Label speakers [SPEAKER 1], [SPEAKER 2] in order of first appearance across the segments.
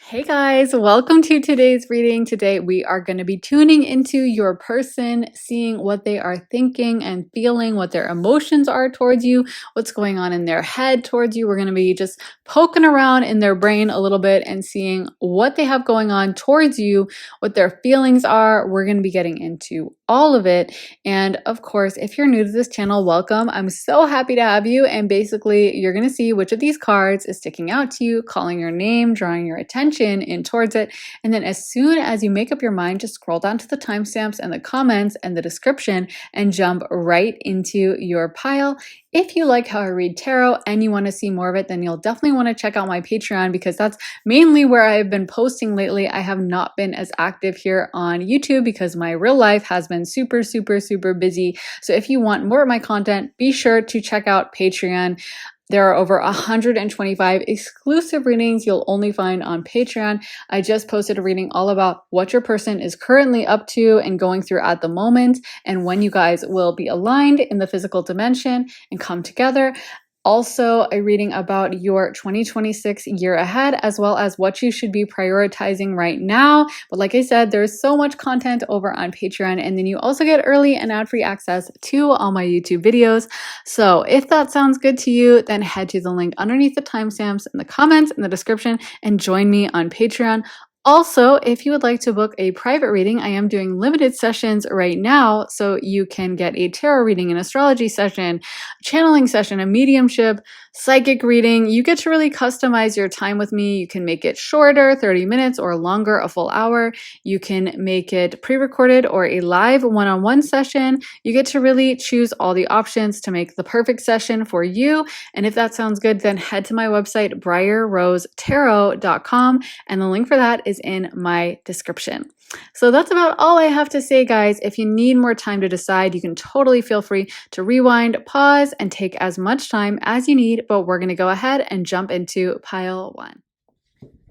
[SPEAKER 1] Hey guys, welcome to today's reading. Today we are going to be tuning into your person, seeing what they are thinking and feeling, what their emotions are towards you, what's going on in their head towards you. We're going to be just poking around in their brain a little bit and seeing what they have going on towards you, what their feelings are. We're going to be getting into all of it. And of course, if you're new to this channel, welcome. I'm so happy to have you. And basically, you're going to see which of these cards is sticking out to you, calling your name, drawing your attention in towards it. And then as soon as you make up your mind, just scroll down to the timestamps and the comments and the description and jump right into your pile. If you like how I read tarot and you want to see more of it, then you'll definitely want to check out my Patreon because that's mainly where I've been posting lately. I have not been as active here on YouTube because my real life has been super busy. So if you want more of my content, be sure to check out Patreon. There are over 125 exclusive readings you'll only find on Patreon. I just posted a reading all about what your person is currently up to and going through at the moment, and when you guys will be aligned in the physical dimension and come together. Also, a reading about your 2026 year ahead, as well as what you should be prioritizing right now. But like I said, there's so much content over on Patreon, and then you also get early and ad-free access to all my YouTube videos. So if that sounds good to you, then head to the link underneath the timestamps in the comments in the description and join me on Patreon. Also, if you would like to book a private reading, I am doing limited sessions right now, so you can get a tarot reading, an astrology session, channeling session, a mediumship, psychic reading. You get to really customize your time with me. You can make it shorter, 30 minutes, or longer, a full hour. You can make it pre-recorded or a live one-on-one session. You get to really choose all the options to make the perfect session for you. And if that sounds good, then head to my website, briarrosetarot.com, and the link for that is in my description. So that's about all I have to say, guys. If you need more time to decide, you can totally feel free to rewind, pause, and take as much time as you need, but we're going to go ahead and jump into pile one.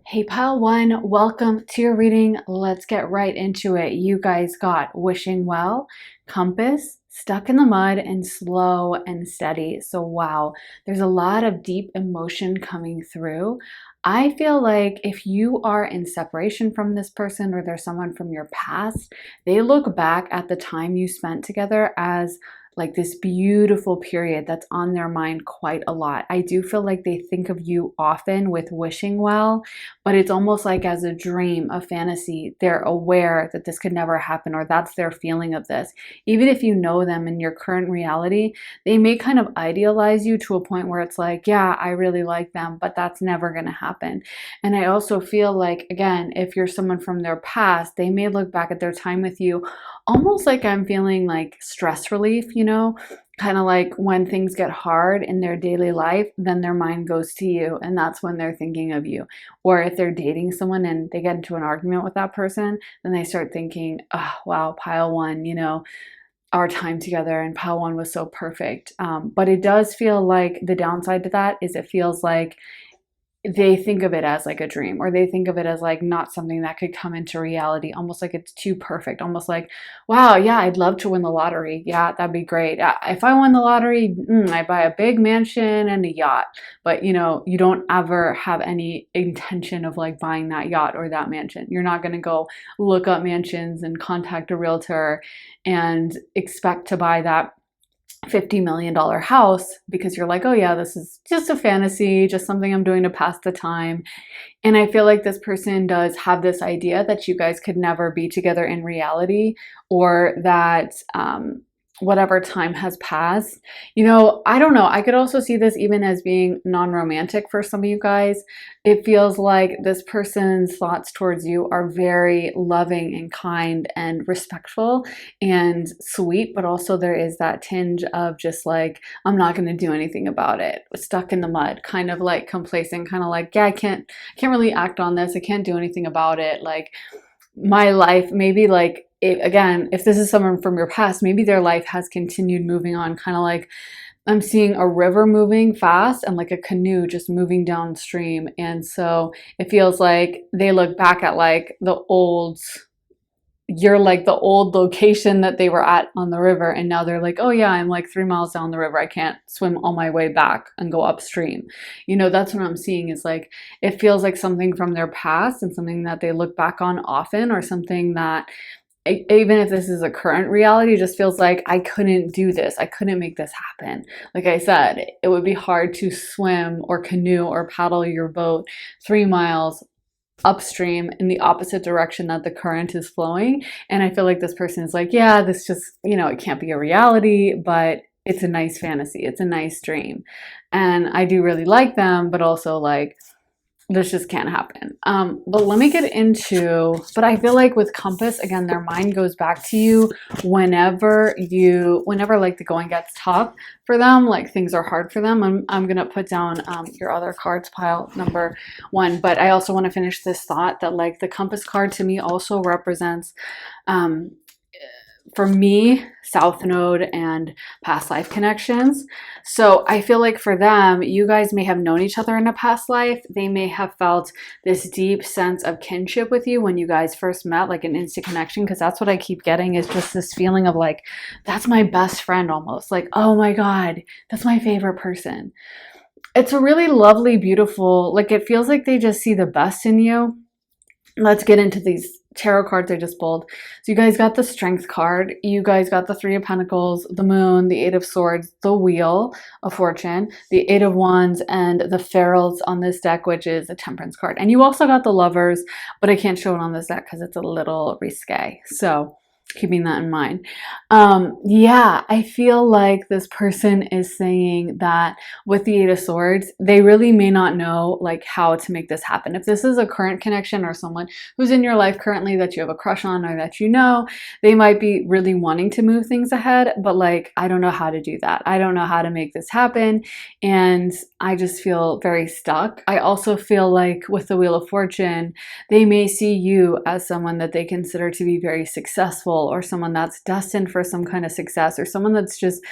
[SPEAKER 1] Hey, pile one, welcome to your reading. Let's get right into it. You guys got wishing well, compass, stuck in the mud, and slow and steady. So wow, there's a lot of deep emotion coming through. I feel like if you are in separation from this person or there's someone from your past, they look back at the time you spent together as like this beautiful period that's on their mind quite a lot. I do feel like they think of you often with wishing well, but it's almost like as a dream, a fantasy. They're aware that this could never happen, or that's their feeling of this. Even if you know them in your current reality, they may kind of idealize you to a point where it's like, yeah, I really like them, but that's never going to happen. And I also feel like, again, if you're someone from their past, they may look back at their time with you almost like I'm feeling like stress relief, kind of like when things get hard in their daily life, then their mind goes to you, and that's when they're thinking of you. Or if they're dating someone and they get into an argument with that person, then they start thinking, oh, wow, pile one, our time together, and pile one was so perfect. But it does feel like the downside to that is it feels like they think of it as like a dream, or they think of it as like not something that could come into reality, almost like it's too perfect, almost like, wow, yeah, I'd love to win the lottery. Yeah, that'd be great. If I won the lottery, I'd buy a big mansion and a yacht. But you don't ever have any intention of like buying that yacht or that mansion. You're not going to go look up mansions and contact a realtor and expect to buy that $50 million house because you're like, oh yeah, this is just a fantasy, just something I'm doing to pass the time. And I feel like this person does have this idea that you guys could never be together in reality, or that whatever time has passed. I don't know. I could also see this even as being non-romantic for some of you guys. It feels like this person's thoughts towards you are very loving and kind and respectful and sweet, but also there is that tinge of just like, I'm not going to do anything about it. Stuck in the mud, kind of like complacent, kind of like, yeah, I can't really act on this. I can't do anything about it. Like my life, maybe like, if this is someone from your past, maybe their life has continued moving on, kind of like I'm seeing a river moving fast and like a canoe just moving downstream. And so it feels like they look back at like the old you're like the old location that they were at on the river, and now they're like, oh yeah, I'm like 3 miles down the river, I can't swim all my way back and go upstream. That's what I'm seeing, is like it feels like something from their past and something that they look back on often, or something that even if this is a current reality, it just feels like I couldn't do this, I couldn't make this happen. Like I said, it would be hard to swim or canoe or paddle your boat 3 miles upstream in the opposite direction that the current is flowing. And I feel like this person is like, yeah, this just, it can't be a reality, but it's a nice fantasy, it's a nice dream, and I do really like them, but also like this just can't happen. But let me get into, but I feel like with Compass, again, their mind goes back to you whenever like the going gets tough for them, like things are hard for them. I'm going to put down your other cards pile number 1, but I also want to finish this thought that like the Compass card to me also represents, for me, South Node and past life connections. So I feel like for them, you guys may have known each other in a past life. They may have felt this deep sense of kinship with you when you guys first met, like an instant connection, because that's what I keep getting, is just this feeling of like, that's my best friend almost. Like, oh my God, that's my favorite person. It's a really lovely, beautiful, like it feels like they just see the best in you. Let's get into these tarot cards I just pulled. So you guys got the Strength card, you guys got the 3 of Pentacles, the Moon, the 8 of Swords, the Wheel of Fortune, the 8 of Wands, and the Ferals on this deck, which is a Temperance card. And you also got the Lovers, but I can't show it on this deck because it's a little risque. So keeping that in mind. Yeah, I feel like this person is saying that with the 8 of Swords, they really may not know like how to make this happen. If this is a current connection or someone who's in your life currently that you have a crush on, or that they might be really wanting to move things ahead, but like, I don't know how to do that. I don't know how to make this happen. And I just feel very stuck. I also feel like with the Wheel of Fortune, they may see you as someone that they consider to be very successful, or someone that's destined for some kind of success, or someone that's just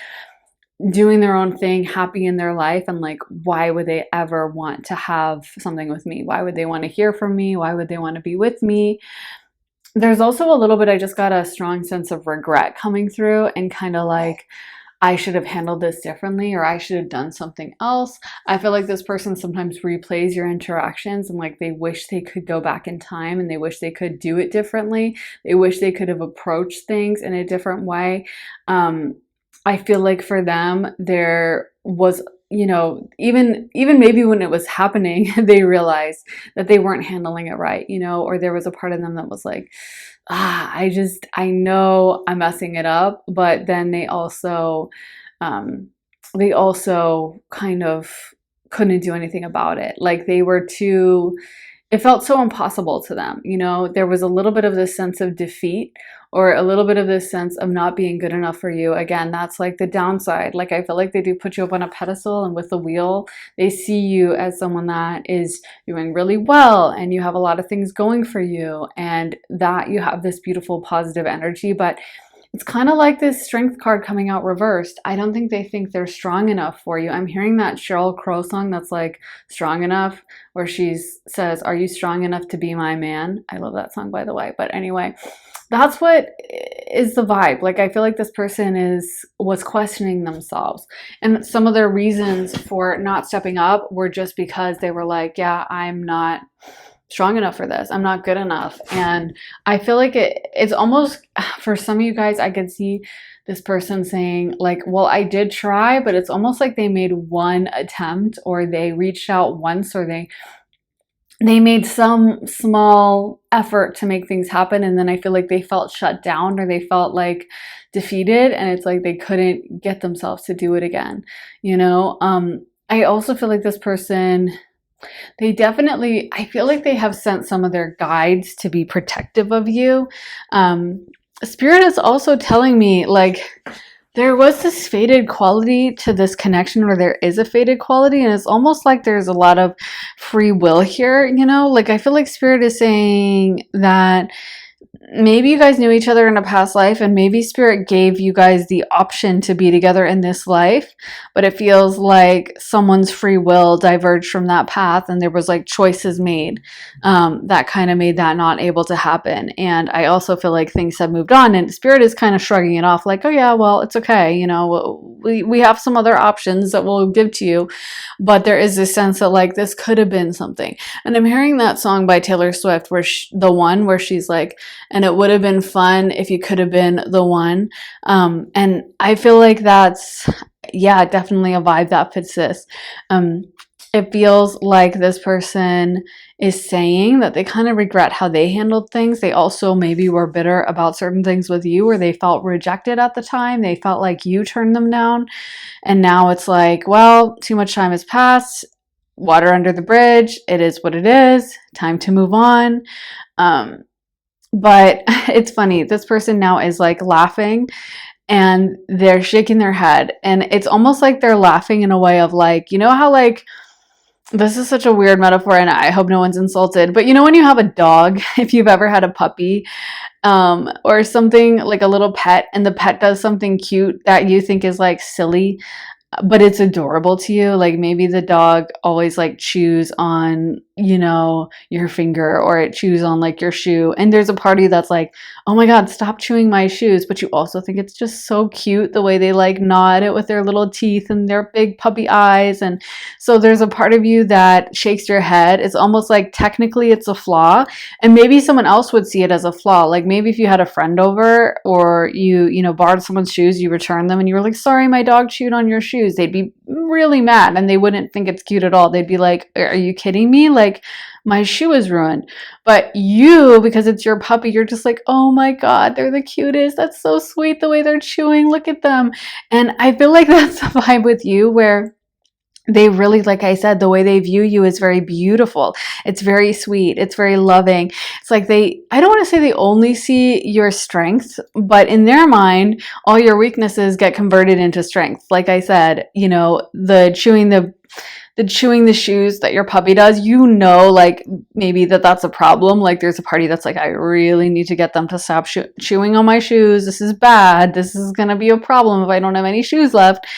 [SPEAKER 1] doing their own thing, happy in their life, and like, why would they ever want to have something with me? Why would they want to hear from me? Why would they want to be with me? There's also a little bit, I just got a strong sense of regret coming through, and kind of like, I should have handled this differently, or I should have done something else. I feel like this person sometimes replays your interactions, and like they wish they could go back in time, and they wish they could do it differently. They wish they could have approached things in a different way. I feel like for them, there was, even maybe when it was happening, they realized that they weren't handling it right, or there was a part of them that was like, I know I'm messing it up, but then they also kind of couldn't do anything about it. Like it felt so impossible to them. There was a little bit of this sense of defeat, or a little bit of this sense of not being good enough for you. Again, that's like the downside. Like I feel like they do put you up on a pedestal, and with the Wheel, they see you as someone that is doing really well, and you have a lot of things going for you, and that you have this beautiful positive energy. But it's kind of like this Strength card coming out reversed. I don't think they think they're strong enough for you. I'm hearing that Sheryl Crow song that's like Strong Enough, where she says, are you strong enough to be my man? I love that song, by the way. But anyway, that's what is the vibe. Like I feel like this person was questioning themselves, and some of their reasons for not stepping up were just because they were like, yeah, I'm not strong enough for this, I'm not good enough. And I feel like it's almost, for some of you guys, I could see this person saying like, well, I did try, but it's almost like they made one attempt, or they reached out once, or they made some small effort to make things happen, and then I feel like they felt shut down, or they felt like defeated, and it's like they couldn't get themselves to do it again. I also feel like this person, I feel like they have sent some of their guides to be protective of you. Spirit is also telling me like there was this faded quality to this connection, or there is a faded quality, and it's almost like there's a lot of free will here, like I feel like Spirit is saying that maybe you guys knew each other in a past life, and maybe spirit gave you guys the option to be together in this life, but it feels like someone's free will diverged from that path, and there was like choices made that kind of made that not able to happen. And I also feel like things have moved on, and spirit is kind of shrugging it off like, oh yeah, well, it's okay, you know, we have some other options that we'll give to you. But there is this sense that like this could have been something. And I'm hearing that song by Taylor Swift where the one where she's like, and it would have been fun if you could have been the one. And I feel like that's, yeah, definitely a vibe that fits this. It feels like this person is saying that they kind of regret how they handled things. They also maybe were bitter about certain things with you, or they felt rejected at the time. They felt like you turned them down. And now it's like, well, too much time has passed. Water under the bridge. It is what it is. Time to move on. But it's funny. This person now is like laughing and they're shaking their head. And it's almost like they're laughing in a way of like, you know how like, this is such a weird metaphor and I hope no one's insulted, but you know when you have a dog, if you've ever had a puppy, or something like a little pet, and the pet does something cute that you think is like silly, but it's adorable to you. Like maybe the dog always like chews on, you know, your finger, or it chews on like your shoe. And there's a party that's like, oh my God, stop chewing my shoes. But you also think it's just so cute the way they like gnaw at it with their little teeth and their big puppy eyes. And so there's a part of you that shakes your head. It's almost like technically it's a flaw. And maybe someone else would see it as a flaw. Like maybe if you had a friend over, or you know, borrowed someone's shoes, you return them and you were like, sorry, my dog chewed on your shoes. They'd be really mad and they wouldn't think it's cute at all. They'd be like, are you kidding me? Like my shoe is ruined. But you, because it's your puppy, you're just like, oh my God, they're the cutest. That's so sweet the way they're chewing. Look at them. And I feel like that's the vibe with you, where they really, like I said, the way they view you is very beautiful. It's very sweet. It's very loving. It's like I don't want to say they only see your strengths, but in their mind, all your weaknesses get converted into strengths. Like I said, you know, the chewing the shoes that your puppy does, you know, like maybe that's a problem. Like there's a party that's like, I really need to get them to stop chewing on my shoes. This is bad. This is going to be a problem if I don't have any shoes left.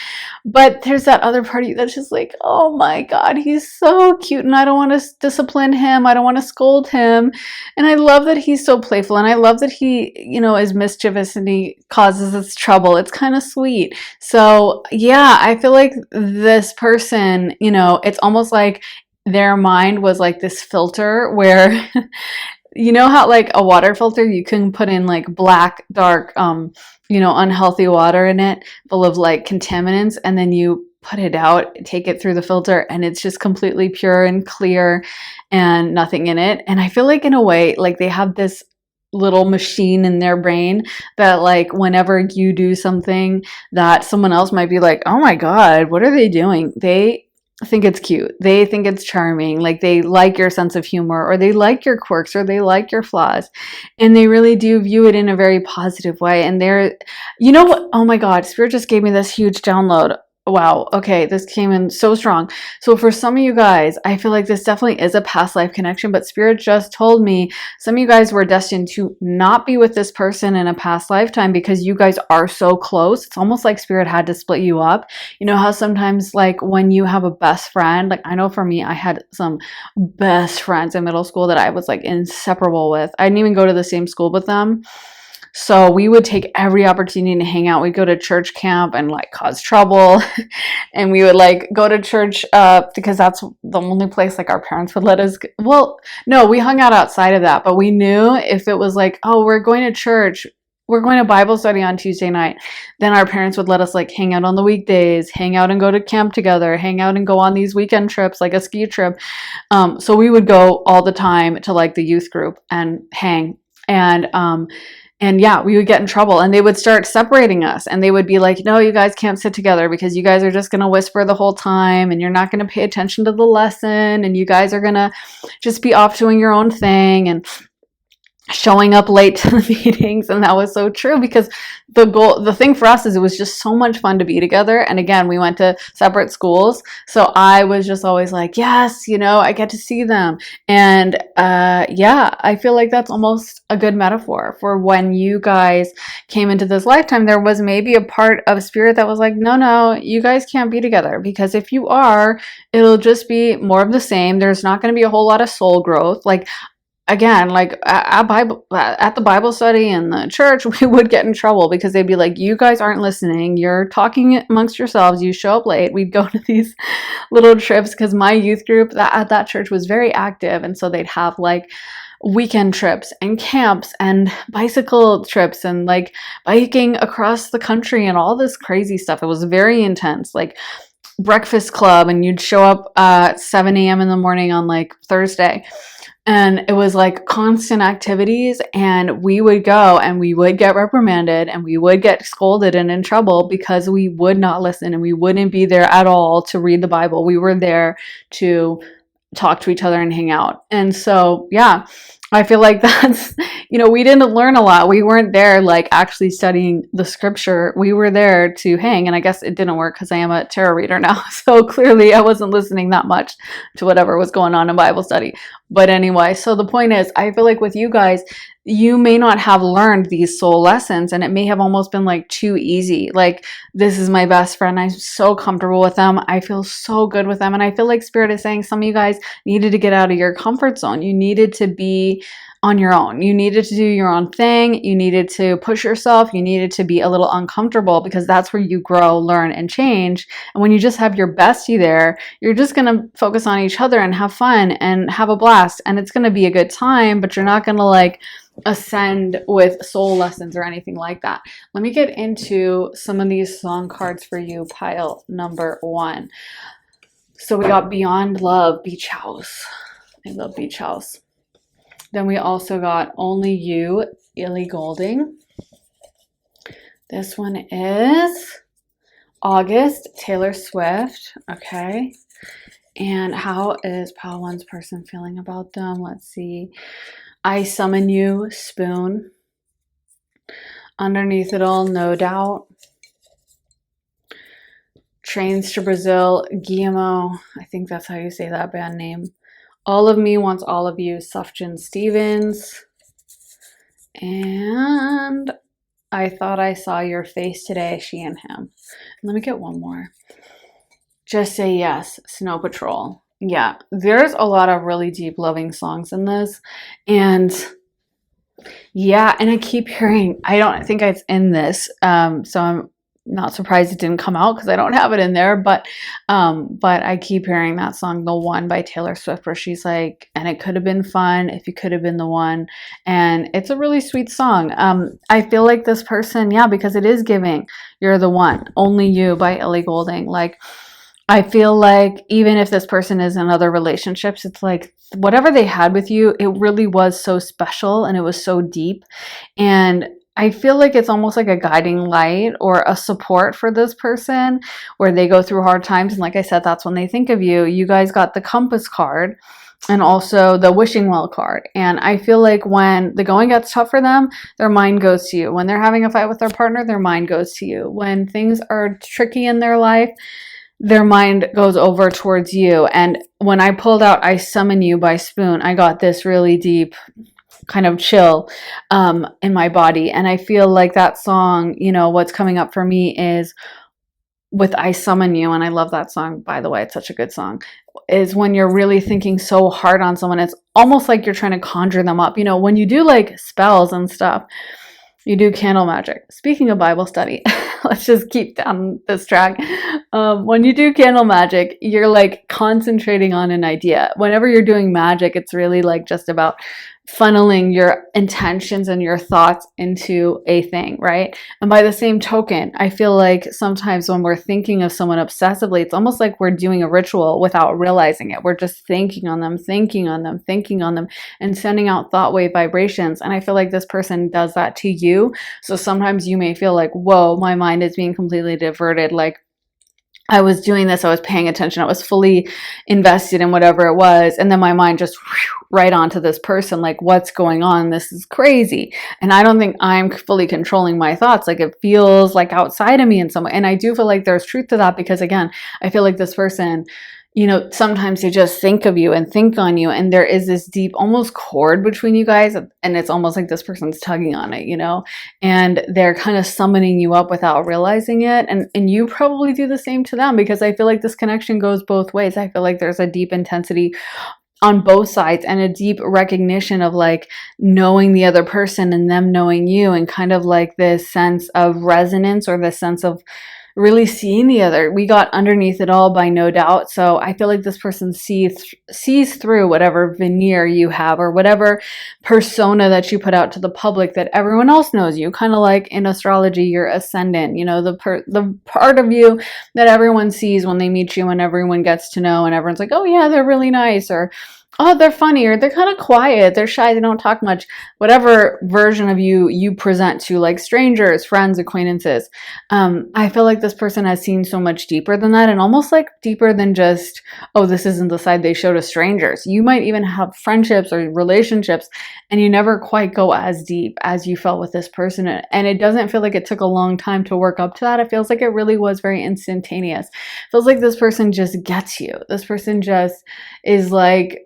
[SPEAKER 1] But there's that other party that's just like, oh my God, he's so cute and I don't want to discipline him. I don't want to scold him. And I love that he's so playful. And I love that he, you know, is mischievous and he causes us trouble. It's kind of sweet. So yeah, I feel like this person, you know, it's almost like their mind was like this filter where you know how like a water filter, you can put in like black, dark, you know, unhealthy water in it full of like contaminants, and then you put it out, take it through the filter, and it's just completely pure and clear and nothing in it. And I feel like in a way, like they have this little machine in their brain that like whenever you do something that someone else might be like, oh my God, what are they doing? They think it's cute. They think it's charming. Like they like your sense of humor, or they like your quirks, or they like your flaws. And they really do view it in a very positive way. And they're, you know what? Oh my God, Spirit just gave me this huge download. Wow. Okay. This came in so strong. So for some of you guys, I feel like this definitely is a past life connection, but Spirit just told me some of you guys were destined to not be with this person in a past lifetime because you guys are so close. It's almost like Spirit had to split you up. You know how sometimes like when you have a best friend, like I know for me, I had some best friends in middle school that I was like inseparable with. I didn't even go to the same school with them. So we would take every opportunity to hang out. We'd go to church camp and like cause trouble. And we would like go to church because that's the only place like our parents would let us. Well, no, we hung out outside of that. But we knew if it was like, oh, we're going to church, we're going to Bible study on Tuesday night, then our parents would let us like hang out on the weekdays, hang out and go to camp together, hang out and go on these weekend trips, like a ski trip. So we would go all the time to like the youth group and hang. And yeah, we would get in trouble and they would start separating us, and they would be like, no, you guys can't sit together because you guys are just going to whisper the whole time and you're not going to pay attention to the lesson and you guys are going to just be off doing your own thing. showing up late to the meetings. And that was so true, because the thing for us is it was just so much fun to be together. And again, we went to separate schools, so I was just always like, yes, I get to see them. And yeah, I feel like that's almost a good metaphor for when you guys came into this lifetime. There was maybe a part of spirit that was like, no, you guys can't be together, because if you are, it'll just be more of the same. There's not going to be a whole lot of soul growth. Like, again, like at the Bible study in the church, we would get in trouble because they'd be like, you guys aren't listening, you're talking amongst yourselves, you show up late. We'd go to these little trips, because my youth group at that church was very active, and so they'd have like weekend trips and camps and bicycle trips and like biking across the country and all this crazy stuff. It was very intense, like breakfast club, and you'd show up at 7 a.m. in the morning on like Thursday. And it was like constant activities, and we would go and we would get reprimanded and we would get scolded and in trouble because we would not listen, and we wouldn't be there at all to read the Bible. We were there to talk to each other and hang out. And so, yeah, I feel like that's, we didn't learn a lot. We weren't there like actually studying the scripture. We were there to hang. And I guess it didn't work because I am a tarot reader now. So clearly I wasn't listening that much to whatever was going on in Bible study. But anyway, so the point is, I feel like with you guys, you may not have learned these soul lessons, and it may have almost been like too easy. Like, this is my best friend, I'm so comfortable with them, I feel so good with them. And I feel like Spirit is saying some of you guys needed to get out of your comfort zone. You needed to be on your own. You needed to do your own thing. You needed to push yourself. You needed to be a little uncomfortable, because that's where you grow, learn, and change. And when you just have your bestie there, you're just going to focus on each other and have fun and have a blast. And it's going to be a good time, but you're not going to like ascend with soul lessons or anything like that. Let me get into some of these song cards for you. Pile number 1. So we got Beyond Love, Beach House. I love Beach House. Then we also got Only You, Ellie Goulding. This one is August, Taylor Swift. Okay. And how is Pile 1's person feeling about them? Let's see. I Summon You, Spoon. Underneath It All, No Doubt. Trains to Brazil, Guillermo. I think that's how you say that band name. All of Me Wants All of You, Sufjan Stevens. And I Thought I Saw Your Face Today, She and Him. Let me get one more. Just Say Yes, Snow Patrol. Yeah, there's a lot of really deep, loving songs in this. And yeah, and I keep hearing, I don't think it's in this, so I'm not surprised it didn't come out because I don't have it in there, but I keep hearing that song, The One by Taylor Swift, where she's like, and it could have been fun if you could have been the one. And it's a really sweet song. I feel like this person, yeah, because it is giving, You're the One. Only You by Ellie Goulding. Like, I feel like even if this person is in other relationships, it's like whatever they had with you, it really was so special and it was so deep. And I feel like it's almost like a guiding light or a support for this person where they go through hard times. And like I said, that's when they think of you. You guys got the Compass card and also the Wishing Well card. And I feel like when the going gets tough for them, their mind goes to you. When they're having a fight with their partner, their mind goes to you. When things are tricky in their life, their mind goes over towards you. And when I pulled out I Summon You by Spoon, I got this really deep kind of chill in my body. And I feel like that song, what's coming up for me is with I Summon You, and I love that song, by the way, it's such a good song, is when you're really thinking so hard on someone, it's almost like you're trying to conjure them up. When you do like spells and stuff, you do candle magic. Speaking of Bible study, let's just keep down this track. When you do candle magic, you're like concentrating on an idea. Whenever you're doing magic, it's really like just about funneling your intentions and your thoughts into a thing, right? And by the same token, I feel like sometimes when we're thinking of someone obsessively, it's almost like we're doing a ritual without realizing it. We're just thinking on them, thinking on them, thinking on them, and sending out thought wave vibrations. And I feel like this person does that to you. So sometimes you may feel like, whoa, my mind is being completely diverted. Like, I was doing this, I was paying attention, I was fully invested in whatever it was, and then my mind just right onto this person, like, what's going on? This is crazy. And I don't think I'm fully controlling my thoughts. Like, it feels like outside of me in some way. And I do feel like there's truth to that, because again, I feel like this person, you know, sometimes they just think of you and think on you, and there is this deep almost cord between you guys, and it's almost like this person's tugging on it, you know, and they're kind of summoning you up without realizing it. And you probably do the same to them, because I feel like this connection goes both ways. I feel like there's a deep intensity on both sides, and a deep recognition of like knowing the other person and them knowing you, and kind of like this sense of resonance, or this sense of really seeing the other. We got underneath it all by no doubt. So I feel like this person sees through whatever veneer you have, or whatever persona that you put out to the public that everyone else knows you. Kind of like in astrology, your ascendant, you know, the part of you that everyone sees when they meet you, and everyone gets to know, and everyone's like, oh yeah, they're really nice, or oh, they're funny, or they're kind of quiet, they're shy, they don't talk much. Whatever version of you present to like strangers, friends, acquaintances. I feel like this person has seen so much deeper than that, and almost like deeper than just, oh, this isn't the side they show to strangers. You might even have friendships or relationships, and you never quite go as deep as you felt with this person. And it doesn't feel like it took a long time to work up to that. It feels like it really was very instantaneous. It feels like this person just gets you. This person just is like,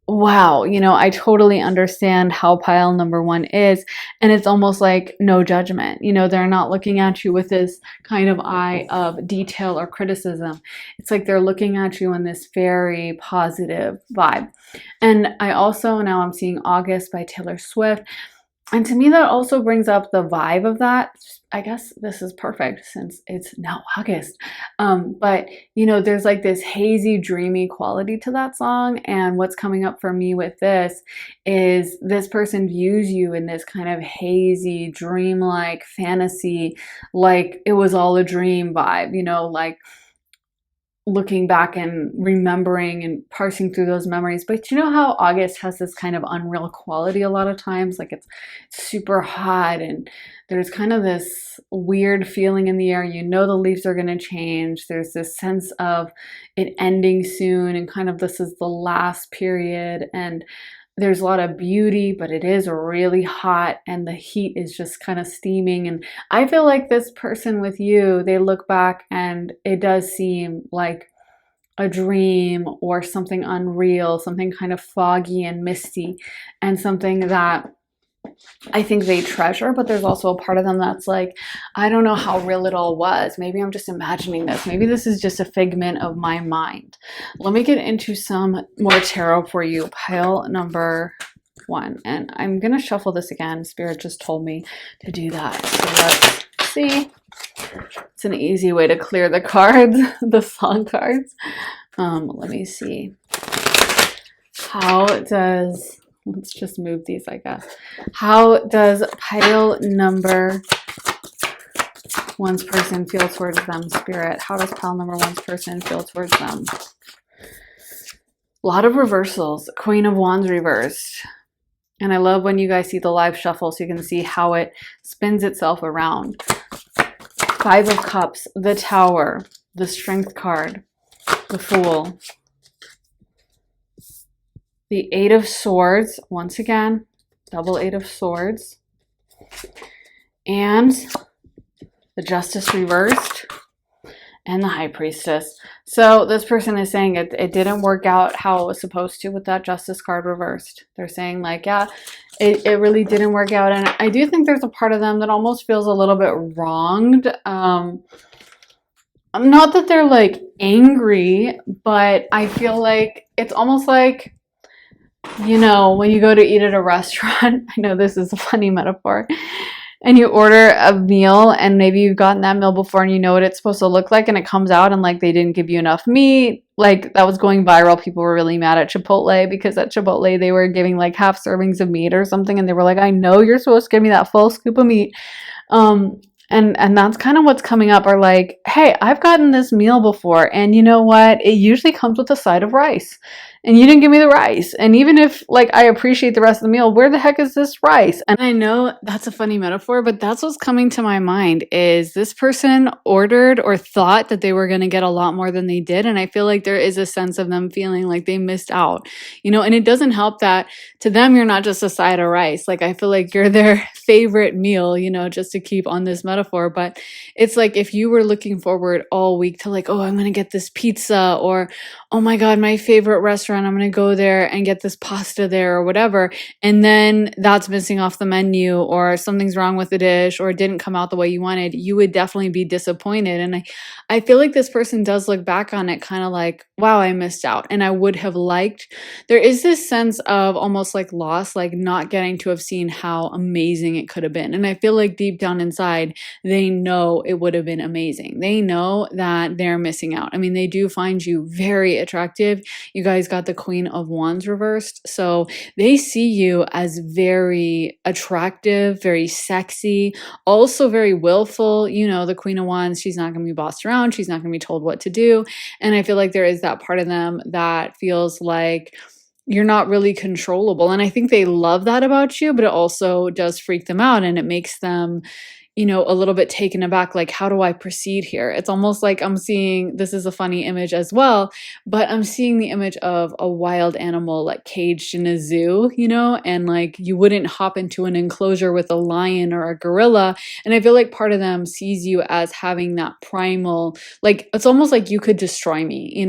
[SPEAKER 1] wow, you know, I totally understand how pile number one is. And it's almost like no judgment. You know, they're not looking at you with this kind of eye of detail or criticism. It's like they're looking at you in this very positive vibe. And I also, now I'm seeing August by Taylor Swift. And to me, that also brings up the vibe of that. I guess this is perfect since it's now August. But, you know, there's like this hazy, dreamy quality to that song. And what's coming up for me with this is this person views you in this kind of hazy, dreamlike fantasy, like it was all a dream vibe, you know, like looking back and remembering and parsing through those memories. But you know how August has this kind of unreal quality a lot of times, like it's super hot and there's kind of this weird feeling in the air. You know, the leaves are going to change. There's this sense of it ending soon, and kind of this is the last period, and there's a lot of beauty, but it is really hot, and the heat is just kind of steaming. And I feel like this person with you, they look back and it does seem like a dream or something unreal, something kind of foggy and misty, and something that I think they treasure. But there's also a part of them that's like, I don't know how real it all was. Maybe I'm just imagining this. Maybe this is just a figment of my mind. Let me get into some more tarot for you. Pile number one. And I'm going to shuffle this again. Spirit just told me to do that. So let's see. It's an easy way to clear the cards, the song cards. Let me see. How does... Let's just move these, I guess. How does pile number one's person feel towards them, Spirit? How does pile number one's person feel towards them? A lot of reversals. Queen of Wands reversed. And I love when you guys see the live shuffle so you can see how it spins itself around. Five of Cups, the Tower, the Strength card, the Fool. The Eight of Swords, once again, double Eight of Swords. And the Justice reversed. And the High Priestess. So this person is saying it didn't work out how it was supposed to with that Justice card reversed. They're saying like, yeah, it really didn't work out. And I do think there's a part of them that almost feels a little bit wronged. Not that they're like angry, but I feel like it's almost like, you know, when you go to eat at a restaurant, I know this is a funny metaphor, and you order a meal and maybe you've gotten that meal before and you know what it's supposed to look like, and it comes out and like they didn't give you enough meat. Like that was going viral. People were really mad at Chipotle because at Chipotle they were giving like half servings of meat or something, and they were like, I know you're supposed to give me that full scoop of meat. And that's kind of what's coming up, are like, hey, I've gotten this meal before, and you know what? It usually comes with a side of rice. and you didn't give me the rice. And even if like I appreciate the rest of the meal, where the heck is this rice? And I know that's a funny metaphor, but that's what's coming to my mind is this person ordered or thought that they were going to get a lot more than they did. And I feel like there is a sense of them feeling like they missed out, and it doesn't help that to them, you're not just a side of rice. Like, I feel like you're their favorite meal, just to keep on this metaphor. But it's like if you were looking forward all week to like, oh, I'm going to get this pizza, or oh my God, my favorite restaurant, I'm going to go there and get this pasta there or whatever. And then that's missing off the menu, or something's wrong with the dish, or it didn't come out the way you wanted, you would definitely be disappointed. And I feel like this person does look back on it kind of like, wow, I missed out. And I would have liked, there is this sense of almost like loss, like not getting to have seen how amazing it could have been. And I feel like deep down inside, they know it would have been amazing. They know that they're missing out. I mean, they do find you very attractive. You guys got the Queen of Wands reversed. So they see you as very attractive, very sexy, also very willful. The Queen of Wands, she's not going to be bossed around. She's not going to be told what to do. And I feel like there is that part of them that feels like you're not really controllable. And I think they love that about you, but it also does freak them out, and it makes them a little bit taken aback, like, how do I proceed here? It's almost like I'm seeing, this is a funny image as well, but I'm seeing the image of a wild animal like caged in a zoo, and like you wouldn't hop into an enclosure with a lion or a gorilla. And I feel like part of them sees you as having that primal, like, it's almost like you could destroy me,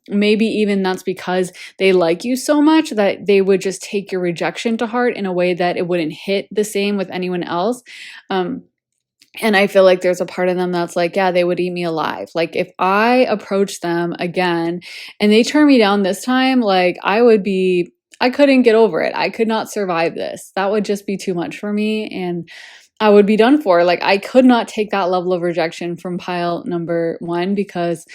[SPEAKER 1] maybe even that's because they like you so much that they would just take your rejection to heart in a way that it wouldn't hit the same with anyone else. And I feel like there's a part of them that's like, yeah, they would eat me alive. Like, if I approach them again and they turn me down this time, like, I couldn't get over it. I could not survive this. That would just be too much for me, and I would be done for. Like, I could not take that level of rejection from pile number one, because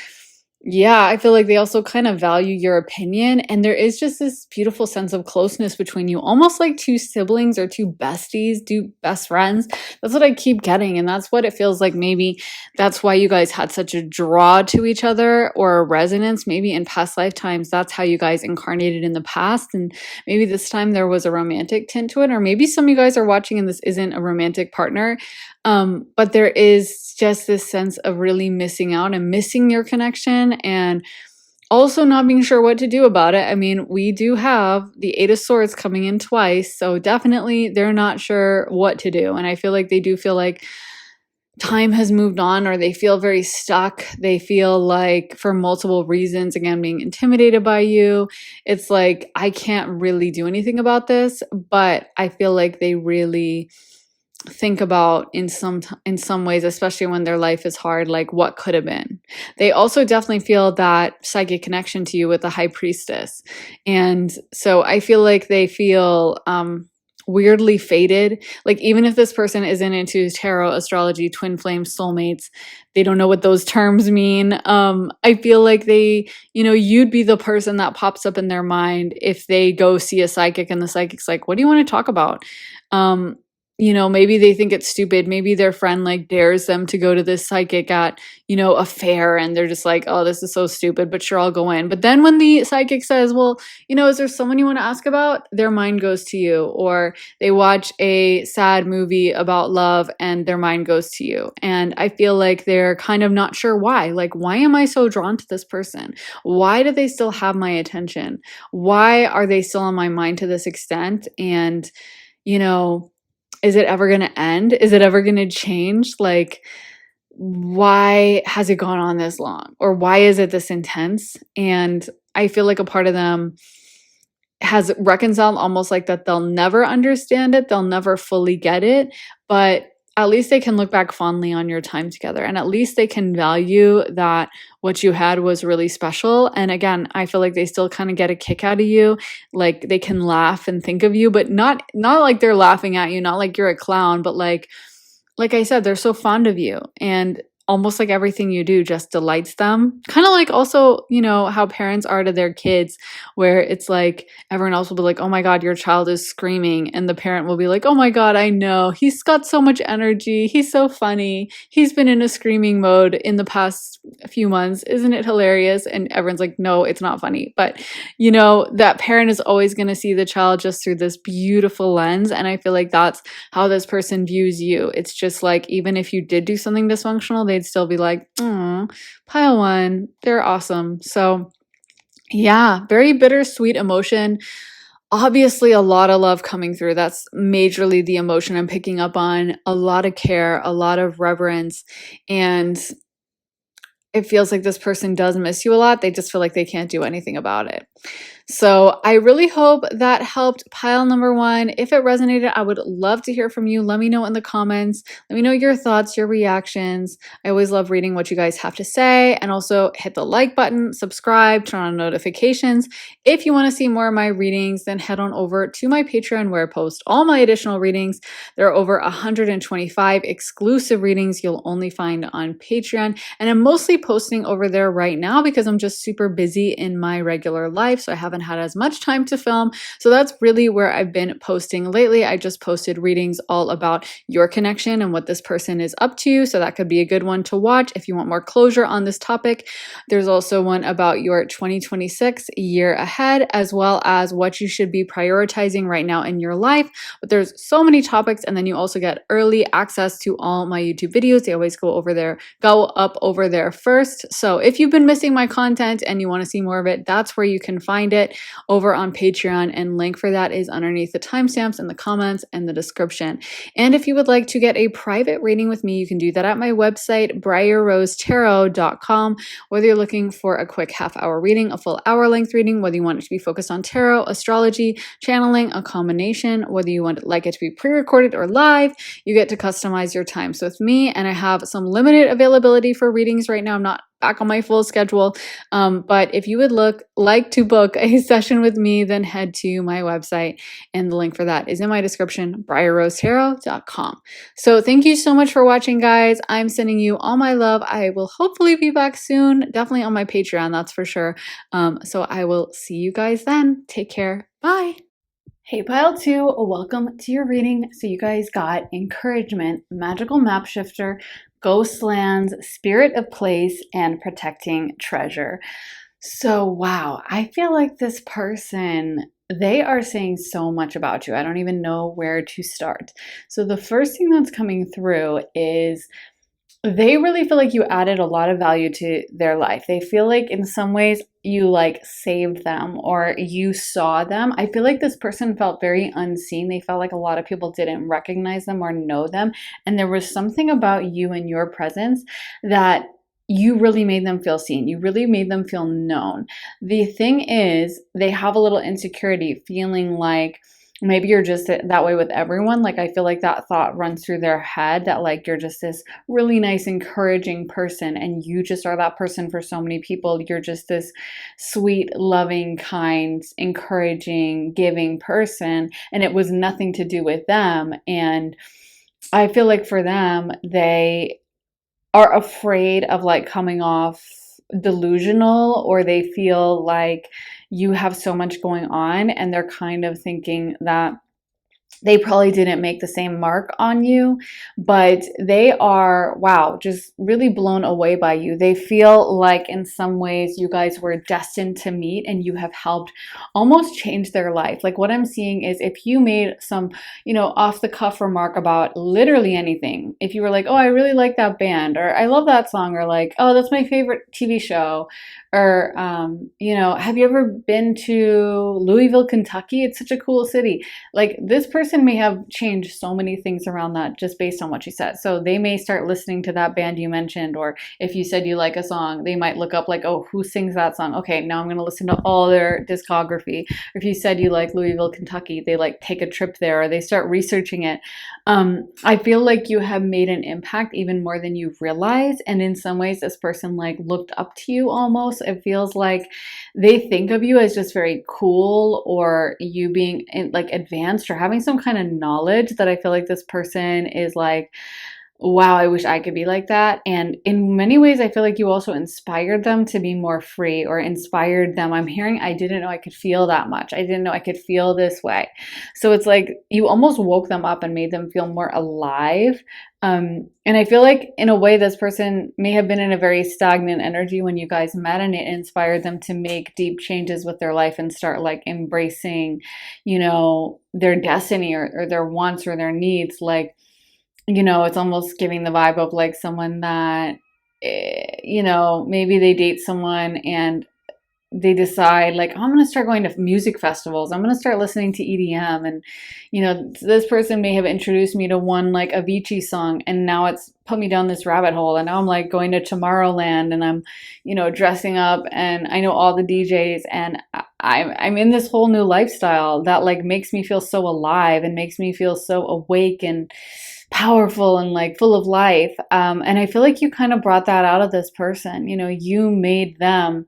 [SPEAKER 1] yeah, I feel like they also kind of value your opinion. And there is just this beautiful sense of closeness between you, almost like two siblings or two besties, two best friends. That's what I keep getting. And that's what it feels like. Maybe that's why you guys had such a draw to each other, or a resonance. Maybe in past lifetimes, that's how you guys incarnated in the past. And maybe this time there was a romantic tint to it. Or maybe some of you guys are watching and this isn't a romantic partner. But there is just this sense of really missing out and missing your connection, and also not being sure what to do about it. I mean, we do have the Eight of Swords coming in twice, so definitely they're not sure what to do. And I feel like they do feel like time has moved on, or they feel very stuck. They feel like, for multiple reasons, again, being intimidated by you, it's like, I can't really do anything about this. But I feel like they really think about in some ways, especially when their life is hard, like what could have been. They also definitely feel that psychic connection to you with the High Priestess. And so I feel like they feel weirdly fated. Like, even if this person isn't into tarot, astrology, twin flame, soulmates, they don't know what those terms mean. I feel like they, you'd be the person that pops up in their mind if they go see a psychic and the psychic's like, what do you want to talk about? Maybe they think it's stupid. Maybe their friend like dares them to go to this psychic at, a fair, and they're just like, oh, this is so stupid, but sure, I'll go in. But then when the psychic says, well, is there someone you want to ask about? Their mind goes to you. Or they watch a sad movie about love and their mind goes to you. And I feel like they're kind of not sure why. Like, why am I so drawn to this person? Why do they still have my attention? Why are they still on my mind to this extent? And, is it ever going to end? Is it ever going to change? Like, why has it gone on this long? Or why is it this intense? And I feel like a part of them has reconciled almost like that they'll never understand it. They'll never fully get it. But at least they can look back fondly on your time together. And at least they can value that what you had was really special. And again, I feel like they still kind of get a kick out of you. Like, they can laugh and think of you, but not like they're laughing at you, not like you're a clown, but like I said, they're so fond of you. And almost like everything you do just delights them. Kind of like also, you know, how parents are to their kids, where it's like everyone else will be like, oh my God, your child is screaming. And the parent will be like, oh my God, I know. He's got so much energy. He's so funny. He's been in a screaming mode in the past few months. Isn't it hilarious? And everyone's like, no, it's not funny. But, you know, that parent is always going to see the child just through this beautiful lens. And I feel like that's how this person views you. It's just like, even if you did do something dysfunctional, they'd still be like, oh, pile one, they're awesome. So yeah, very bittersweet emotion. Obviously, a lot of love coming through. That's majorly the emotion I'm picking up on. A lot of care, a lot of reverence, and it feels like this person does miss you a lot. They just feel like they can't do anything about it. So I really hope that helped pile number one. If it resonated, I would love to hear from you. Let me know in the comments. Let me know your thoughts, your reactions. I always love reading what you guys have to say. And also hit the like button, subscribe, turn on notifications. If you want to see more of my readings, then head on over to my Patreon where I post all my additional readings. There are over 125 exclusive readings you'll only find on Patreon. And I'm mostly posting over there right now because I'm just super busy in my regular life. So I haven't had as much time to film. So that's really where I've been posting lately. I just posted readings all about your connection and what this person is up to. So that could be a good one to watch if you want more closure on this topic. There's also one about your 2026 year ahead, as well as what you should be prioritizing right now in your life. But there's so many topics. And then you also get early access to all my YouTube videos. They always go up over there first. So if you've been missing my content and you want to see more of it, that's where you can find it over on Patreon, and link for that is underneath the timestamps in the comments and the description. And if you would like to get a private reading with me, you can do that at my website, briarrosetarot.com. Whether you're looking for a quick half-hour reading, a full hour-length reading, whether you want it to be focused on tarot, astrology, channeling, a combination, whether you like it to be pre-recorded or live, you get to customize your times with me. And I have some limited availability for readings right now. I'm not back on my full schedule. But if you would like to book a session with me, then head to my website, and the link for that is in my description, briarrosetarot.com. So thank you so much for watching, guys. I'm sending you all my love. I will hopefully be back soon, definitely on my Patreon, that's for sure. So I will see you guys then. Take care. Bye. Hey, Pile 2, welcome to your reading. So you guys got encouragement, magical map shifter, ghost lands, spirit of place, and protecting treasure. So wow, I feel like this person, they are saying so much about you. I don't even know where to start. So the first thing that's coming through is they really feel like you added a lot of value to their life. They feel like in some ways you like saved them or you saw them. I feel like this person felt very unseen. They felt like a lot of people didn't recognize them or know them. And there was something about you and your presence that you really made them feel seen. You really made them feel known. The thing is, they have a little insecurity, feeling like maybe you're just that way with everyone. Like, I feel like that thought runs through their head that like you're just this really nice, encouraging person, and you just are that person for so many people. You're just this sweet, loving, kind, encouraging, giving person, and it was nothing to do with them. And I feel like for them, they are afraid of like coming off delusional, or they feel like you have so much going on and they're kind of thinking that they probably didn't make the same mark on you, but they are, wow, just really blown away by you. They feel like in some ways you guys were destined to meet and you have helped almost change their life. Like what I'm seeing is if you made some, off the cuff remark about literally anything, if you were like, oh, I really like that band, or I love that song, or like, oh, that's my favorite TV show, or, have you ever been to Louisville, Kentucky? It's such a cool city. Like this person may have changed so many things around that just based on what you said. So they may start listening to that band you mentioned, or if you said you like a song, they might look up like, oh, who sings that song? Okay, now I'm going to listen to all their discography. Or if you said you like Louisville, Kentucky, they like take a trip there, or they start researching it. I feel like you have made an impact even more than you realize. And in some ways, this person like looked up to you almost. It feels like they think of you as just very cool, or you being like advanced or having some kind of knowledge that I feel like this person is like wow, I wish I could be like that. And in many ways, I feel like you also inspired them to be more free, or inspired them. I'm hearing, I didn't know I could feel that much. I didn't know I could feel this way. So it's like you almost woke them up and made them feel more alive. And I feel like in a way, this person may have been in a very stagnant energy when you guys met, and it inspired them to make deep changes with their life and start like embracing, their destiny, or their wants or their needs. Like, it's almost giving the vibe of like someone that, maybe they date someone and they decide like, oh, I'm going to start going to music festivals. I'm going to start listening to EDM. And, this person may have introduced me to one like Avicii song, and now it's put me down this rabbit hole. And now I'm like going to Tomorrowland, and I'm, dressing up, and I know all the DJs, and I'm in this whole new lifestyle that like makes me feel so alive and makes me feel so awake and powerful and like full of life. And I feel like you kind of brought that out of this person. You made them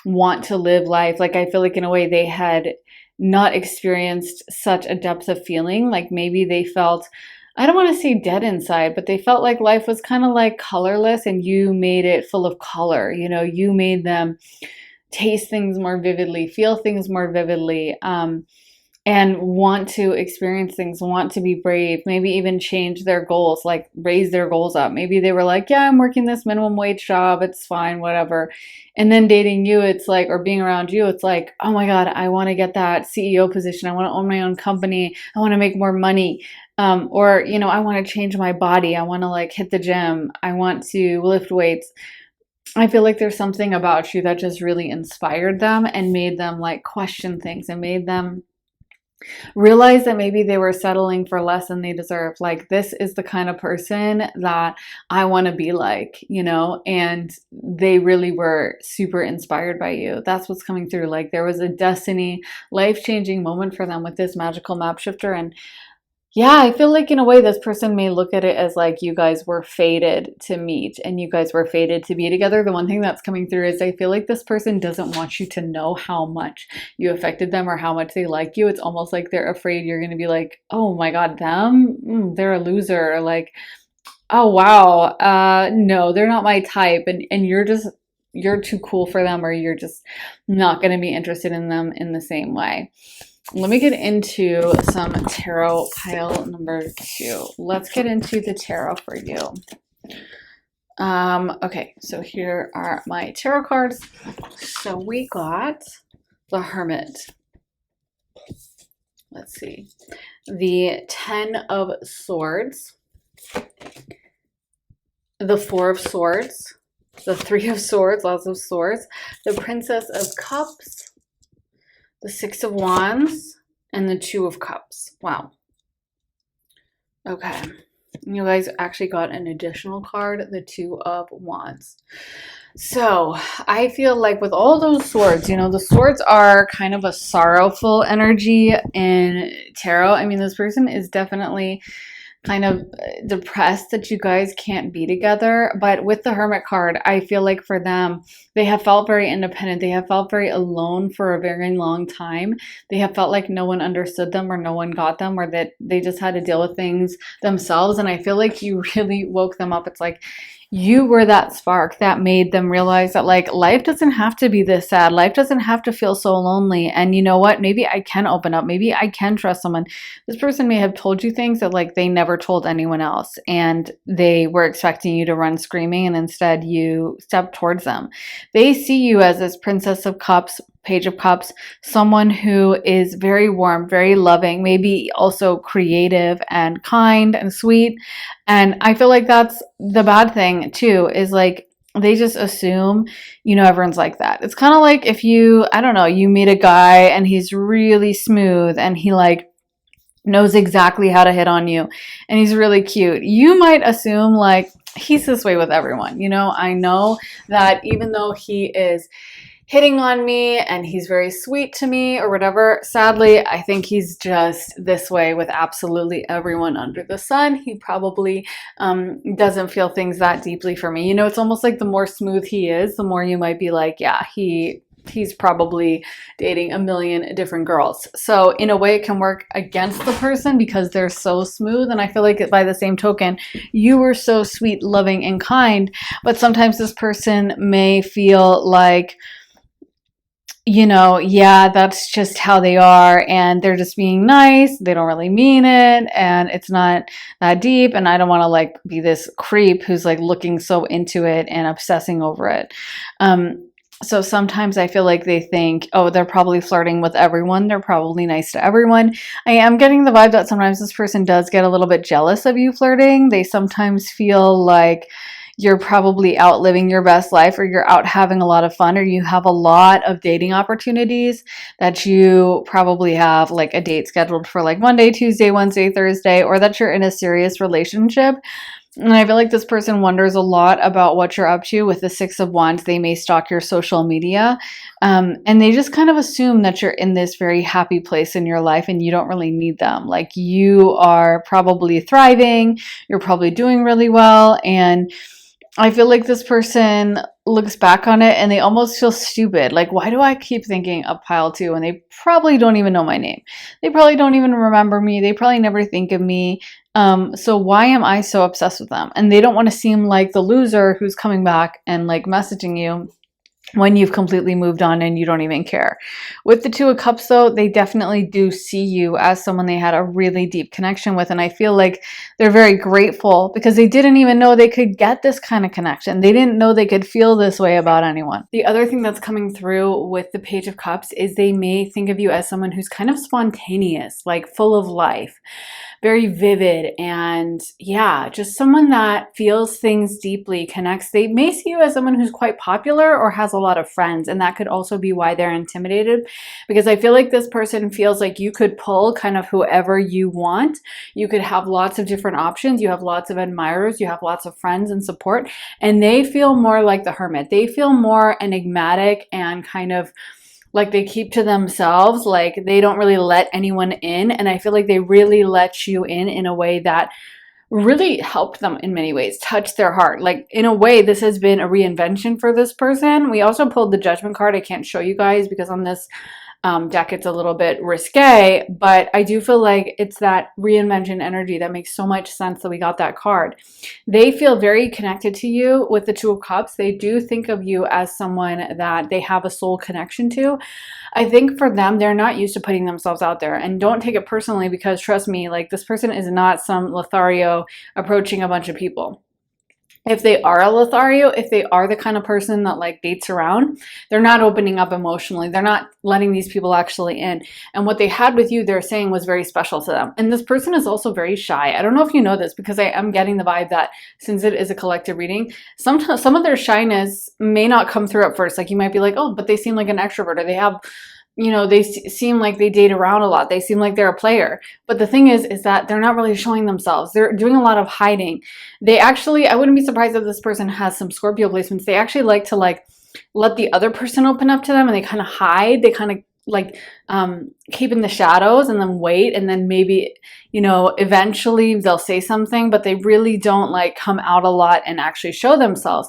[SPEAKER 1] want to live life. Like, I feel like in a way they had not experienced such a depth of feeling. Like maybe they felt, I don't want to say dead inside, but they felt like life was kind of like colorless, and you made it full of color. You made them taste things more vividly, feel things more vividly, and want to experience things, want to be brave, maybe even change their goals, like raise their goals up. Maybe they were like, yeah, I'm working this minimum wage job, it's fine, whatever. And then dating you, it's like, or being around you, it's like, oh my God, I want to get that CEO position. I want to own my own company. I want to make more money. Or, I want to change my body. I want to like hit the gym. I want to lift weights. I feel like there's something about you that just really inspired them and made them like question things, and made them realize that maybe they were settling for less than they deserve. Like, this is the kind of person that I want to be like, and they really were super inspired by you. That's what's coming through. Like, there was a destiny, life-changing moment for them with this magical map shifter. And yeah, I feel like in a way this person may look at it as like you guys were fated to meet and you guys were fated to be together. The one thing that's coming through is I feel like this person doesn't want you to know how much you affected them or how much they like you. It's almost like they're afraid you're going to be like, oh my God, them? They're a loser. Or like, oh wow, no, they're not my type. And you're too cool for them, or you're just not going to be interested in them in the same way. Let me get into some tarot pile number 2. Let's get into the tarot for you. Okay, so here are my tarot cards. So we got the Hermit. Let's see. The 10 of Swords. The 4 of Swords. The 3 of Swords, lots of swords. The Princess of Cups. The 6 of Wands, and the 2 of Cups. Wow. Okay. You guys actually got an additional card, the 2 of Wands. So I feel like with all those swords, the swords are kind of a sorrowful energy in tarot. I mean, this person is definitely kind of depressed that you guys can't be together. But with the Hermit card, I feel like for them, they have felt very independent. They have felt very alone for a very long time. They have felt like no one understood them, or no one got them, or that they just had to deal with things themselves. And I feel like you really woke them up. It's like you were that spark that made them realize that like life doesn't have to be this sad. Life doesn't have to feel so lonely. And you know what? Maybe I can open up. Maybe I can trust someone. This person may have told you things that like they never told anyone else, and they were expecting you to run screaming, and instead you stepped towards them. They see you as this Princess of Cups, Page of Cups, someone who is very warm, very loving, maybe also creative and kind and sweet. And I feel like that's the bad thing too, is like they just assume, everyone's like that. It's kind of like if you, I don't know, you meet a guy and he's really smooth and he like knows exactly how to hit on you and he's really cute. You might assume like he's this way with everyone. I know that even though he is hitting on me and he's very sweet to me or whatever, sadly, I think he's just this way with absolutely everyone under the sun. He probably doesn't feel things that deeply for me. It's almost like the more smooth he is, the more you might be like, yeah, he he's probably dating a million different girls. So in a way, it can work against the person because they're so smooth. And I feel like by the same token, you were so sweet, loving, and kind, but sometimes this person may feel like, yeah, that's just how they are, and they're just being nice. They don't really mean it, and it's not that deep. And I don't want to like be this creep who's like looking so into it and obsessing over it. So sometimes I feel like they think, oh, they're probably flirting with everyone. They're probably nice to everyone. I am getting the vibe that sometimes this person does get a little bit jealous of you flirting. They sometimes feel like you're probably out living your best life, or you're out having a lot of fun, or you have a lot of dating opportunities, that you probably have like a date scheduled for like Monday, Tuesday, Wednesday, Thursday, or that you're in a serious relationship. And I feel like this person wonders a lot about what you're up to. With the Six of Wands, they may stalk your social media. And they just kind of assume that you're in this very happy place in your life and you don't really need them. Like, you are probably thriving, you're probably doing really well. And I feel like this person looks back on it and they almost feel stupid. Like, why do I keep thinking of pile two? And they probably don't even know my name. They probably don't even remember me. They probably never think of me. So why am I so obsessed with them? And they don't want to seem like the loser who's coming back and like messaging you when you've completely moved on and you don't even care. With the Two of Cups, though, they definitely do see you as someone they had a really deep connection with. And I feel like they're very grateful because they didn't even know they could get this kind of connection. They didn't know they could feel this way about anyone. The other thing that's coming through with the Page of Cups is they may think of you as someone who's kind of spontaneous, like full of life, very vivid, and yeah, just someone that feels things deeply, connects. They may see you as someone who's quite popular or has a lot of friends, and that could also be why they're intimidated, because I feel like this person feels like you could pull kind of whoever you want. You could have lots of different options. You have lots of admirers. You have lots of friends and support, and they feel more like the hermit. They feel more enigmatic and kind of like they keep to themselves, like they don't really let anyone in. And I feel like they really let you in a way that really helped them in many ways, touched their heart. Like, in a way, this has been a reinvention for this person. We also pulled the Judgment card. I can't show you guys because on this deck it's a little bit risque, but I do feel like it's that reinvention energy that makes so much sense that we got that card. They feel very connected to you with the Two of Cups. They do think of you as someone that they have a soul connection to. I think for them, they're not used to putting themselves out there, and don't take it personally, because trust me, like, this person is not some Lothario approaching a bunch of people. If they are a Lothario, if they are the kind of person that like dates around, they're not opening up emotionally. They're not letting these people actually in. And what they had with you, they're saying, was very special to them. And this person is also very shy. I don't know if you know this, because I am getting the vibe that since it is a collective reading, sometimes some of their shyness may not come through at first. Like, you might be like, oh, but they seem like an extrovert, or they have, they seem like they date around a lot. They seem like they're a player. But the thing is that they're not really showing themselves. They're doing a lot of hiding. They actually, I wouldn't be surprised if this person has some Scorpio placements. They actually like to like let the other person open up to them, and they kind of hide. They kind of like keep in the shadows and then wait, and then maybe, eventually they'll say something, but they really don't like come out a lot and actually show themselves.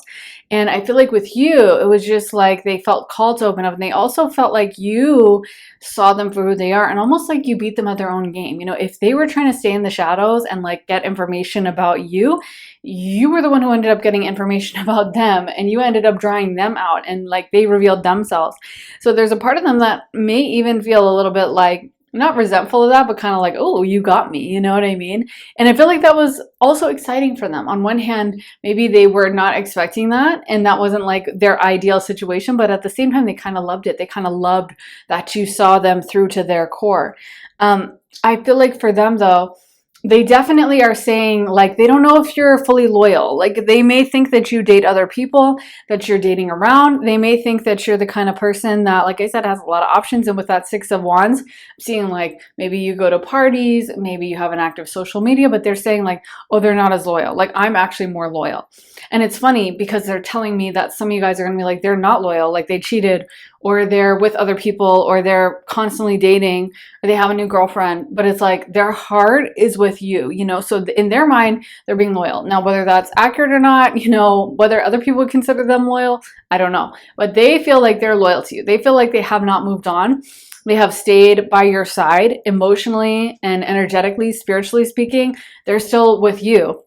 [SPEAKER 1] And I feel like with you, it was just like they felt called to open up, and they also felt like you saw them for who they are, and almost like you beat them at their own game. If they were trying to stay in the shadows and like get information about you, you were the one who ended up getting information about them, and you ended up drawing them out, and like they revealed themselves. So there's a part of them that may even feel a little bit like, not resentful of that, but kind of like, oh, you got me, you know what I mean? And I feel like that was also exciting for them. On one hand, maybe they were not expecting that, and that wasn't like their ideal situation, but at the same time, they kind of loved it. They kind of loved that you saw them through to their core. I feel like for them, though, they definitely are saying, like, they don't know if you're fully loyal. Like, they may think that you date other people, that you're dating around. They may think that you're the kind of person that, like I said, has a lot of options. And with that Six of Wands, I'm seeing like maybe you go to parties, maybe you have an active social media, but they're saying like, oh, they're not as loyal. Like, I'm actually more loyal. And it's funny because they're telling me that some of you guys are going to be like, they're not loyal, like they cheated, or they're with other people, or they're constantly dating, or they have a new girlfriend. But it's like their heart is with with you, you know, so in their mind, they're being loyal. Now, whether that's accurate or not, you know, whether other people would consider them loyal, I don't know, but they feel like they're loyal to you. They feel like they have not moved on. They have stayed by your side emotionally and energetically, spiritually speaking. They're still with you.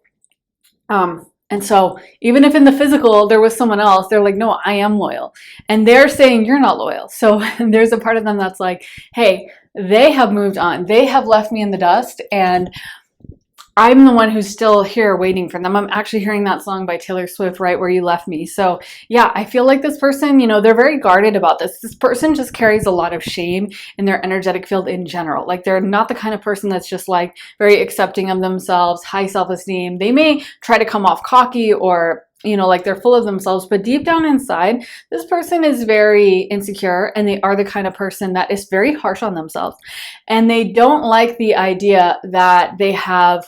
[SPEAKER 1] And so even if in the physical there was someone else, they're like, no, I am loyal. And they're saying you're not loyal. So there's a part of them that's like, hey, they have moved on. They have left me in the dust, and I'm the one who's still here waiting for them. I'm actually hearing that song by Taylor Swift, Right Where You Left Me. So yeah, I feel like this person, you know, they're very guarded about this. This person just carries a lot of shame in their energetic field in general. Like, they're not the kind of person that's just like very accepting of themselves, high self-esteem. They may try to come off cocky or, you know, like they're full of themselves, but deep down inside, this person is very insecure, and they are the kind of person that is very harsh on themselves. And they don't like the idea that they have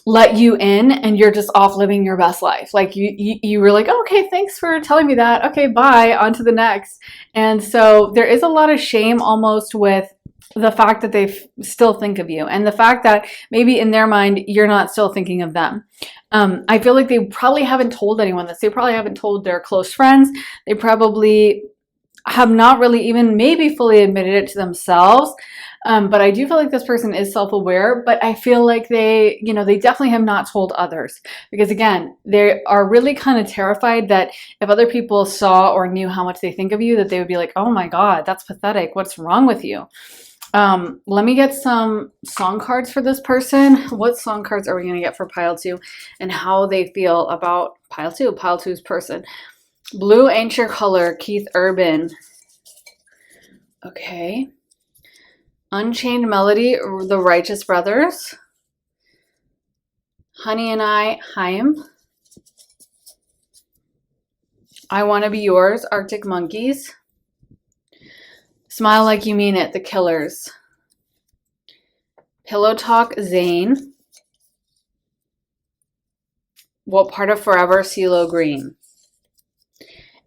[SPEAKER 1] let you in and you're just off living your best life. Like you were like, oh, okay, thanks for telling me that. Okay, bye, on to the next. And so there is a lot of shame almost with the fact that they still think of you, and the fact that maybe in their mind you're not still thinking of them. I feel like they probably haven't told anyone this. They probably haven't told their close friends. They probably have not really even maybe fully admitted it to themselves. But I do feel like this person is self-aware, but I feel like they, you know, they definitely have not told others, because again, they are really kind of terrified that if other people saw or knew how much they think of you, that they would be like, oh my God, that's pathetic. What's wrong with you? Let me get some song cards for this person. What song cards are we going to get for pile 2 and how they feel about pile 2, pile 2's person? Blue Ain't Your Color, Keith Urban. Okay. Unchained Melody, The Righteous Brothers. Honey and I, Haim. I Wanna Be Yours, Arctic Monkeys. Smile Like You Mean It, The Killers. Pillow Talk, Zayn. What Part of Forever, CeeLo Green.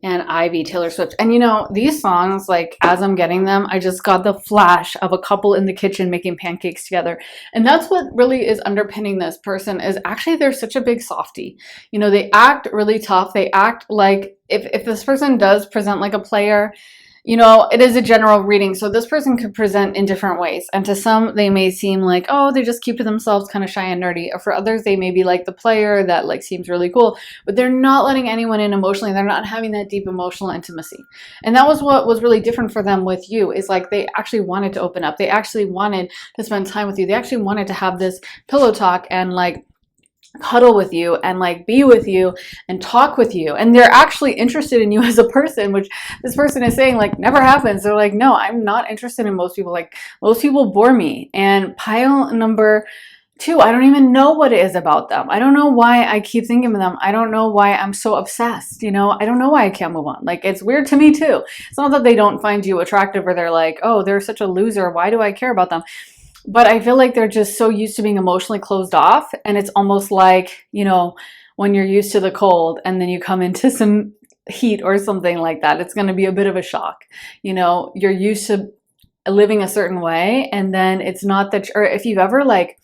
[SPEAKER 1] And Ivy, Taylor Swift. And you know, these songs, like, as I'm getting them, I just got the flash of a couple in the kitchen making pancakes together. And that's what really is underpinning this person, is actually they're such a big softie. You know, they act really tough. They act like, if this person does present like a player, you know, it is a general reading, so this person could present in different ways. And to some, they may seem like, oh, they just keep to themselves, kind of shy and nerdy. Or for others, they may be like the player that like seems really cool, but they're not letting anyone in emotionally. They're not having that deep emotional intimacy. And that was what was really different for them with you, is like they actually wanted to open up. They actually wanted to spend time with you. They actually wanted to have this pillow talk and like cuddle with you and like be with you and talk with you, and they're actually interested in you as a person, which this person is saying like never happens. They're like, no, I'm not interested in most people. Like, most people bore me. And pile number 2, I don't even know what it is about them. I don't know why I keep thinking of them. I don't know why I'm so obsessed, you know. I don't know why I can't move on. Like, it's weird to me too. It's not that they don't find you attractive or they're like, oh, they're such a loser, why do I care about them? But I feel like they're just so used to being emotionally closed off. And it's almost like, you know, when you're used to the cold and then you come into some heat or something like that, it's going to be a bit of a shock. You know, you're used to living a certain way, and then it's not that, or if you've ever like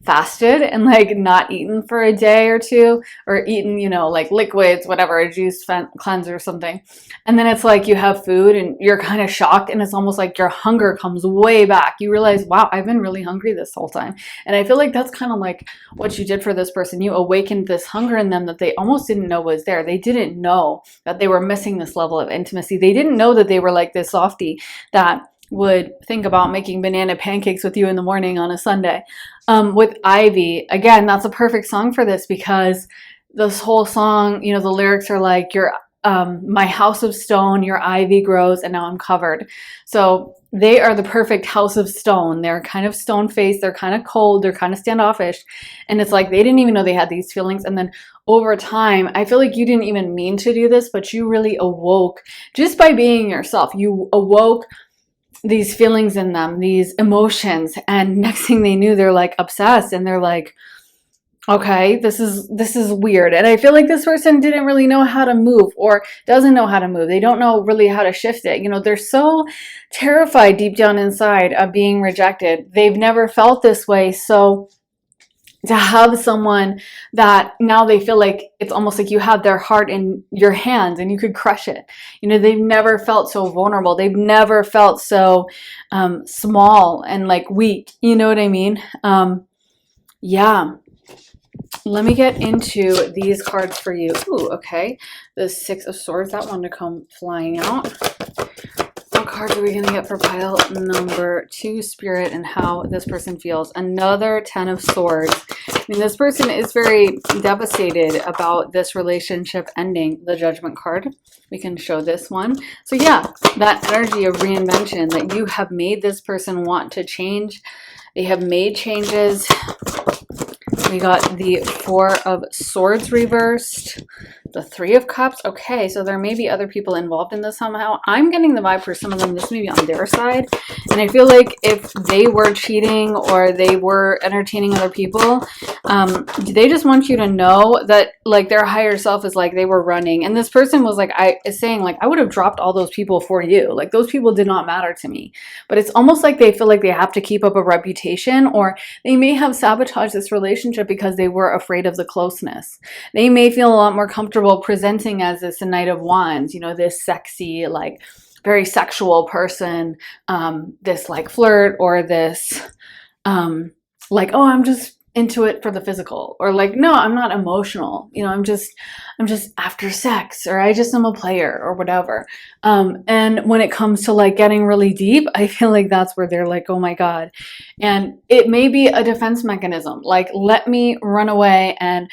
[SPEAKER 1] fasted and like not eaten for a day or two, or eaten, you know, like liquids, whatever, a juice cleanser or something, and then it's like you have food and you're kind of shocked, and it's almost like your hunger comes way back. You realize, wow, I've been really hungry this whole time. And I feel like that's kind of like what you did for this person. You awakened this hunger in them that they almost didn't know was there. They didn't know that they were missing this level of intimacy. They didn't know that they were like this softie that would think about making banana pancakes with you in the morning on a Sunday. With Ivy, again, that's a perfect song for this, because this whole song, you know, the lyrics are like, you're my house of stone, your ivy grows, and now I'm covered. So they are the perfect house of stone. They're kind of stone-faced, they're kind of cold, they're kind of standoffish, and it's like they didn't even know they had these feelings. And then over time, I feel like you didn't even mean to do this, but you really awoke just by being yourself. You awoke these feelings in them, these emotions, and next thing they knew, they're like obsessed, and they're like, Okay, this is weird. And I feel like this person didn't really know how to move or doesn't know how to move. They don't know really how to shift it. They're so terrified deep down inside of being rejected. They've never felt this way. So to have someone that now they feel like it's almost like you have their heart in your hands and you could crush it. They've never felt so vulnerable. They've never felt so small and like weak. You know what I mean? Yeah. Let me get into these cards for you. Ooh, okay. The Six of Swords, that one to come flying out. What cards are we going to get for pile number 2, Spirit, and how this person feels? Another 10 of Swords. This person is very devastated about this relationship ending. The Judgment card. We can show this one. So yeah, that energy of reinvention that you have made this person want to change. They have made changes. We got the 4 of Swords reversed, the 3 of Cups. Okay, so there may be other people involved in this somehow. I'm getting the vibe for some of them this may be on their side. And I feel like if they were cheating or they were entertaining other people, they just want you to know that like their higher self is like they were running. And this person was like, is saying like, I would have dropped all those people for you. Like those people did not matter to me. But it's almost like they feel like they have to keep up a reputation, or they may have sabotaged this relationship because they were afraid of the closeness. They may feel a lot more comfortable presenting as this Knight of Wands, this sexy, like very sexual person, this like flirt, or this like, oh, I'm just into it for the physical, or like, no, I'm not emotional, I'm just after sex, or I just am a player, or whatever. And when it comes to like getting really deep, I feel like that's where they're like, oh my God. And it may be a defense mechanism, like, let me run away and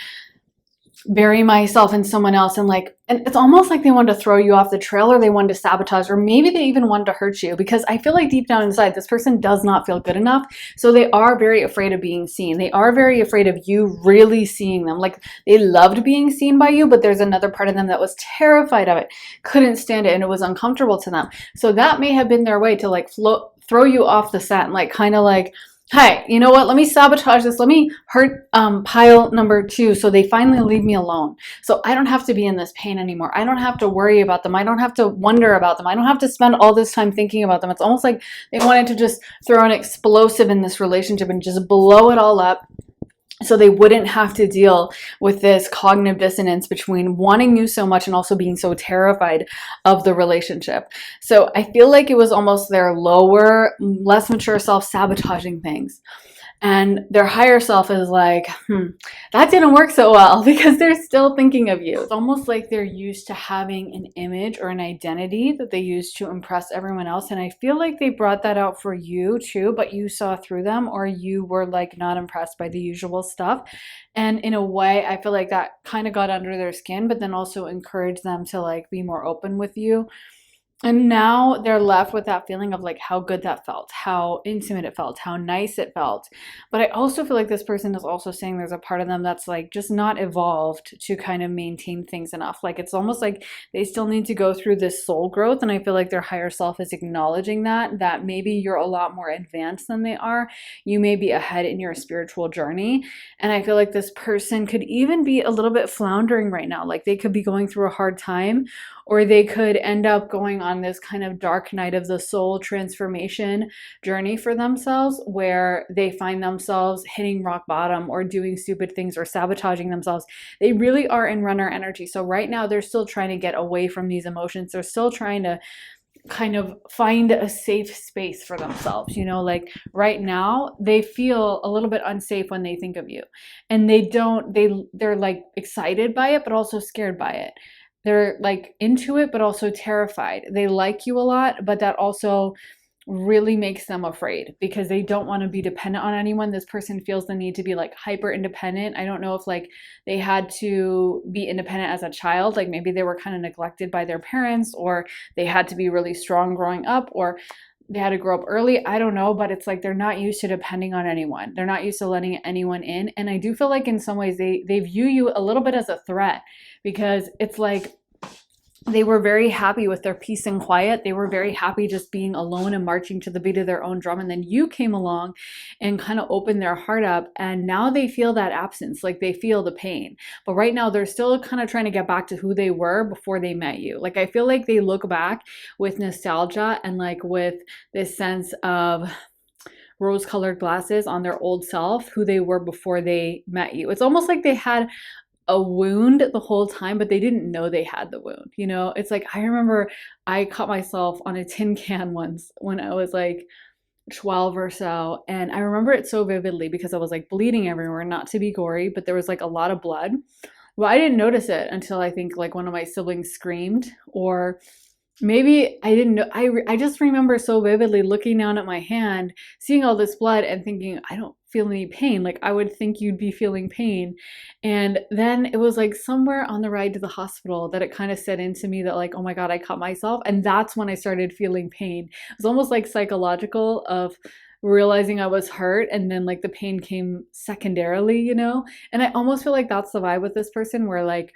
[SPEAKER 1] bury myself in someone else, and it's almost like they wanted to throw you off the trail, or they wanted to sabotage, or maybe they even wanted to hurt you, because I feel like deep down inside this person does not feel good enough. So they are very afraid of being seen. They are very afraid of you really seeing them. Like they loved being seen by you, but there's another part of them that was terrified of it, couldn't stand it, and it was uncomfortable to them. So that may have been their way to like throw you off the scent, like kind of like, hey, you know what? Let me sabotage this. Let me hurt pile number 2 so they finally leave me alone. So I don't have to be in this pain anymore. I don't have to worry about them. I don't have to wonder about them. I don't have to spend all this time thinking about them. It's almost like they wanted to just throw an explosive in this relationship and just blow it all up, so they wouldn't have to deal with this cognitive dissonance between wanting you so much and also being so terrified of the relationship. So I feel like it was almost their lower, less mature self sabotaging things. And their higher self is like, that didn't work so well, because they're still thinking of you. It's almost like they're used to having an image or an identity that they use to impress everyone else. And I feel like they brought that out for you too, but you saw through them, or you were like not impressed by the usual stuff. And in a way, I feel like that kind of got under their skin, but then also encouraged them to like be more open with you. And now they're left with that feeling of like how good that felt, how intimate it felt, how nice it felt. But I also feel like this person is also saying there's a part of them that's like just not evolved to kind of maintain things enough. Like it's almost like they still need to go through this soul growth. And I feel like their higher self is acknowledging that maybe you're a lot more advanced than they are. You may be ahead in your spiritual journey. And I feel like this person could even be a little bit floundering right now. Like they could be going through a hard time, or they could end up going on this kind of dark night of the soul transformation journey for themselves, where they find themselves hitting rock bottom or doing stupid things or sabotaging themselves. They really are in runner energy. So right now they're still trying to get away from these emotions. They're still trying to kind of find a safe space for themselves. Like right now they feel a little bit unsafe when they think of you, and they're like excited by it, but also scared by it. They're like into it, but also terrified. They like you a lot, but that also really makes them afraid, because they don't want to be dependent on anyone. This person feels the need to be like hyper independent. I don't know if like they had to be independent as a child, like maybe they were kind of neglected by their parents, or they had to be really strong growing up, or they had to grow up early. I don't know, but it's like they're not used to depending on anyone. They're not used to letting anyone in. And I do feel like in some ways they view you a little bit as a threat, because it's like they were very happy with their peace and quiet. They were very happy just being alone and marching to the beat of their own drum. And then you came along and kind of opened their heart up. And now they feel that absence, like they feel the pain. But right now, they're still kind of trying to get back to who they were before they met you. Like, I feel like they look back with nostalgia and like with this sense of rose colored glasses on their old self, who they were before they met you. It's almost like they had a wound the whole time, but they didn't know they had the wound. You know, it's like, I remember I caught myself on a tin can once when I was like 12 or so. And I remember it so vividly because I was like bleeding everywhere, not to be gory, but there was like a lot of blood. Well, I didn't notice it until I think like one of my siblings screamed, or maybe I didn't know. I just remember so vividly looking down at my hand, seeing all this blood and thinking, I don't feel any pain. Like, I would think you'd be feeling pain. And then it was like somewhere on the ride to the hospital that it kind of set into me that like, oh my God, I cut myself. And that's when I started feeling pain. It was almost like psychological of realizing I was hurt, and then like the pain came secondarily, you know? And I almost feel like that's the vibe with this person, where like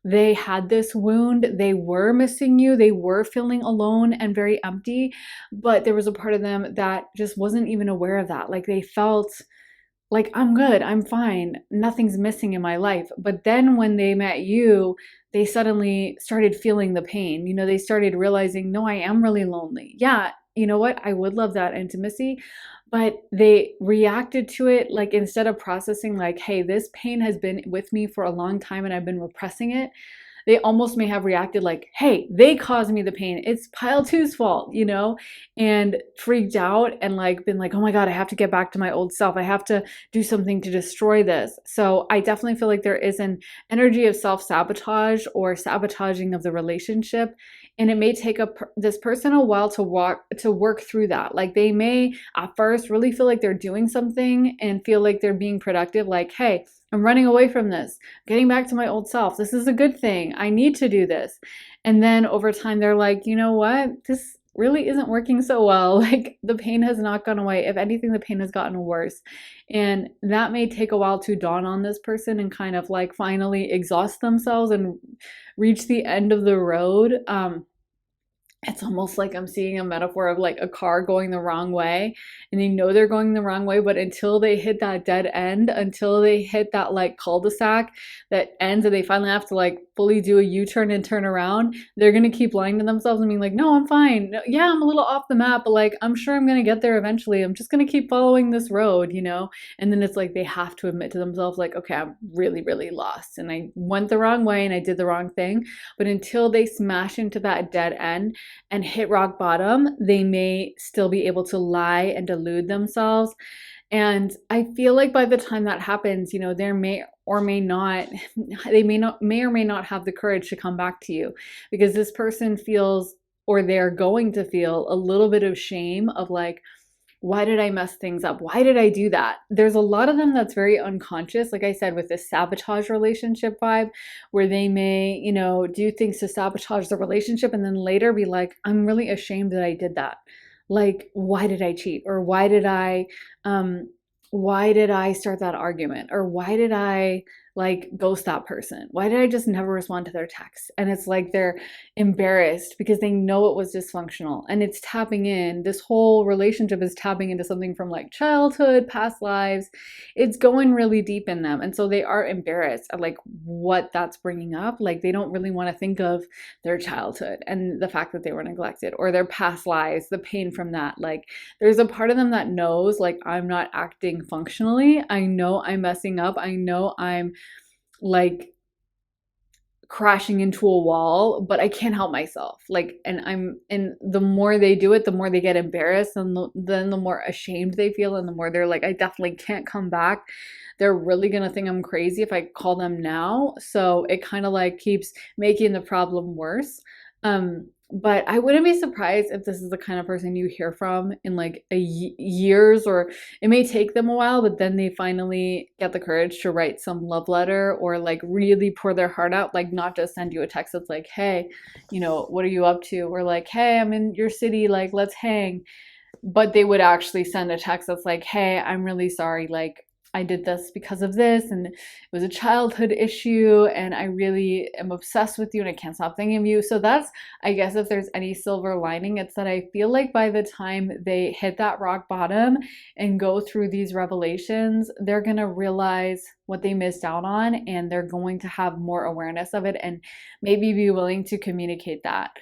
[SPEAKER 1] they had this wound, they were missing you, they were feeling alone and very empty, but there was a part of them that just wasn't even aware of that. Like, they felt like, I'm good, I'm fine, nothing's missing in my life. But then when they met you, they suddenly started feeling the pain. You know, they started realizing, no, I am really lonely. Yeah, you know what? I would love that intimacy. But they reacted to it like, instead of processing, like, hey, this pain has been with me for a long time and I've been repressing it, they almost may have reacted like, hey, they caused me the pain. It's pile two's fault, you know, and freaked out and like been like, oh my God, I have to get back to my old self. I have to do something to destroy this. So I definitely feel like there is an energy of self-sabotage or sabotaging of the relationship. And it may take this person a while to work through that. Like, they may at first really feel like they're doing something and feel like they're being productive. Like, hey, I'm running away from this, getting back to my old self. This is a good thing. I need to do this. And then over time, they're like, you know what? This really isn't working so well. Like, the pain has not gone away. If anything, the pain has gotten worse. And that may take a while to dawn on this person and kind of like finally exhaust themselves and reach the end of the road. It's almost like I'm seeing a metaphor of like a car going the wrong way, and they know they're going the wrong way, but until they hit that dead end, until they hit that like cul-de-sac that ends and they finally have to like fully do a U-turn and turn around, they're going to keep lying to themselves and being like, no, I'm fine. No, yeah, I'm a little off the map, but like, I'm sure I'm going to get there eventually. I'm just going to keep following this road, you know? And then it's like they have to admit to themselves like, okay, I'm really, really lost and I went the wrong way and I did the wrong thing. But until they smash into that dead end and hit rock bottom, they may still be able to lie and delude themselves. And I feel like by the time that happens, you know, there may or may not, they may or may not have the courage to come back to you, because this person feels, or they're going to feel, a little bit of shame of like, why did I mess things up? Why did I do that? There's a lot of them that's very unconscious, like I said, with this sabotage relationship vibe, where they may, you know, do things to sabotage the relationship and then later be like, I'm really ashamed that I did that. Like, why did I cheat? Or why did I start that argument? Or why did I like ghost that person? Why did I just never respond to their texts? And it's like they're embarrassed because they know it was dysfunctional, and it's tapping in. This whole relationship is tapping into something from like childhood, past lives. It's going really deep in them. And so they are embarrassed at like what that's bringing up. Like, they don't really want to think of their childhood and the fact that they were neglected, or their past lives, the pain from that. Like, there's a part of them that knows like, I'm not acting functionally. I know I'm messing up. I know I'm like crashing into a wall, but I can't help myself. Like, and the more they do it, the more they get embarrassed, and then the more ashamed they feel, and the more they're like, I definitely can't come back. They're really gonna think I'm crazy if I call them now. So it kind of like keeps making the problem worse. But I wouldn't be surprised if this is the kind of person you hear from in like years, or it may take them a while, but then they finally get the courage to write some love letter or like really pour their heart out, like not just send you a text that's like, hey, you know, what are you up to? Or like, hey, I'm in your city, like, let's hang. But they would actually send a text that's like, hey, I'm really sorry, like, I did this because of this, and it was a childhood issue, and I really am obsessed with you and I can't stop thinking of you. So that's, I guess, if there's any silver lining, it's that I feel like by the time they hit that rock bottom and go through these revelations, they're going to realize what they missed out on, and they're going to have more awareness of it and maybe be willing to communicate that.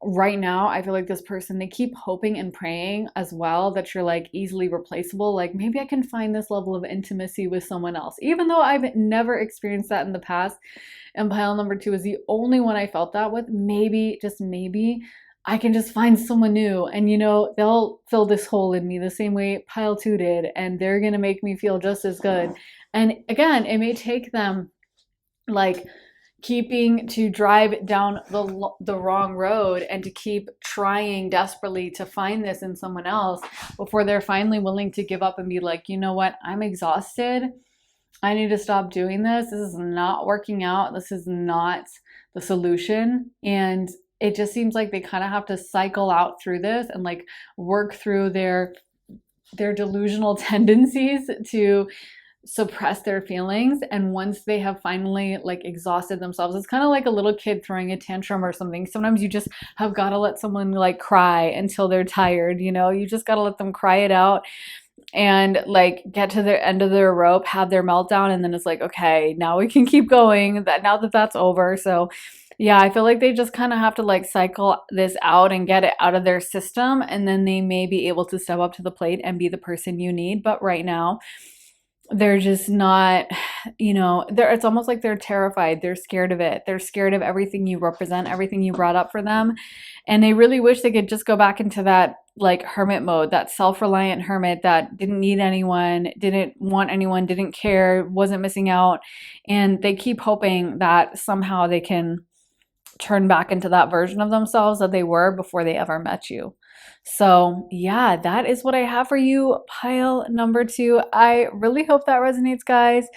[SPEAKER 1] Right now, I feel like this person, they keep hoping and praying as well that you're like easily replaceable. Like, maybe I can find this level of intimacy with someone else, even though I've never experienced that in the past. And pile number 2 is the only one I felt that with. Maybe, just maybe, I can just find someone new, and they'll fill this hole in me the same way pile 2 did, and they're gonna make me feel just as good. And again, it may take them like keeping to drive down the wrong road and to keep trying desperately to find this in someone else before they're finally willing to give up and be like, you know what, I'm exhausted. I need to stop doing this. This is not working out. This is not the solution. And it just seems like they kind of have to cycle out through this and like work through their delusional tendencies to suppress their feelings. And once they have finally like exhausted themselves, it's kind of like a little kid throwing a tantrum or something. Sometimes you just have got to let someone like cry until they're tired, you just got to let them cry it out and like get to the end of their rope, have their meltdown, and then it's like, okay, now we can keep going, that now that that's over. So yeah, I feel like they just kind of have to like cycle this out and get it out of their system, and then they may be able to step up to the plate and be the person you need. But right now, they're just not, it's almost like they're terrified. They're scared of it. They're scared of everything you represent, everything you brought up for them. And they really wish they could just go back into that like hermit mode, that self-reliant hermit that didn't need anyone, didn't want anyone, didn't care, wasn't missing out. And they keep hoping that somehow they can turn back into that version of themselves that they were before they ever met you. So yeah, that is what I have for you, pile number 2. I really hope that resonates, guys.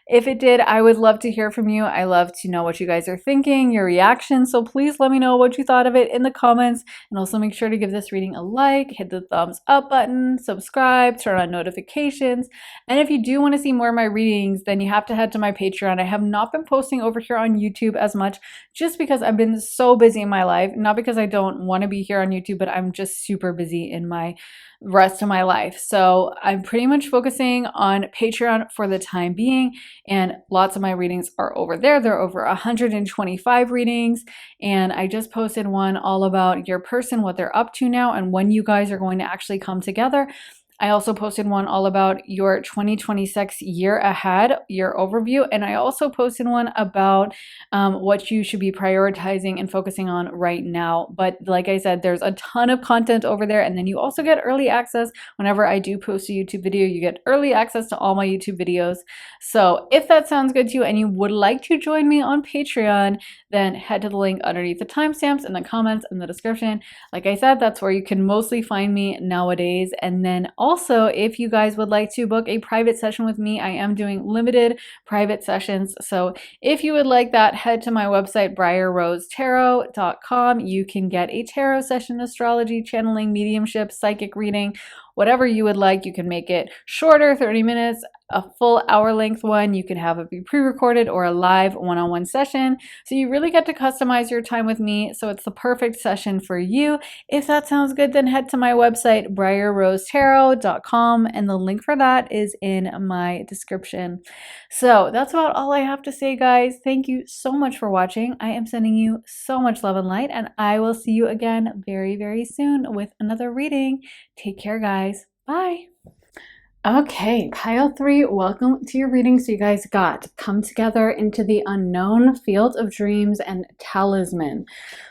[SPEAKER 1] If it did, I would love to hear from you. I love to know what you guys are thinking, your reaction. So please let me know what you thought of it in the comments. And also make sure to give this reading a like, hit the thumbs up button, subscribe, turn on notifications. And if you do want to see more of my readings, then you have to head to my Patreon. I have not been posting over here on YouTube as much just because I've been so busy in my life. Not because I don't want to be here on YouTube, but I'm just super busy in my rest of my life. So I'm pretty much focusing on Patreon for the time being, and lots of my readings are over there. There are over 125 readings, and I just posted one all about your person, what they're up to now, and when you guys are going to actually come together. I also posted one all about your 2026 year ahead, your overview, and I also posted one about what you should be prioritizing and focusing on right now. But like I said, there's a ton of content over there, and then you also get early access. Whenever I do post a YouTube video, you get early access to all my YouTube videos. So if that sounds good to you and you would like to join me on Patreon, then head to the link underneath the timestamps in the comments in the description. Like I said, that's where you can mostly find me nowadays. And then also, if you guys would like to book a private session with me, I am doing limited private sessions. So if you would like that, head to my website, briarrosetarot.com. You can get a tarot session, astrology, channeling, mediumship, psychic reading, whatever you would like. You can make it shorter, 30 minutes, a full hour length one. You can have it be pre-recorded or a live one-on-one session. So you really get to customize your time with me. So it's the perfect session for you. If that sounds good, then head to my website, briarrosetarot.com, and the link for that is in my description. So that's about all I have to say, guys. Thank you so much for watching. I am sending you so much love and light, and I will see you again very, very soon with another reading. Take care, guys. Bye. Okay, pile 3, welcome to your reading. So you guys got come together into the unknown, field of dreams, and talisman.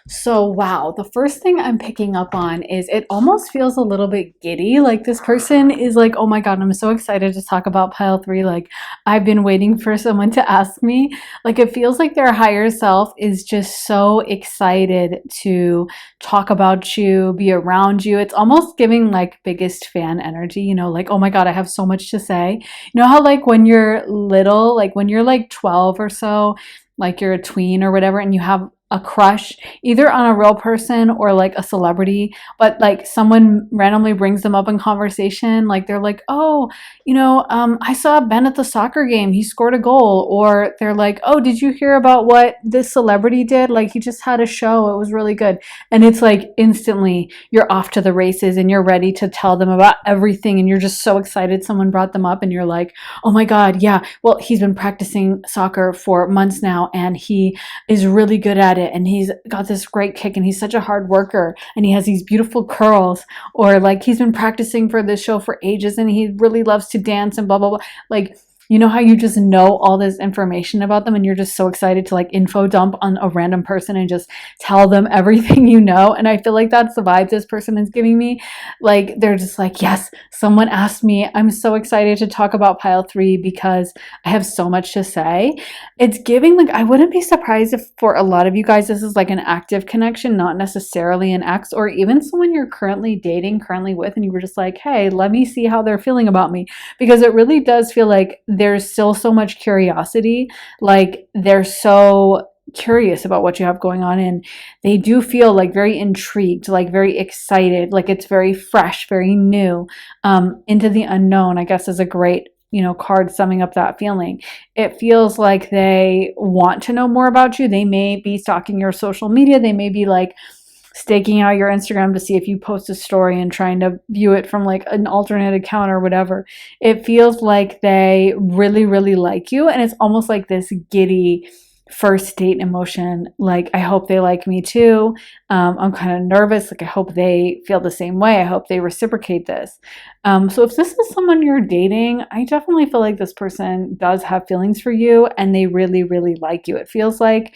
[SPEAKER 1] So wow, the first thing I'm picking up on is it almost feels a little bit giddy. Like this person is like, oh my God, I'm so excited to talk about pile 3. Like I've been waiting for someone to ask me. Like it feels like their higher self is just so excited to talk about you, be around you. It's almost giving like biggest fan energy, like, oh my God, I have so much to say. You know how like when you're little, like when you're like 12 or so, like you're a tween or whatever, and you have a crush either on a real person or like a celebrity, but like someone randomly brings them up in conversation. Like they're like, oh, I saw Ben at the soccer game. He scored a goal. Or they're like, oh, did you hear about what this celebrity did? Like he just had a show. It was really good. And it's like instantly you're off to the races and you're ready to tell them about everything. And you're just so excited someone brought them up and you're like, oh my God, yeah. Well, he's been practicing soccer for months now and he is really good at it and he's got this great kick and he's such a hard worker and he has these beautiful curls, or like he's been practicing for this show for ages and he really loves to dance and blah blah blah. Like, you know how you just know all this information about them and you're just so excited to like info dump on a random person and just tell them everything you know. And I feel like that's the vibe this person is giving me. Like they're just like, yes, someone asked me. I'm so excited to talk about pile 3 because I have so much to say. It's giving like, I wouldn't be surprised if for a lot of you guys this is like an active connection, not necessarily an ex, or even someone you're currently dating, currently with, and you were just like, hey, let me see how they're feeling about me. Because it really does feel like there's still so much curiosity. Like they're so curious about what you have going on and they do feel like very intrigued, like very excited, like it's very fresh, very new. Into the unknown, I guess, is a great card summing up that feeling. It feels like they want to know more about you. They may be stalking your social media. They may be like staking out your Instagram to see if you post a story and trying to view it from like an alternate account or whatever. It feels like they really, really like you. And it's almost like this giddy first date emotion. Like, I hope they like me too. I'm kind of nervous. Like, I hope they feel the same way. I hope they reciprocate this. So if this is someone you're dating, I definitely feel like this person does have feelings for you and they really, really like you. It feels like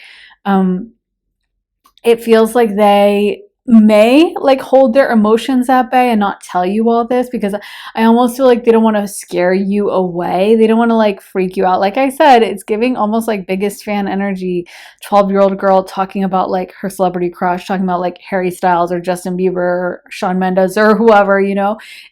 [SPEAKER 1] they may like hold their emotions at bay and not tell you all this, because I almost feel like they don't want to scare you away. They don't want to like freak you out. Like I said, it's giving almost like biggest fan energy, 12-year-old girl talking about like her celebrity crush, talking about like Harry Styles or Justin Bieber or Shawn Mendes or whoever,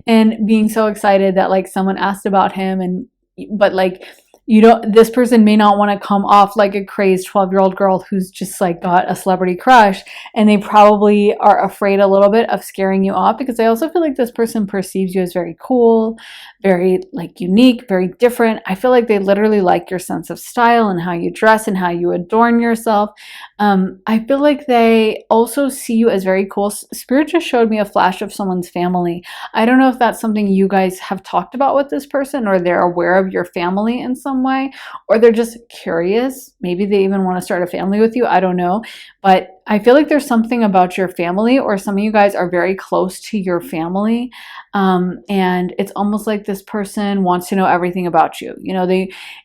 [SPEAKER 1] and being so excited that like someone asked about him. But like, this person may not want to come off like a crazed 12-year-old girl who's just like got a celebrity crush, and they probably are afraid a little bit of scaring you off, because I also feel like this person perceives you as very cool, very like unique, very different. I feel like they literally like your sense of style and how you dress and how you adorn yourself. I feel like they also see you as very cool. Spirit just showed me a flash of someone's family. I don't know if that's something you guys have talked about with this person, or they're aware of your family in some way, or they're just curious. Maybe they even want to start a family with you. I don't know. But I feel like there's something about your family, or some of you guys are very close to your family. And it's almost like this person wants to know everything about you.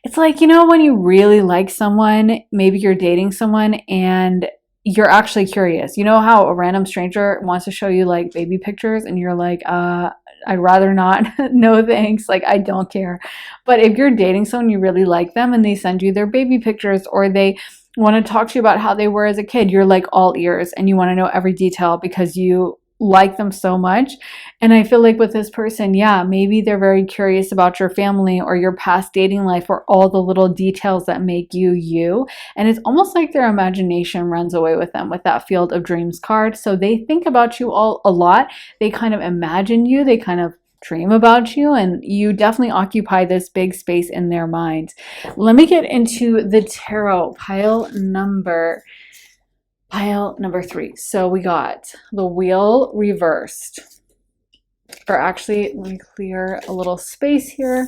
[SPEAKER 1] It's like, when you really like someone, maybe you're dating someone and you're actually curious. You know how a random stranger wants to show you like baby pictures and you're like, I'd rather not. No thanks. Like, I don't care. But if you're dating someone, you really like them and they send you their baby pictures, or they want to talk to you about how they were as a kid, you're like all ears and you want to know every detail because you like them so much. And I feel like with this person, yeah, maybe they're very curious about your family or your past dating life, or all the little details that make you you. And it's almost like their imagination runs away with them with that Field of Dreams card. So they think about you all a lot. They kind of imagine you. They kind of dream about you, and you definitely occupy this big space in their minds. Let me get into the tarot pile number 3. So we got the Wheel reversed. Or actually, let me clear a little space here.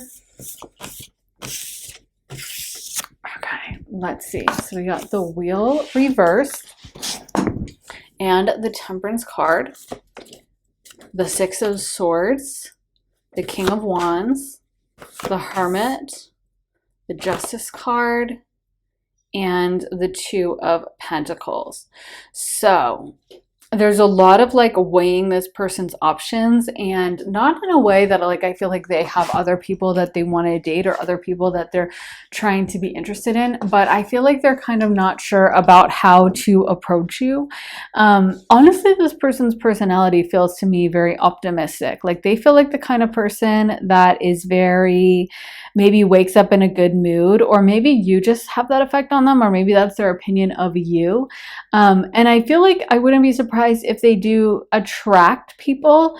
[SPEAKER 1] Okay, let's see. So we got the Wheel reversed and the Temperance card, the Six of Swords, the King of Wands, the Hermit, the Justice card, and the Two of Pentacles. So there's a lot of like weighing this person's options, and not in a way that like I feel like they have other people that they want to date or other people that they're trying to be interested in, but I feel like they're kind of not sure about how to approach you. Honestly, this person's personality feels to me very optimistic. Like they feel like the kind of person that is very, maybe wakes up in a good mood, or maybe you just have that effect on them, or maybe that's their opinion of you. And I feel like I wouldn't be surprised if they do attract people.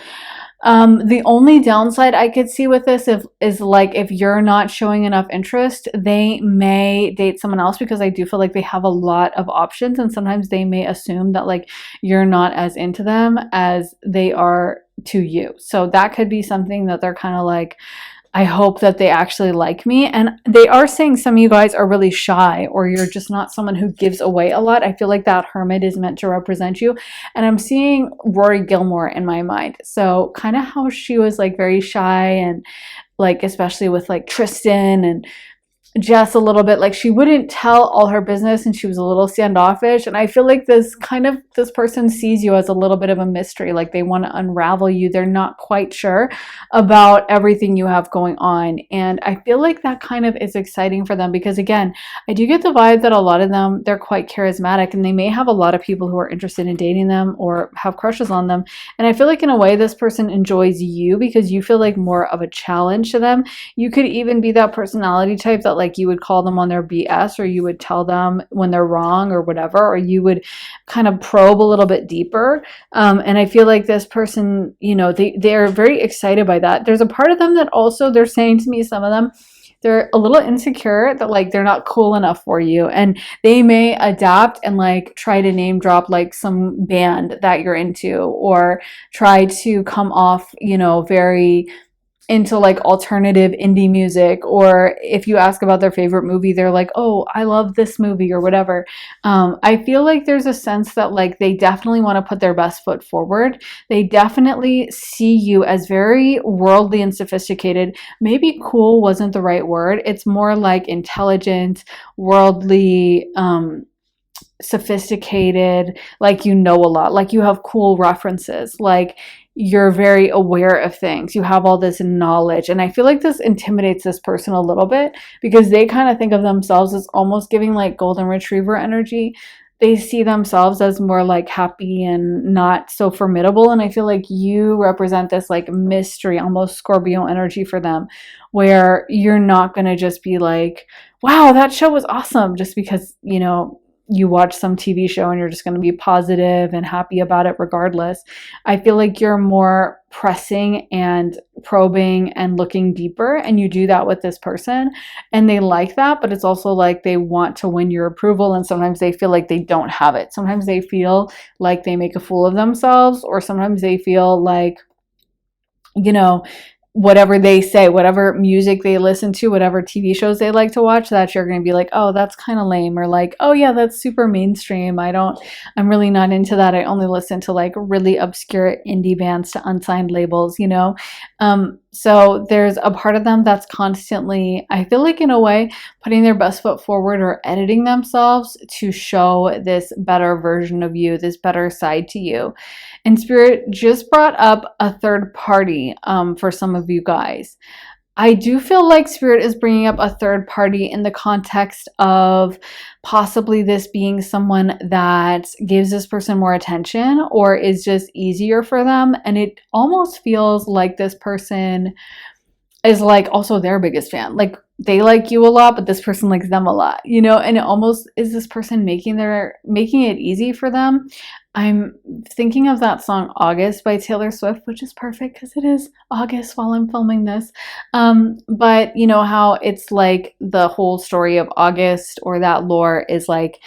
[SPEAKER 1] The only downside I could see with this is like if you're not showing enough interest, they may date someone else, because I do feel like they have a lot of options, and sometimes they may assume that like you're not as into them as they are to you. So that could be something that they're kind of like, I hope that they actually like me. And they are saying some of you guys are really shy, or you're just not someone who gives away a lot. I feel like that hermit is meant to represent you. And I'm seeing Rory Gilmore in my mind. So kind of how she was like very shy, and like especially with like Tristan and Jess a little bit, like she wouldn't tell all her business and she was a little standoffish. And I feel like this person sees you as a little bit of a mystery, like they want to unravel you. They're not quite sure about everything you have going on, and I feel like that kind of is exciting for them, because again, I do get the vibe that a lot of them, they're quite charismatic, and they may have a lot of people who are interested in dating them or have crushes on them. And I feel like in a way this person enjoys you because you feel like more of a challenge to them. You could even be that personality type that like you would call them on their BS, or you would tell them when they're wrong or whatever, or you would kind of probe a little bit deeper. And I feel like this person, they're very excited by that. There's a part of them that also, they're saying to me, some of them, they're a little insecure that like they're not cool enough for you, and they may adapt and like try to name drop like some band that you're into, or try to come off, very into like alternative indie music, or if you ask about their favorite movie, they're like, oh, I love this movie or whatever. I feel like there's a sense that like they definitely want to put their best foot forward. They definitely see you as very worldly and sophisticated. Maybe cool wasn't the right word. It's more like intelligent, worldly, sophisticated, like you know a lot, like you have cool references, like you're very aware of things, you have all this knowledge. And I feel like this intimidates this person a little bit, because they kind of think of themselves as almost giving like golden retriever energy. They see themselves as more like happy and not so formidable, and I feel like you represent this like mystery, almost Scorpio energy for them, where you're not going to just be like, wow, that show was awesome, just because you watch some TV show and you're just going to be positive and happy about it regardless. I feel like you're more pressing and probing and looking deeper, and you do that with this person, and they like that, but it's also like they want to win your approval, and sometimes they feel like they don't have it. Sometimes they feel like they make a fool of themselves, or sometimes they feel like, whatever they say, whatever music they listen to, whatever TV shows they like to watch, that you're going to be like, oh, that's kind of lame, or like, oh yeah, that's super mainstream. I'm really not into that. I only listen to like really obscure indie bands to unsigned labels, So there's a part of them that's constantly, I feel like in a way, putting their best foot forward or editing themselves to show this better version of you, this better side to you. And Spirit just brought up a third party for some of you guys. I do feel like Spirit is bringing up a third party in the context of possibly this being someone that gives this person more attention or is just easier for them. And it almost feels like this person is like also their biggest fan. Like they like you a lot, but this person likes them a lot, and it almost is this person making it easy for them. I'm thinking of that song August by Taylor Swift, which is perfect because it is August while I'm filming this. But you know how it's like the whole story of August, or that lore is like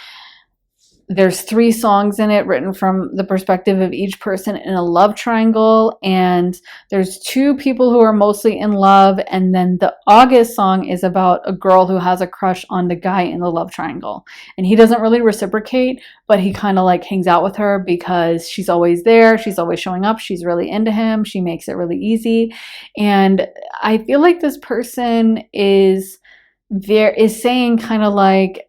[SPEAKER 1] there's 3 songs in it written from the perspective of each person in a love triangle, and there's 2 people who are mostly in love, and then the August song is about a girl who has a crush on the guy in the love triangle, and he doesn't really reciprocate, but he kind of like hangs out with her because she's always there, she's always showing up, she's really into him, she makes it really easy. And I feel like this person is saying kind of like,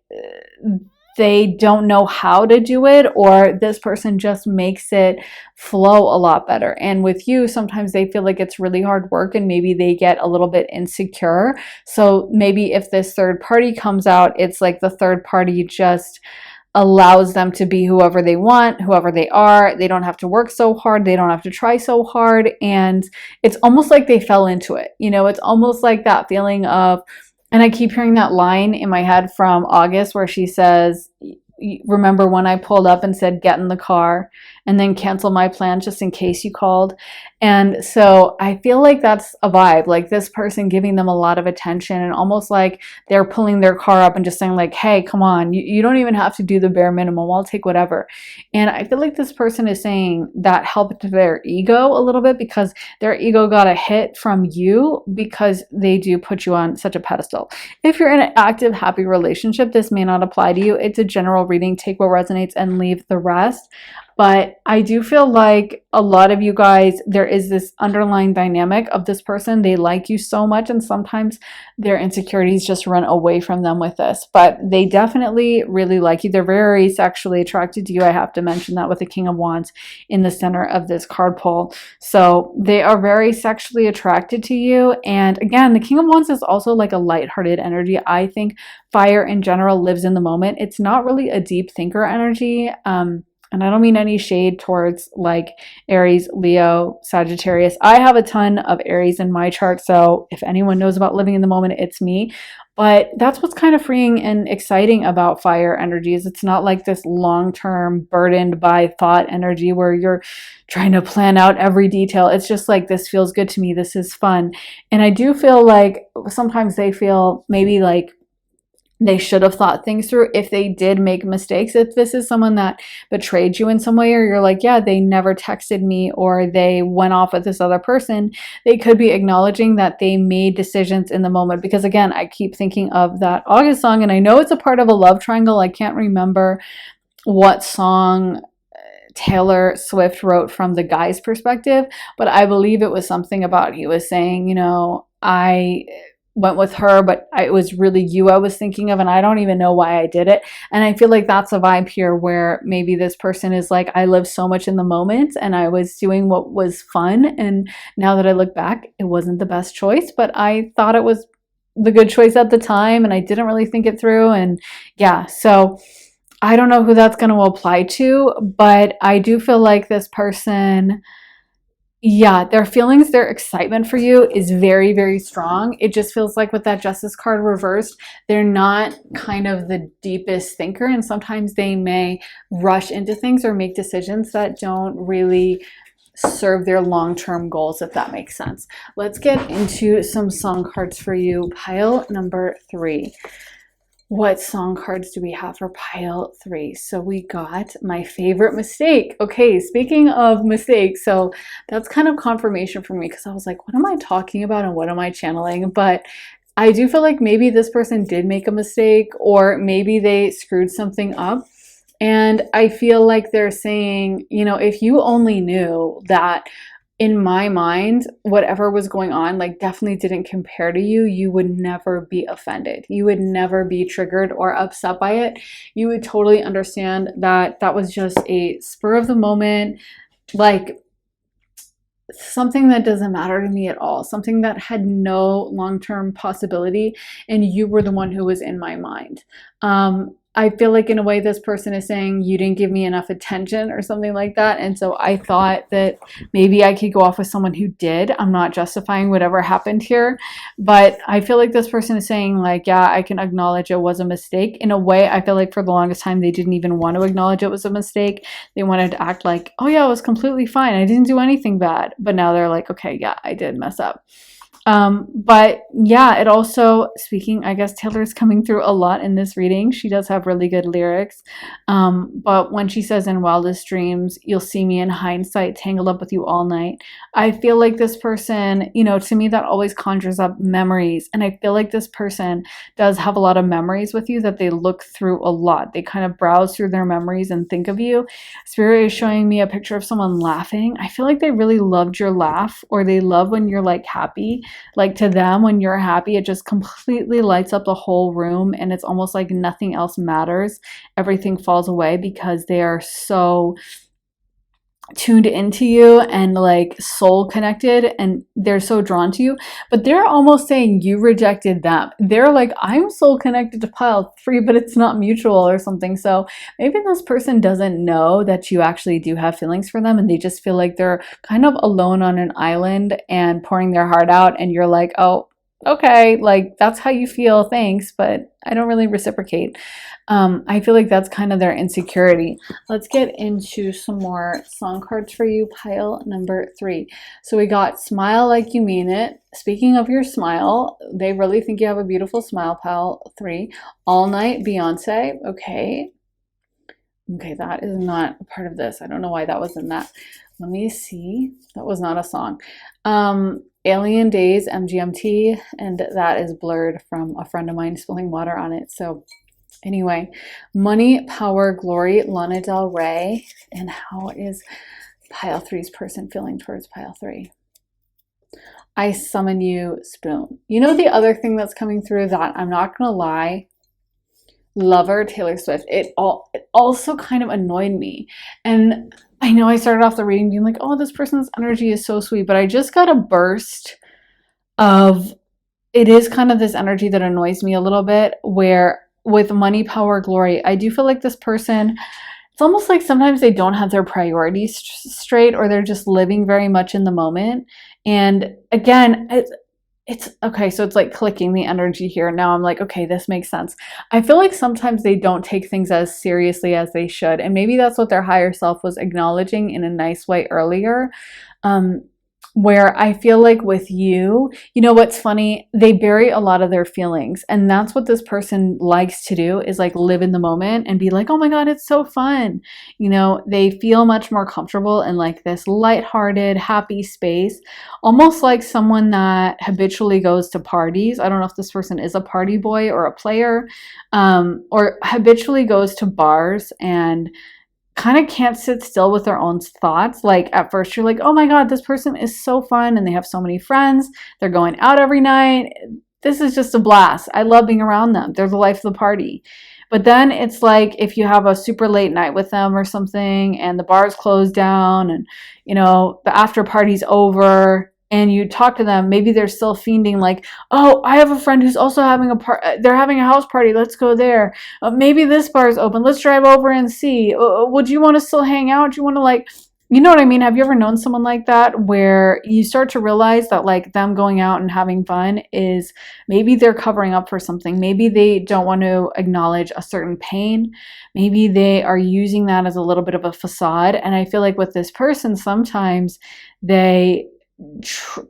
[SPEAKER 1] they don't know how to do it, or this person just makes it flow a lot better. And with you, sometimes they feel like it's really hard work and maybe they get a little bit insecure. So maybe if this third party comes out, it's like the third party just allows them to be whoever they want, whoever they are. They don't have to work so hard. They don't have to try so hard. And it's almost like they fell into it. You know, it's almost like that feeling of, and I keep hearing that line in my head from August where she says, remember when I pulled up and said, get in the car and then cancel my plans just in case you called. And so I feel like that's a vibe, like this person giving them a lot of attention and almost like they're pulling their car up and just saying like, hey, come on, you don't even have to do the bare minimum. I'll take whatever. And I feel like this person is saying that helped their ego a little bit because their ego got a hit from you because they do put you on such a pedestal. If you're in an active, happy relationship, this may not apply to you. It's a general reading. Take what resonates and leave the rest. But I do feel like a lot of you guys, there is this underlying dynamic of this person. They like you so much, and sometimes their insecurities just run away from them with this. But they definitely really like you. They're very sexually attracted to you. I have to mention that with the King of Wands in the center of this card pull. So they are very sexually attracted to you. And again, the King of Wands is also like a lighthearted energy. I think fire in general lives in the moment. It's not really a deep thinker energy. And I don't mean any shade towards like Aries, Leo, Sagittarius. I have a ton of Aries in my chart, so if anyone knows about living in the moment, it's me. But that's what's kind of freeing and exciting about fire energies. It's not like this long-term burdened by thought energy where you're trying to plan out every detail. It's just like, this feels good to me. This is fun. And I do feel like sometimes they feel maybe like they should have thought things through if they did make mistakes. If this is someone that betrayed you in some way, or you're like, yeah, they never texted me or they went off with this other person, they could be acknowledging that they made decisions in the moment. Because again, I keep thinking of that August song, and I know it's a part of a love triangle. I can't remember what song Taylor Swift wrote from the guy's perspective, but I believe it was something about, he was saying, you know, I went with her, but it was really you I was thinking of, and I don't even know why I did it. And I feel like that's a vibe here where maybe this person is like, I lived so much in the moment and I was doing what was fun, and now that I look back, it wasn't the best choice, but I thought it was the good choice at the time and I didn't really think it through. And yeah, so I don't know who that's going to apply to, but I do feel like this person, yeah, their feelings, their excitement for you is very, very strong. It just feels like with that Justice card reversed, they're not kind of the deepest thinker, and sometimes they may rush into things or make decisions that don't really serve their long-term goals, if that makes sense. Let's get into some song cards for you. Pile number 3. What song cards do we have for pile 3? So we got my favorite mistake. Okay, speaking of mistakes, so that's kind of confirmation for me because I was like, what am I talking about and what am I channeling? But I do feel like maybe this person did make a mistake, or maybe they screwed something up. And I feel like they're saying, you know, if you only knew that in my mind, whatever was going on, like, definitely didn't compare to you, you would never be offended. You would never be triggered or upset by it. You would totally understand that that was just a spur of the moment, like something that doesn't matter to me at all, something that had no long-term possibility, and you were the one who was in my mind. I feel like in a way this person is saying you didn't give me enough attention or something like that. And so I thought that maybe I could go off with someone who did. I'm not justifying whatever happened here, but I feel like this person is saying like, yeah, I can acknowledge it was a mistake. In a way, I feel like for the longest time, they didn't even want to acknowledge it was a mistake. They wanted to act like, oh yeah, it was completely fine. I didn't do anything bad. But now they're like, okay, yeah, I did mess up. But yeah, it also, speaking, I guess Taylor's coming through a lot in this reading. She does have really good lyrics. But when she says in wildest dreams, you'll see me in hindsight, tangled up with you all night. I feel like this person, you know, to me, that always conjures up memories. And I feel like this person does have a lot of memories with you that they look through a lot. They kind of browse through their memories and think of you. Spirit is showing me a picture of someone laughing. I feel like they really loved your laugh, or they love when you're like happy. like to them, when you're happy, it just completely lights up the whole room, and it's almost like nothing else matters. Everything falls away because they are so tuned into you and like soul connected, and they're so drawn to you. But they're almost saying you rejected them. They're like, I'm soul connected to pile 3, but it's not mutual or something. So maybe this person doesn't know that you actually do have feelings for them, and they just feel like they're kind of alone on an island and pouring their heart out, and you're like, oh, okay, like that's how you feel, thanks, but I don't really reciprocate. I feel like that's kind of their insecurity. Let's get into some more song cards for you, pile number 3. So we got smile like you mean it. Speaking of your smile, they really think you have a beautiful smile, pile 3. All night, Beyonce. Okay, that is not a part of this. I don't know why that was in that. Let me see. That was not a song. Alien Days, MGMT, and that is blurred from a friend of mine spilling water on it. So anyway, Money, Power, Glory, Lana Del Rey. And how is pile 3's person feeling towards pile 3? I summon you, Spoon. You know, the other thing that's coming through that, I'm not gonna lie, Lover, Taylor Swift, it also kind of annoyed me. And I know I started off the reading being like, oh, this person's energy is so sweet, but I just got a burst of, it is kind of this energy that annoys me a little bit, where with Money, Power, Glory, I do feel like this person, it's almost like sometimes they don't have their priorities straight, or they're just living very much in the moment. And again, it's okay, so it's like clicking the energy here. Now I'm like, okay, this makes sense. I feel like sometimes they don't take things as seriously as they should, and maybe that's what their higher self was acknowledging in a nice way earlier. Where I feel like with you, you know what's funny? They bury a lot of their feelings, and that's what this person likes to do, is like live in the moment and be like, oh my God, it's so fun. You know, they feel much more comfortable in like this lighthearted, happy space, almost like someone that habitually goes to parties. I don't know if this person is a party boy or a player, or habitually goes to bars and kind of can't sit still with their own thoughts. Like at first you're like, oh my God, this person is so fun and they have so many friends. They're going out every night. This is just a blast. I love being around them. They're the life of the party. But then it's like if you have a super late night with them or something and the bar's closed down and, you know, the after party's over, and you talk to them, maybe they're still fiending like, oh, I have a friend who's also having they're having a house party, let's go there. Maybe this bar is open, let's drive over and see. Would you want to still hang out? Do you want to like, you know what I mean? Have you ever known someone like that, where you start to realize that like them going out and having fun is maybe they're covering up for something. Maybe they don't want to acknowledge a certain pain. Maybe they are using that as a little bit of a facade. And I feel like with this person, sometimes they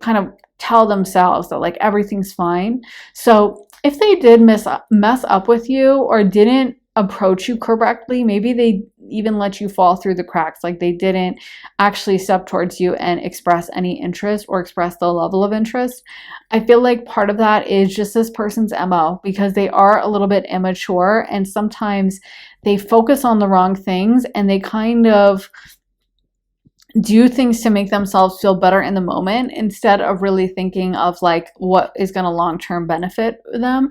[SPEAKER 1] kind of tell themselves that like everything's fine. So if they did mess up with you or didn't approach you correctly, maybe they even let you fall through the cracks, like they didn't actually step towards you and express any interest or express the level of interest. I feel like part of that is just this person's MO, because they are a little bit immature and sometimes they focus on the wrong things and they kind of do things to make themselves feel better in the moment instead of really thinking of like what is going to long-term benefit them.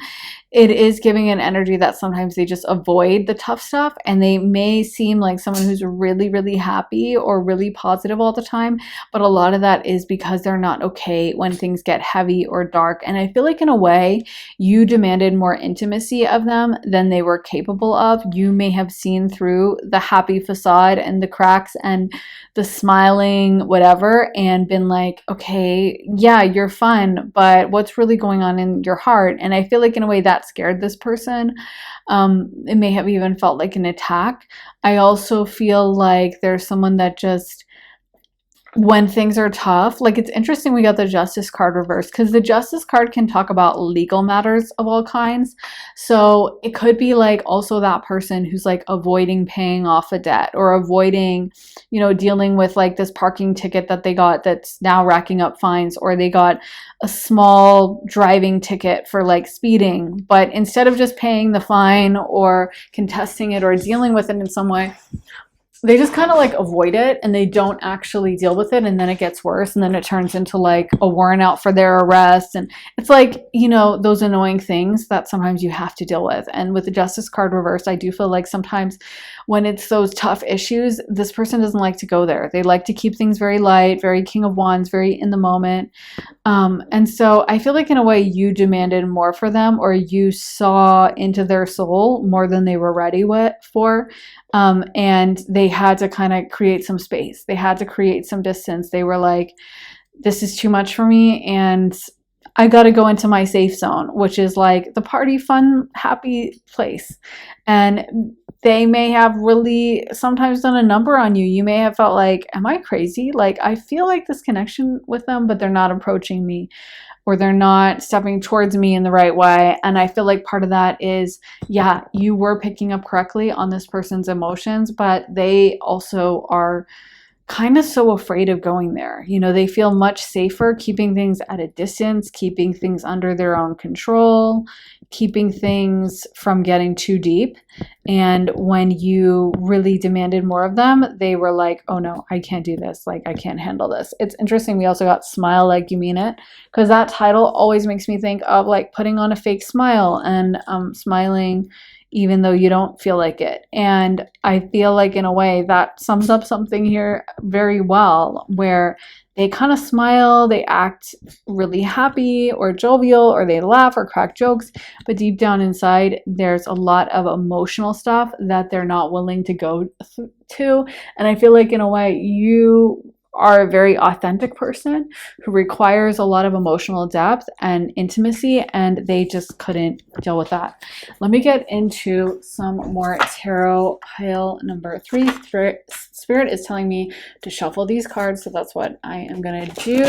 [SPEAKER 1] It is giving an energy that sometimes they just avoid the tough stuff, and they may seem like someone who's really, really happy or really positive all the time, but a lot of that is because they're not okay when things get heavy or dark. And I feel like in a way you demanded more intimacy of them than they were capable of. You may have seen through the happy facade and the cracks and the smiling whatever and been like, okay, yeah, you're fun, but what's really going on in your heart? And I feel like in a way that scared this person. It may have even felt like an attack. I also feel like there's someone that just, when things are tough, like it's interesting we got the Justice card reversed, because the Justice card can talk about legal matters of all kinds. So it could be like also that person who's like avoiding paying off a debt, or avoiding, you know, dealing with like this parking ticket that they got that's now racking up fines, or they got a small driving ticket for like speeding, but instead of just paying the fine or contesting it or dealing with it in some way, they just kind of like avoid it and they don't actually deal with it, and then it gets worse, and then it turns into like a warrant out for their arrest, and it's like, you know, those annoying things that sometimes you have to deal with. And with the justice card reversed, I do feel like sometimes when it's those tough issues, this person doesn't like to go there. They like to keep things very light, very King of Wands, very in the moment. And so I feel like in a way you demanded more for them, or you saw into their soul more than they were ready for. And they had to kind of create some space. They had to create some distance. They were like, this is too much for me, and I got to go into my safe zone, which is like the party, fun, happy place. And they may have really sometimes done a number on you. You may have felt like, am I crazy? Like, I feel like this connection with them, but they're not approaching me, or they're not stepping towards me in the right way. And I feel like part of that is, yeah, you were picking up correctly on this person's emotions, but they also are kind of so afraid of going there. You know, they feel much safer keeping things at a distance, keeping things under their own control, keeping things from getting too deep. And when you really demanded more of them, they were like, oh no, I can't do this. Like, I can't handle this. It's interesting. We also got smile like you mean it, because that title always makes me think of like putting on a fake smile and smiling even though you don't feel like it. And I feel like in a way that sums up something here very well, where they kind of smile, they act really happy or jovial, or they laugh or crack jokes, but deep down inside, there's a lot of emotional stuff that they're not willing to go to. And I feel like in a way, you are a very authentic person who requires a lot of emotional depth and intimacy, and they just couldn't deal with that. Let me get into some more tarot. Pile number 3. Spirit is telling me to shuffle these cards, so that's what I am going to do.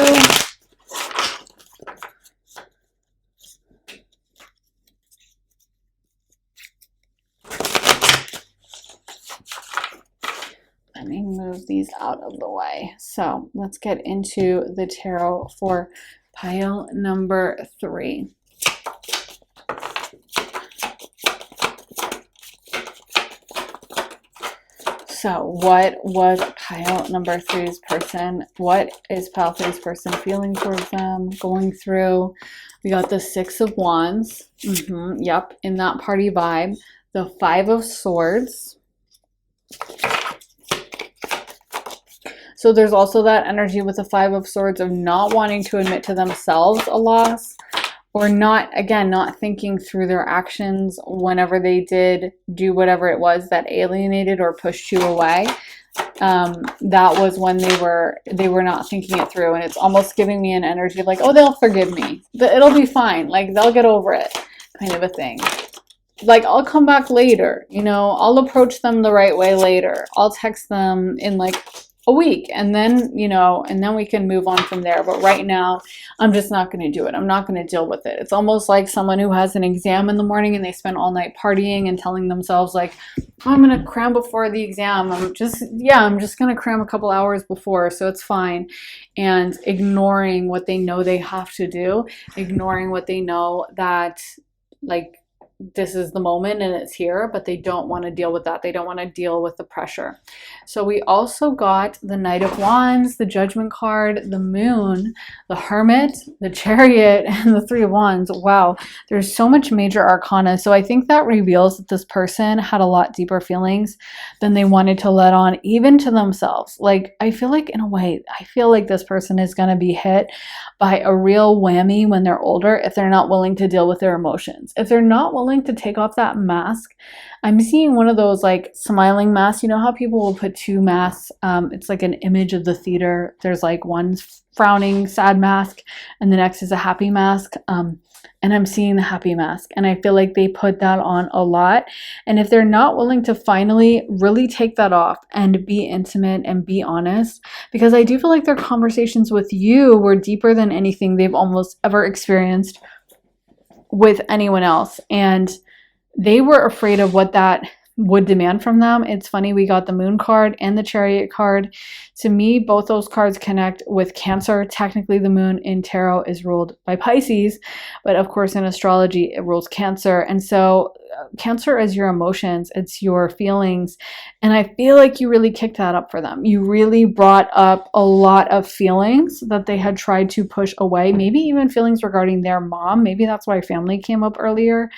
[SPEAKER 1] Let me move these out of the way. So let's get into the tarot for pile number 3. So what was pile number 3's person? What is pile 3's person feeling towards them, going through? We got the 6 of Wands. Yep, in that party vibe. The 5 of Swords. So there's also that energy with the 5 of Swords of not wanting to admit to themselves a loss, or not thinking through their actions whenever they did do whatever it was that alienated or pushed you away. That was when they were not thinking it through, and it's almost giving me an energy of like, oh, they'll forgive me. It'll be fine. Like, they'll get over it, kind of a thing. Like, I'll come back later, you know, I'll approach them the right way later. I'll text them in like a week, and then, you know, and then we can move on from there. But right now, I'm just not going to do it. I'm not going to deal with it. It's almost like someone who has an exam in the morning and they spend all night partying and telling themselves like, oh, I'm going to cram before the exam. I'm just going to cram a couple hours before, so it's fine. And ignoring what they know they have to do, ignoring what they know that, like, this is the moment and it's here, but they don't want to deal with that. They don't want to deal with the pressure. So we also got the Knight of Wands, the Judgment card, the Moon, the Hermit, the Chariot, and the 3 of Wands. Wow, there's so much major arcana. So I think that reveals that this person had a lot deeper feelings than they wanted to let on, even to themselves. Like, I feel like in a way, I feel like this person is going to be hit by a real whammy when they're older if they're not willing to deal with their emotions. If they're not willing to take off that mask. I'm seeing one of those like smiling masks. You know how people will put 2 masks? It's like an image of the theater. There's like one frowning, sad mask, and the next is a happy mask. And I'm seeing the happy mask, and I feel like they put that on a lot. And if they're not willing to finally really take that off and be intimate and be honest, because I do feel like their conversations with you were deeper than anything they've almost ever experienced with anyone else, and they were afraid of what that would demand from them. It's funny, we got the Moon card and the Chariot card. To me, both those cards connect with Cancer. Technically, the Moon in tarot is ruled by Pisces, but of course in astrology it rules Cancer. And so Cancer is your emotions, it's your feelings. And I feel like you really kicked that up for them. You really brought up a lot of feelings that they had tried to push away, maybe even feelings regarding their mom. Maybe that's why family came up earlier.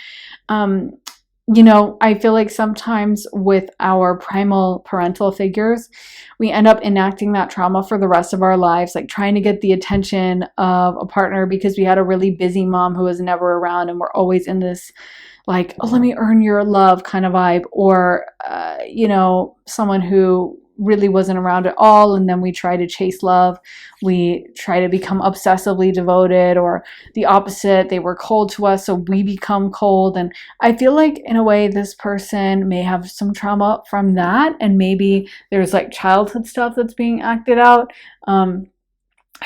[SPEAKER 1] I feel like sometimes with our primal parental figures, we end up enacting that trauma for the rest of our lives, like trying to get the attention of a partner because we had a really busy mom who was never around, and we're always in this like, oh, let me earn your love kind of vibe, or someone who really wasn't around at all, and then we try to chase love, we try to become obsessively devoted, or the opposite, they were cold to us so we become cold. And I feel like in a way this person may have some trauma from that, and maybe there's like childhood stuff that's being acted out.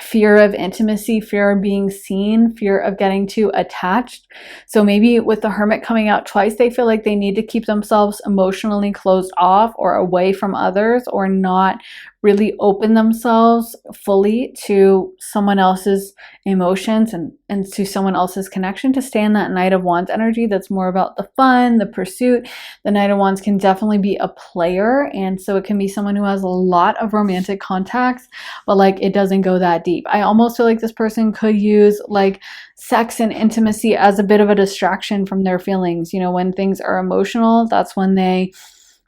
[SPEAKER 1] Fear of intimacy, fear of being seen, fear of getting too attached. So maybe with the Hermit coming out twice, they feel like they need to keep themselves emotionally closed off or away from others, or not really open themselves fully to someone else's emotions and to someone else's connection, to stay in that Knight of Wands energy that's more about the fun, the pursuit. The Knight of Wands can definitely be a player, and so it can be someone who has a lot of romantic contacts, but like it doesn't go that deep. I almost feel like this person could use like sex and intimacy as a bit of a distraction from their feelings. When things are emotional, that's when they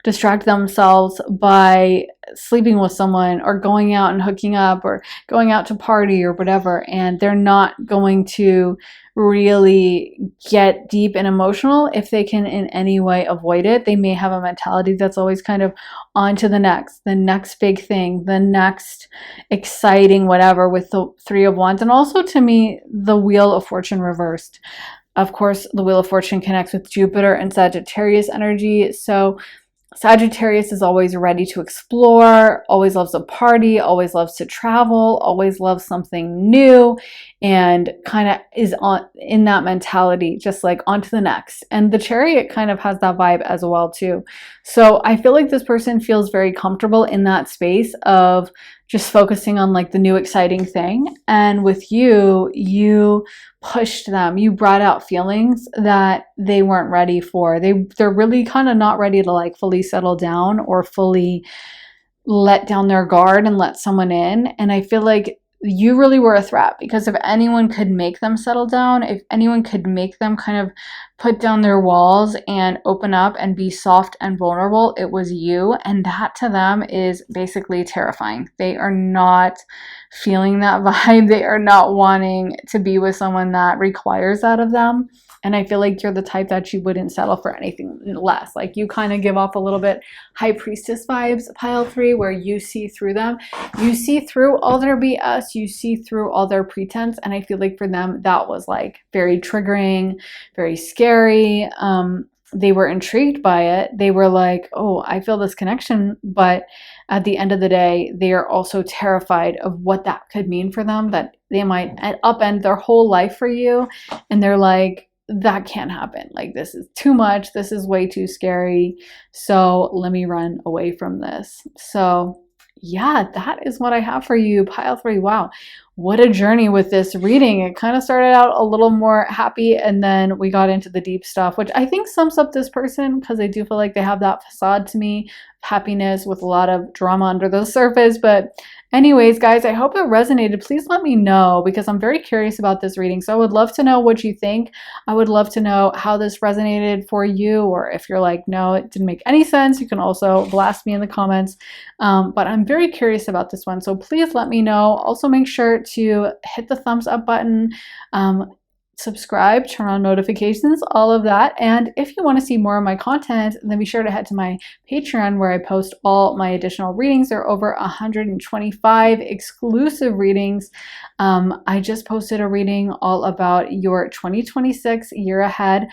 [SPEAKER 1] distract themselves by sleeping with someone or going out and hooking up or going out to party or whatever, and they're not going to really get deep and emotional if they can in any way avoid it. They may have a mentality that's always kind of on to the next big thing, the next exciting whatever, with the Three of Wands. And also, to me, the Wheel of Fortune reversed. Of course, the Wheel of Fortune connects with Jupiter and Sagittarius energy, so Sagittarius is always ready to explore, always loves a party, always loves to travel, always loves something new, and kind of is in that mentality, just like on to the next. And the Chariot kind of has that vibe as well too. So I feel like this person feels very comfortable in that space of just focusing on like the new exciting thing. And with you pushed them, you brought out feelings that they weren't ready for. They're really kind of not ready to like fully settle down or fully let down their guard and let someone in. And I feel like you really were a threat, because if anyone could make them settle down, if anyone could make them kind of put down their walls and open up and be soft and vulnerable, it was you. And that to them is basically terrifying. They are not feeling that vibe. They are not wanting to be with someone that requires that of them. And I feel like you're the type that you wouldn't settle for anything less. Like, you kind of give off a little bit High Priestess vibes, pile 3, where you see through them. You see through all their BS. You see through all their pretense. And I feel like for them, that was like very triggering, very scary. They were intrigued by it. They were like, oh, I feel this connection. But at the end of the day, they are also terrified of what that could mean for them, that they might upend their whole life for you. And they're like, that can't happen. Like, this is too much. This is way too scary. So let me run away from this. So yeah, that is what I have for you, pile 3. Wow, what a journey with this reading. It kind of started out a little more happy, and then we got into the deep stuff, which I think sums up this person, because I do feel like they have that facade to me, happiness with a lot of drama under the surface. But anyways, guys, I hope it resonated. Please let me know, because I'm very curious about this reading. So I would love to know what you think. I would love to know how this resonated for you, or if you're like, no, it didn't make any sense, you can also blast me in the comments. But I'm very curious about this one, so please let me know. Also, make sure to hit the thumbs up button, subscribe, turn on notifications, all of that. And if you want to see more of my content, then be sure to head to my Patreon, where I post all my additional readings. There are over 125 exclusive readings. I just posted a reading all about your 2026 year ahead,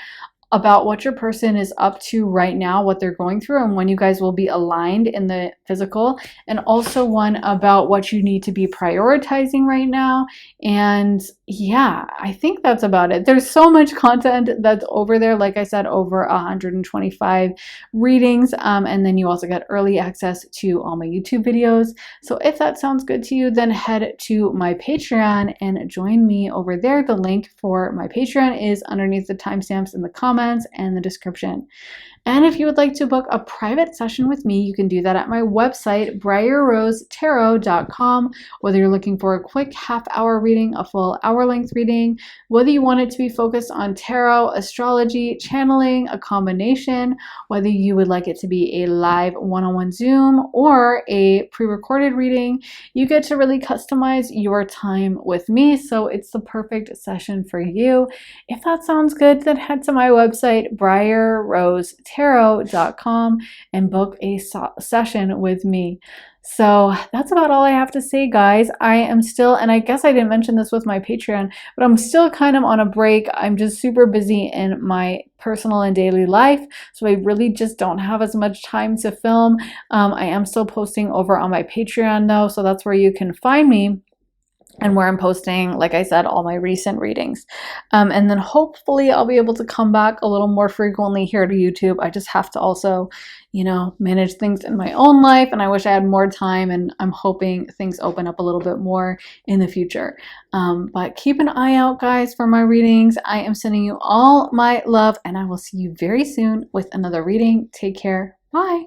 [SPEAKER 1] about what your person is up to right now, what they're going through, and when you guys will be aligned in the physical, and also one about what you need to be prioritizing right now. And yeah, I think that's about it. There's so much content that's over there. Like I said, over 125 readings, and then you also get early access to all my YouTube videos. So if that sounds good to you, then head to my Patreon and join me over there. The link for my Patreon is underneath the timestamps in the comments. comments and the description. And if you would like to book a private session with me, you can do that at my website, briarrosetarot.com. Whether you're looking for a quick half-hour reading, a full hour-length reading, whether you want it to be focused on tarot, astrology, channeling, a combination, whether you would like it to be a live one-on-one Zoom or a pre-recorded reading, you get to really customize your time with me. So it's the perfect session for you. If that sounds good, then head to my website, briarrosetarot.com, and book a session with me. So that's about all I have to say, guys. I am still, and I guess I didn't mention this with my Patreon, but I'm still kind of on a break. I'm just super busy in my personal and daily life, so I really just don't have as much time to film. I am still posting over on my Patreon though, so that's where you can find me, and where I'm posting, like I said, all my recent readings. And then hopefully I'll be able to come back a little more frequently here to YouTube. I just have to also, manage things in my own life, and I wish I had more time, and I'm hoping things open up a little bit more in the future. But keep an eye out, guys, for my readings. I am sending you all my love, and I will see you very soon with another reading. Take care. Bye.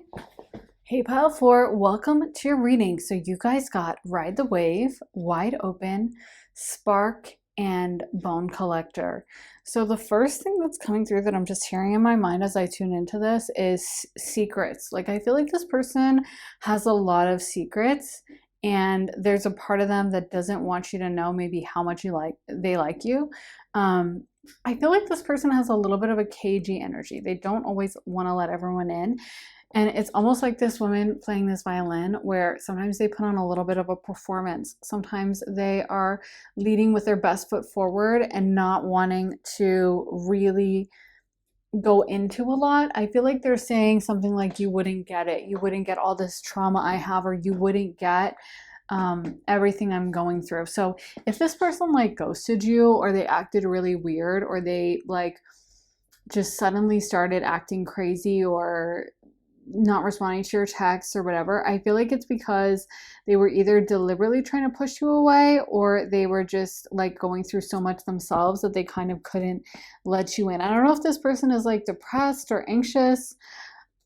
[SPEAKER 1] Hey Pile 4, welcome to your reading. So you guys got Ride the Wave, Wide Open, Spark, and Bone Collector. So the first thing that's coming through that I'm just hearing in my mind as I tune into this is secrets. Like, I feel like this person has a lot of secrets, and there's a part of them that doesn't want you to know maybe how much they like you. I feel like this person has a little bit of a cagey energy. They don't always want to let everyone in. And it's almost like this woman playing this violin, where sometimes they put on a little bit of a performance. Sometimes they are leading with their best foot forward and not wanting to really go into a lot. I feel like they're saying something like, you wouldn't get it. You wouldn't get all this trauma I have, or you wouldn't get everything I'm going through. So if this person like ghosted you, or they acted really weird, or they like just suddenly started acting crazy, or not responding to your texts or whatever, I feel like it's because they were either deliberately trying to push you away, or they were just like going through so much themselves that they kind of couldn't let you in. I don't know if this person is like depressed or anxious.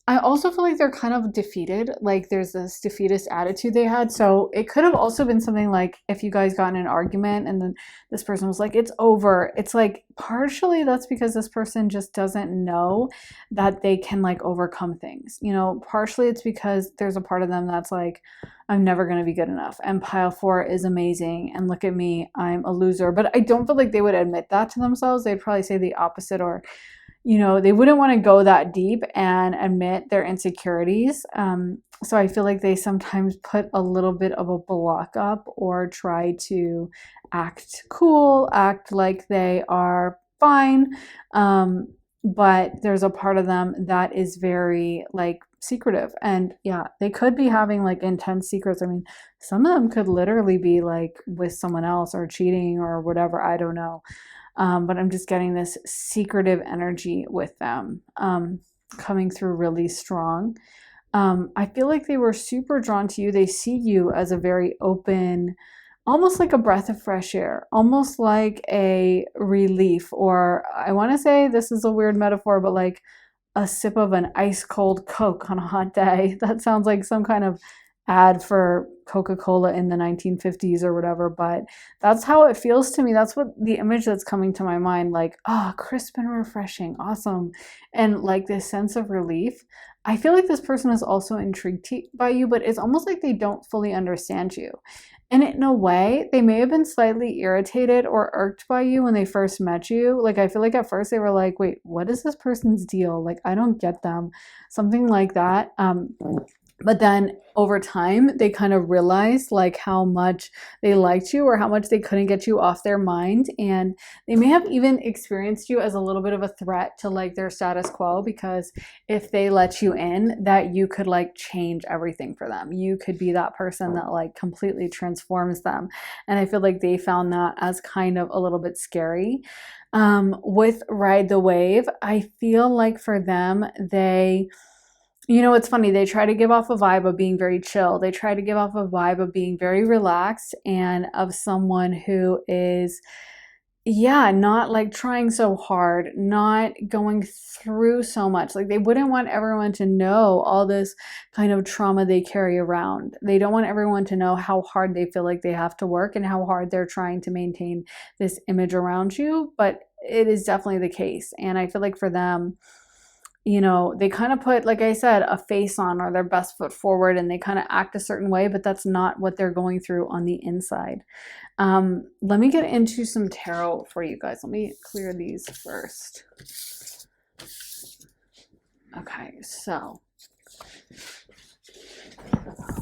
[SPEAKER 1] I also feel like they're kind of defeated. Like, there's this defeatist attitude they had. So it could have also been something like, if you guys got in an argument and then this person was like, it's over. It's like partially that's because this person just doesn't know that they can like overcome things. Partially it's because there's a part of them that's like, I'm never going to be good enough. And Pile 4 is amazing. And look at me, I'm a loser. But I don't feel like they would admit that to themselves. They'd probably say the opposite, or they wouldn't want to go that deep and admit their insecurities. So I feel like they sometimes put a little bit of a block up, or try to act cool, act like they are fine. But there's a part of them that is very like secretive. And yeah, they could be having like intense secrets. I mean, some of them could literally be like with someone else, or cheating, or whatever. I don't know. But I'm just getting this secretive energy with them coming through really strong. I feel like they were super drawn to you. They see you as a very open, almost like a breath of fresh air, almost like a relief, or I want to say, this is a weird metaphor, but like a sip of an ice cold Coke on a hot day. That sounds like some kind of ad for Coca-Cola in the 1950s or whatever, but that's how it feels to me. That's what the image that's coming to my mind, like, crisp and refreshing, awesome, and like this sense of relief. I feel like this person is also intrigued by you, but it's almost like they don't fully understand you. And in a way, they may have been slightly irritated or irked by you when they first met you. Like, I feel like at first they were like, wait, what is this person's deal? Like, I don't get them. Something like that. But then over time, they kind of realized like how much they liked you, or how much they couldn't get you off their mind. And they may have even experienced you as a little bit of a threat to like their status quo, because if they let you in, that you could like change everything for them. You could be that person that like completely transforms them. And I feel like they found that as kind of a little bit scary. With Ride the Wave, I feel like for them, it's funny, they try to give off a vibe of being very chill. They try to give off a vibe of being very relaxed, and of someone who is yeah, not like trying so hard, not going through so much. Like they wouldn't want everyone to know all this kind of trauma they carry around. They don't want everyone to know how hard they feel like they have to work and how hard they're trying to maintain this image around you. But it is definitely the case. And I feel like for them, they kind of put, like I said, a face on or their best foot forward and they kind of act a certain way, but that's not what they're going through on the inside. Let me get into some tarot for you guys. Let me clear these first. Okay, so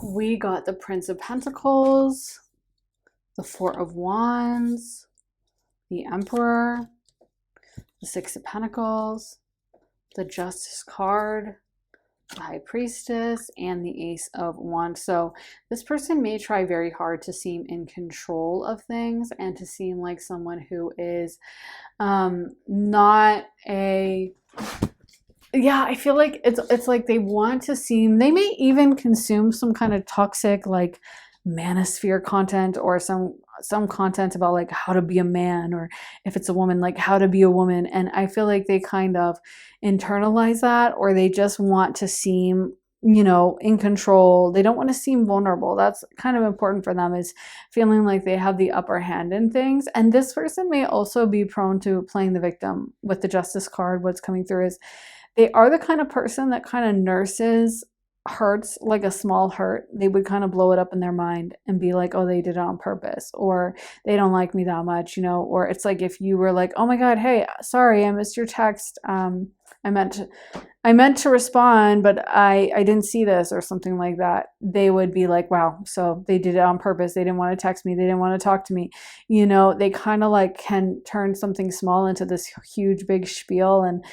[SPEAKER 1] we got the Prince of Pentacles, the Four of Wands, the Emperor, the Six of Pentacles, the Justice card, the High Priestess, and the Ace of Wands. So this person may try very hard to seem in control of things and to seem like someone who is not a, yeah, I feel like it's like they want to seem, they may even consume some kind of toxic like manosphere content or some content about like how to be a man, or if it's a woman, like how to be a woman. And I feel like they kind of internalize that, or they just want to seem, in control. They don't want to seem vulnerable. That's kind of important for them, is feeling like they have the upper hand in things. And this person may also be prone to playing the victim with the Justice card. What's coming through is they are the kind of person that kind of nurses hurts like a small hurt. They would kind of blow it up in their mind and be like, oh, they did it on purpose, or they don't like me that much, or it's like if you were like, oh my God, hey, sorry, I missed your text. I meant to respond, but I didn't see this, or something like that. They would be like, wow, so they did it on purpose. They didn't want to text me. They didn't want to talk to me. They kind of like can turn something small into this huge, big spiel and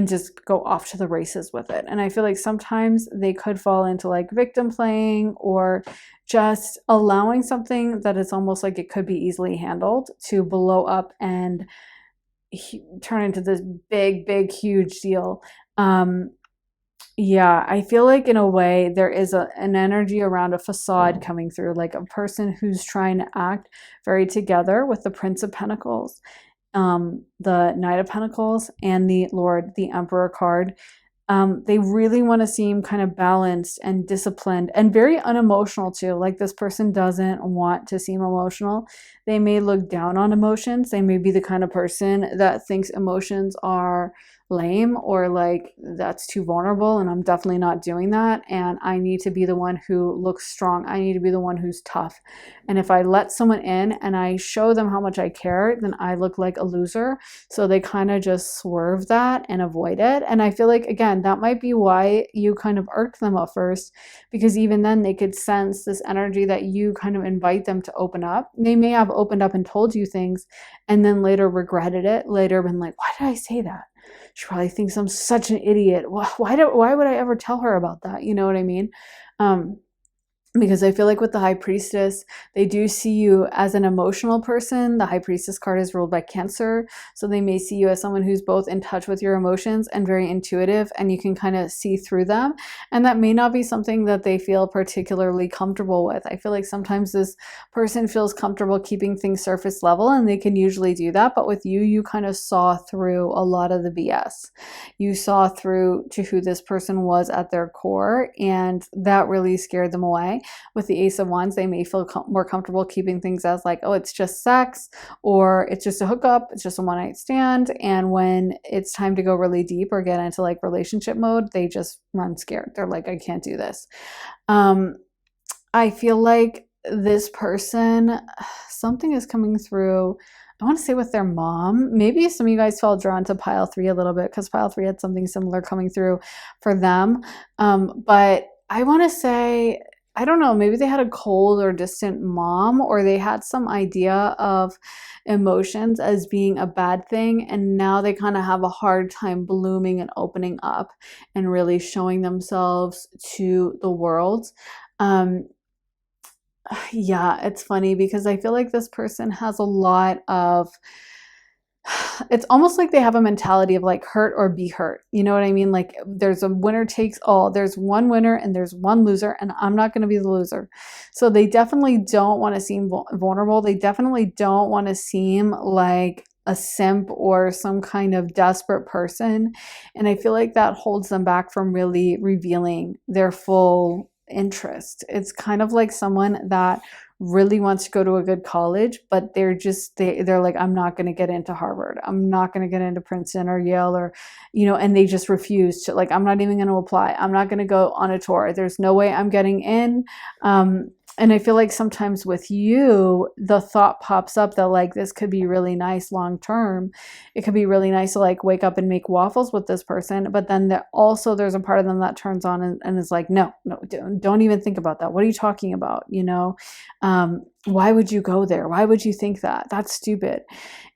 [SPEAKER 1] just go off to the races with it. And I feel like sometimes they could fall into like victim playing, or just allowing something that it's almost like it could be easily handled to blow up and turn into this big, huge deal. Yeah, I feel like in a way there is an energy around a facade coming through, like a person who's trying to act very together with the Prince of Pentacles, the Knight of Pentacles, and the Emperor card. They really want to seem kind of balanced and disciplined and very unemotional too. Like this person doesn't want to seem emotional. They may look down on emotions. They may be the kind of person that thinks emotions are lame, or like that's too vulnerable, and I'm definitely not doing that, and I need to be the one who looks strong. I need to be the one who's tough, and if I let someone in and I show them how much I care, then I look like a loser. So they kind of just swerve that and avoid it. And I feel like, again, that might be why you kind of irked them at first, because even then they could sense this energy that you kind of invite them to open up. They may have opened up and told you things and then later regretted it, later been like, why did I say that? She probably thinks I'm such an idiot. Why would I ever tell her about that? You know what I mean? Because I feel like with the High Priestess, they do see you as an emotional person. The High Priestess card is ruled by Cancer, so they may see you as someone who's both in touch with your emotions and very intuitive, and you can kind of see through them. And that may not be something that they feel particularly comfortable with. I feel like sometimes this person feels comfortable keeping things surface level, and they can usually do that. But with you, you kind of saw through a lot of the BS. You saw through to who this person was at their core, and that really scared them away. With the Ace of Wands, they may feel more comfortable keeping things as like, oh, it's just sex, or it's just a hookup, it's just a one-night stand. And when it's time to go really deep or get into like relationship mode, they just run scared. They're like, I can't do this. I feel like this person, something is coming through, I want to say with their mom. Maybe some of you guys felt drawn to pile 3 a little bit, because pile 3 had something similar coming through for them. But I want to say, I don't know, maybe they had a cold or distant mom, or they had some idea of emotions as being a bad thing, and now they kind of have a hard time blooming and opening up and really showing themselves to the world. Yeah, it's funny because I feel like this person has a lot of, it's almost like they have a mentality of like hurt or be hurt. You know what I mean? Like there's a winner takes all. There's one winner and there's one loser, and I'm not going to be the loser. So they definitely don't want to seem vulnerable. They definitely don't want to seem like a simp or some kind of desperate person. And I feel like that holds them back from really revealing their full interest. It's kind of like someone that really wants to go to a good college, but they're like, I'm not going to get into Harvard. I'm not going to get into Princeton or Yale or, and they just refuse to, like, I'm not even going to apply. I'm not going to go on a tour. There's no way I'm getting in. And I feel like sometimes with you, the thought pops up that like this could be really nice long term. It could be really nice to like wake up and make waffles with this person. But then there's a part of them that turns on and is like, no, don't even think about that. What are you talking about? Why would you go there? Why would you think that? That's stupid.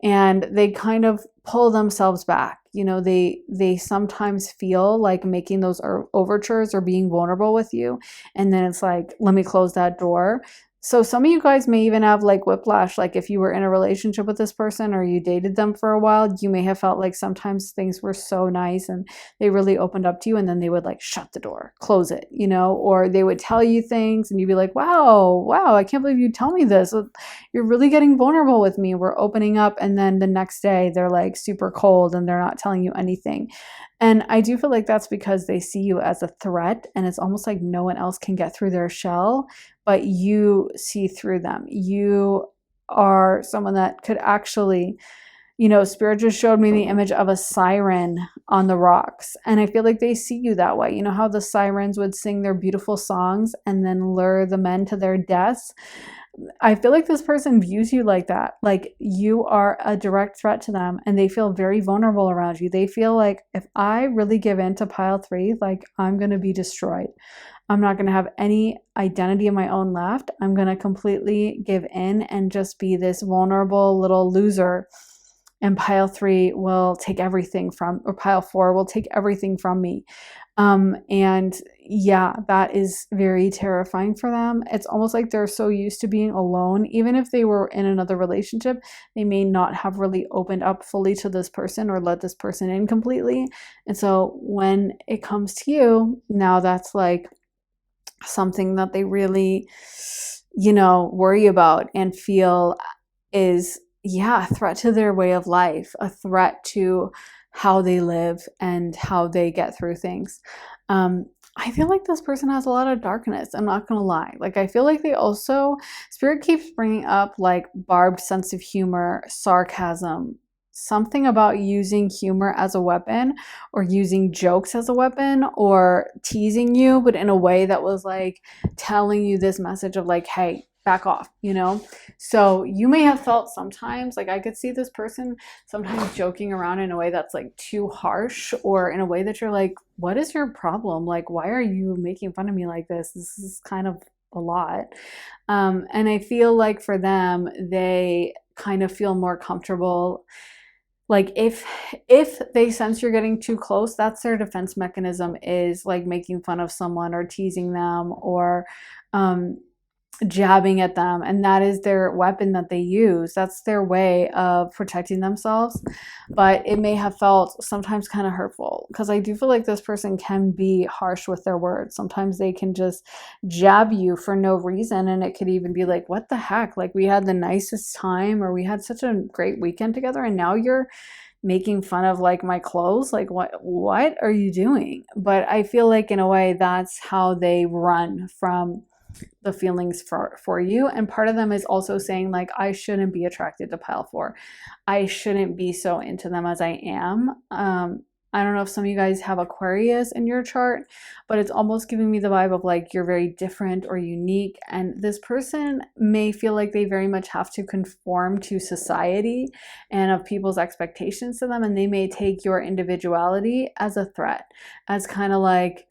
[SPEAKER 1] And they kind of pull themselves back. They sometimes feel like making those overtures or being vulnerable with you. And then it's like, let me close that door. So some of you guys may even have like whiplash, like if you were in a relationship with this person or you dated them for a while, you may have felt like sometimes things were so nice and they really opened up to you, and then they would like shut the door, close it, or they would tell you things and you'd be like, wow, I can't believe you tell me this. You're really getting vulnerable with me. We're opening up. And then the next day they're like super cold and they're not telling you anything. And I do feel like that's because they see you as a threat, and it's almost like no one else can get through their shell, but you see through them. You are someone that could actually, Spirit just showed me the image of a siren on the rocks. And I feel like they see you that way. You know how the sirens would sing their beautiful songs and then lure the men to their deaths? I feel like this person views you like that. Like you are a direct threat to them, and they feel very vulnerable around you. They feel like if I really give in to pile 3, like I'm going to be destroyed. I'm not going to have any identity of my own left. I'm going to completely give in and just be this vulnerable little loser. And pile 3 will take everything or pile 4 will take everything from me. And yeah, that is very terrifying for them. It's almost like they're so used to being alone. Even if they were in another relationship, they may not have really opened up fully to this person or let this person in completely. And so when it comes to you, now that's like something that they really, worry about and feel is, a threat to their way of life, a threat to how they live and how they get through things. I feel like this person has a lot of darkness. I'm not going to lie. Like, I feel like Spirit keeps bringing up like barbed sense of humor, sarcasm, something about using humor as a weapon or using jokes as a weapon or teasing you, but in a way that was like telling you this message of like, hey, back off, So you may have felt sometimes, like I could see this person sometimes joking around in a way that's like too harsh, or in a way that you're like, what is your problem? Like, why are you making fun of me like this? This is kind of a lot. And I feel like for them, they kind of feel more comfortable. Like if they sense you're getting too close, that's their defense mechanism, is like making fun of someone or teasing them or jabbing at them, and that is their weapon that they use. That's their way of protecting themselves. But it may have felt sometimes kind of hurtful, because I do feel like this person can be harsh with their words. Sometimes they can just jab you for no reason, and it could even be like, what the heck, like we had the nicest time, or we had such a great weekend together, and now you're making fun of like my clothes. Like what are you doing? But I feel like in a way that's how they run from the feelings for you. And part of them is also saying like, I shouldn't be attracted to pile 4. I shouldn't be so into them as I am. I don't know if some of you guys have Aquarius in your chart, but it's almost giving me the vibe of like you're very different or unique, and this person may feel like they very much have to conform to society and of people's expectations to them, and they may take your individuality as a threat, as kind of like,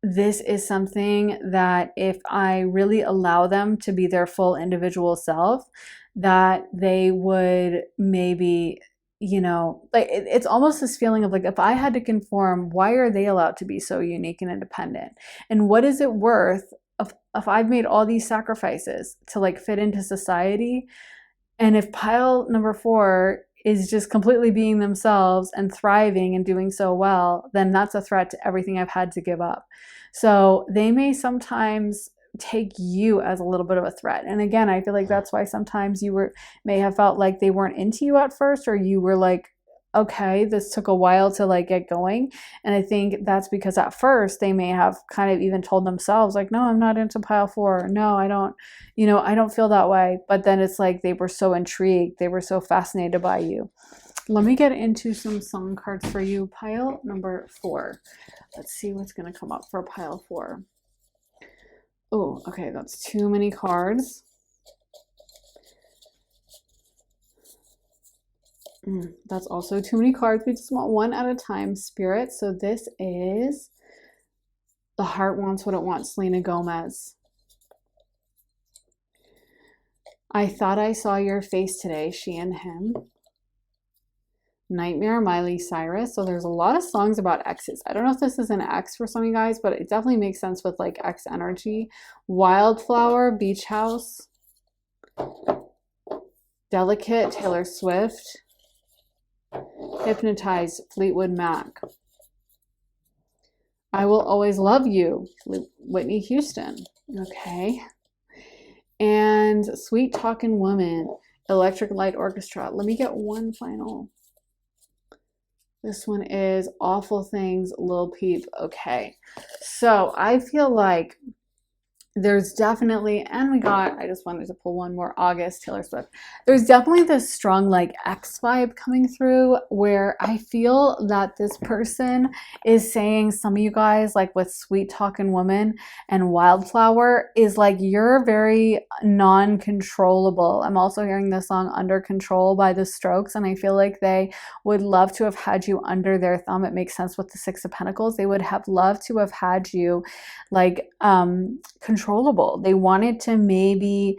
[SPEAKER 1] this is something that if I really allow them to be their full individual self, that they would maybe, like it's almost this feeling of like, if I had to conform, why are they allowed to be so unique and independent? And what is it worth if I've made all these sacrifices to like fit into society? And if pile number 4 is just completely being themselves and thriving and doing so well, then that's a threat to everything I've had to give up. So they may sometimes take you as a little bit of a threat. And again, I feel like that's why sometimes you may have felt like they weren't into you at first, or you were like, okay, this took a while to like get going. And I think that's because at first they may have kind of even told themselves like, no, I'm not into pile 4. No, I don't, I don't feel that way. But then it's like they were so intrigued. They were so fascinated by you. Let me get into some song cards for you. Pile number 4. Let's see what's going to come up for pile 4. Oh, okay, that's too many cards. That's also too many cards. We just want one at a time, Spirit. So this is The Heart Wants What It Wants, Selena Gomez. I Thought I Saw Your Face Today, She and Him. Nightmare, Miley Cyrus. So there's a lot of songs about exes. I don't know if this is an ex for some of you guys, but it definitely makes sense with like ex energy. Wildflower, Beach House. Delicate, Taylor Swift. Hypnotize, Fleetwood Mac. I Will Always Love You, Whitney Houston. Okay. And Sweet Talking Woman, Electric Light Orchestra. Let me get one final. This one is Awful Things, Lil Peep. Okay. So I feel like there's definitely, and I just wanted to pull one more, August, Taylor Swift. There's definitely this strong like ex vibe coming through where I feel that this person is saying, some of you guys, like with Sweet Talking Woman and Wildflower, is like, you're very non-controllable. I'm also hearing the song Under Control by The Strokes, and I feel like they would love to have had you under their thumb. It makes sense with the Six of Pentacles. They would have loved to have had you like controllable. They wanted to maybe,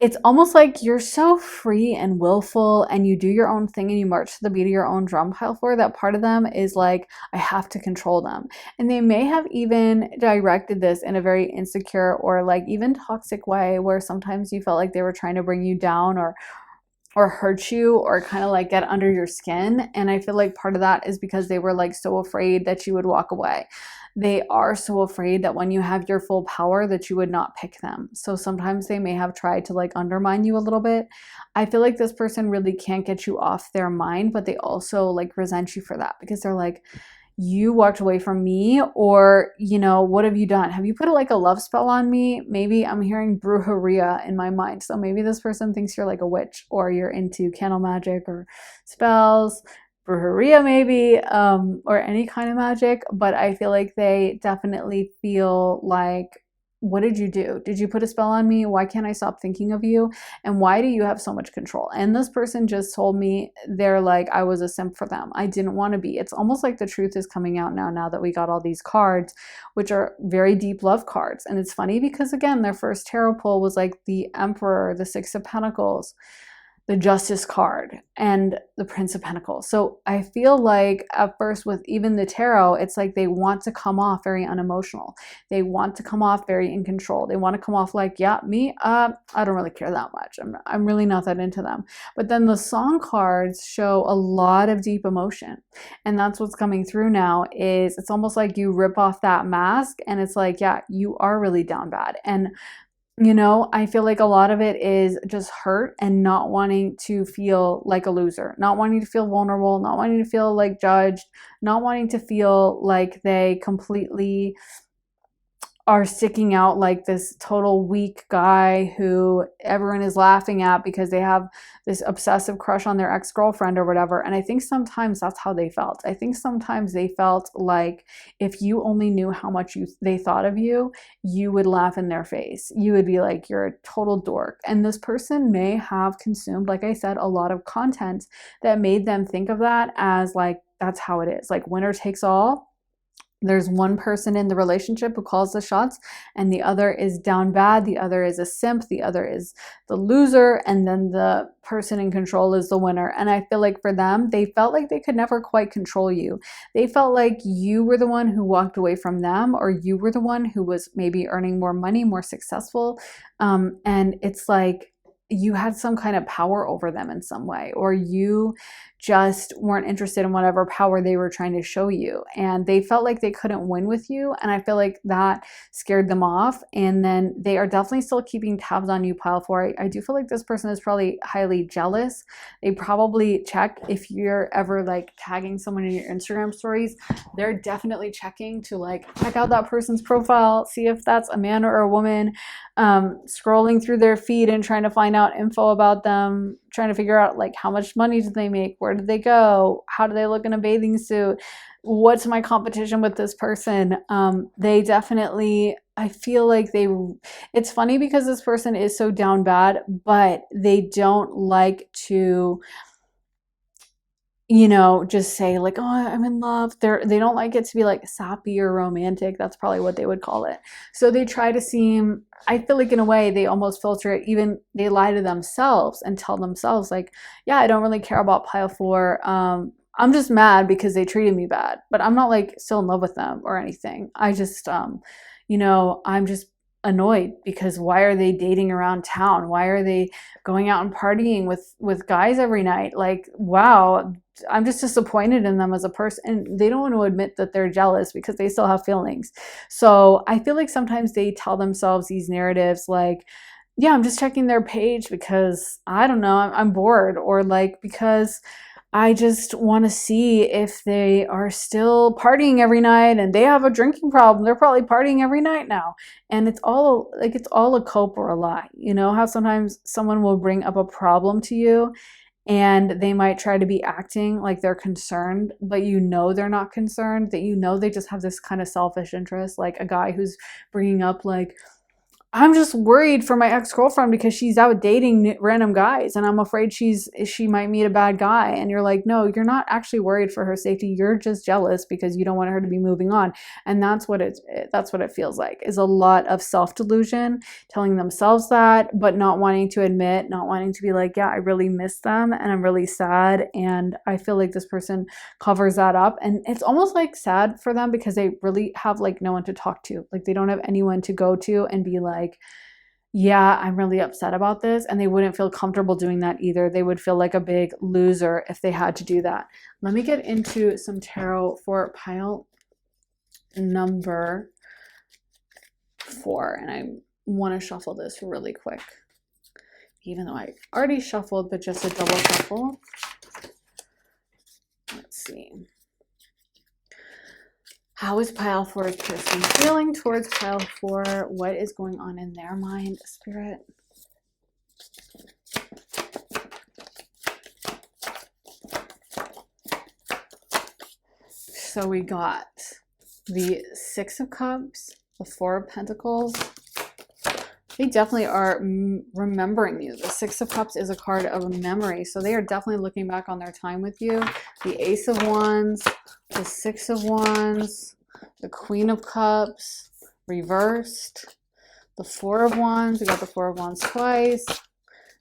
[SPEAKER 1] it's almost like you're so free and willful and you do your own thing and you march to the beat of your own drum, pile 4, that part of them is like, I have to control them. And they may have even directed this in a very insecure or like even toxic way where sometimes you felt like they were trying to bring you down or hurt you or kind of like get under your skin. And I feel like part of that is because they were like so afraid that you would walk away. They are so afraid that when you have your full power that you would not pick them. So sometimes they may have tried to like undermine you a little bit. I feel like this person really can't get you off their mind, but they also like resent you for that because they're like, you walked away from me, or, what have you done? Have you put like a love spell on me? Maybe I'm hearing brujeria in my mind. So maybe this person thinks you're like a witch or you're into candle magic or spells, brujeria maybe, or any kind of magic. But I feel like they definitely feel like, what did you do? Did you put a spell on me? Why can't I stop thinking of you? And why do you have so much control? And this person just told me they're like, I was a simp for them. I didn't want to be. It's almost like the truth is coming out now that we got all these cards, which are very deep love cards. And it's funny because again, their first tarot pull was like the Emperor, the Six of Pentacles, the Justice card, and the Prince of Pentacles. So I feel like at first with even the tarot, it's like they want to come off very unemotional. They want to come off very in control. They want to come off like, yeah, me, I don't really care that much. I'm really not that into them. But then the song cards show a lot of deep emotion. And that's what's coming through now is it's almost like you rip off that mask and it's like, yeah, you are really down bad. And I feel like a lot of it is just hurt and not wanting to feel like a loser, not wanting to feel vulnerable, not wanting to feel like judged, not wanting to feel like they completely are sticking out like this total weak guy who everyone is laughing at because they have this obsessive crush on their ex-girlfriend or whatever. And I think sometimes that's how they felt. I think sometimes they felt like if you only knew how much they thought of you, you would laugh in their face. You would be like, you're a total dork. And this person may have consumed, like I said, a lot of content that made them think of that as like, that's how it is. Like winner takes all. There's one person in the relationship who calls the shots and the other is down bad. The other is a simp. The other is the loser. And then the person in control is the winner. And I feel like for them, they felt like they could never quite control you. They felt like you were the one who walked away from them, or you were the one who was maybe earning more money, more successful. And it's like, you had some kind of power over them in some way, or you just weren't interested in whatever power they were trying to show you. And they felt like they couldn't win with you. And I feel like that scared them off. And then they are definitely still keeping tabs on you, pile 4. I do feel like this person is probably highly jealous. They probably check if you're ever like tagging someone in your Instagram stories. They're definitely checking to like check out that person's profile, see if that's a man or a woman, scrolling through their feed and trying to find out info about them, trying to figure out like how much money did they make, where did they go, how do they look in a bathing suit, what's my competition with this person. They definitely, I feel like it's funny because this person is so down bad, but they don't like to, just say like, oh, I'm in love. They don't like it to be like sappy or romantic. That's probably what they would call it. So they try to seem, I feel like in a way they almost filter it. Even they lie to themselves and tell themselves like, yeah, I don't really care about pile 4. I'm just mad because they treated me bad, but I'm not like still in love with them or anything. I just, I'm just annoyed because why are they dating around town? Why are they going out and partying with guys every night? Like, wow, I'm just disappointed in them as a person. And they don't want to admit that they're jealous because they still have feelings. So I feel like sometimes they tell themselves these narratives like, yeah, I'm just checking their page because I don't know, I'm bored, or like because I just want to see if they are still partying every night and they have a drinking problem. They're probably partying every night now. And it's all a cope or a lie. You know how sometimes someone will bring up a problem to you and they might try to be acting like they're concerned, but they're not concerned, that they just have this kind of selfish interest, like a guy who's bringing up like, I'm just worried for my ex-girlfriend because she's out dating random guys and I'm afraid she might meet a bad guy. And you're like, no, you're not actually worried for her safety. You're just jealous because you don't want her to be moving on. And that's what it feels like, is a lot of self-delusion, telling themselves that, but not wanting to admit, not wanting to be like, yeah, I really miss them and I'm really sad. And I feel like this person covers that up. And it's almost like sad for them because they really have like no one to talk to. Like they don't have anyone to go to and be like, yeah, I'm really upset about this. And they wouldn't feel comfortable doing that either. They would feel like a big loser if they had to do that. Let me get into some tarot for pile number 4. And I want to shuffle this really quick, even though I already shuffled, but just a double shuffle. Let's see. How is pile 4's person feeling towards pile 4? What is going on in their mind, Spirit? So we got the 6 of Cups, the 4 of Pentacles. They definitely are remembering you. The 6 of Cups is a card of a memory. So they are definitely looking back on their time with you. The Ace of Wands, the 6 of Wands, the Queen of Cups, reversed, the 4 of Wands. We got the 4 of Wands twice,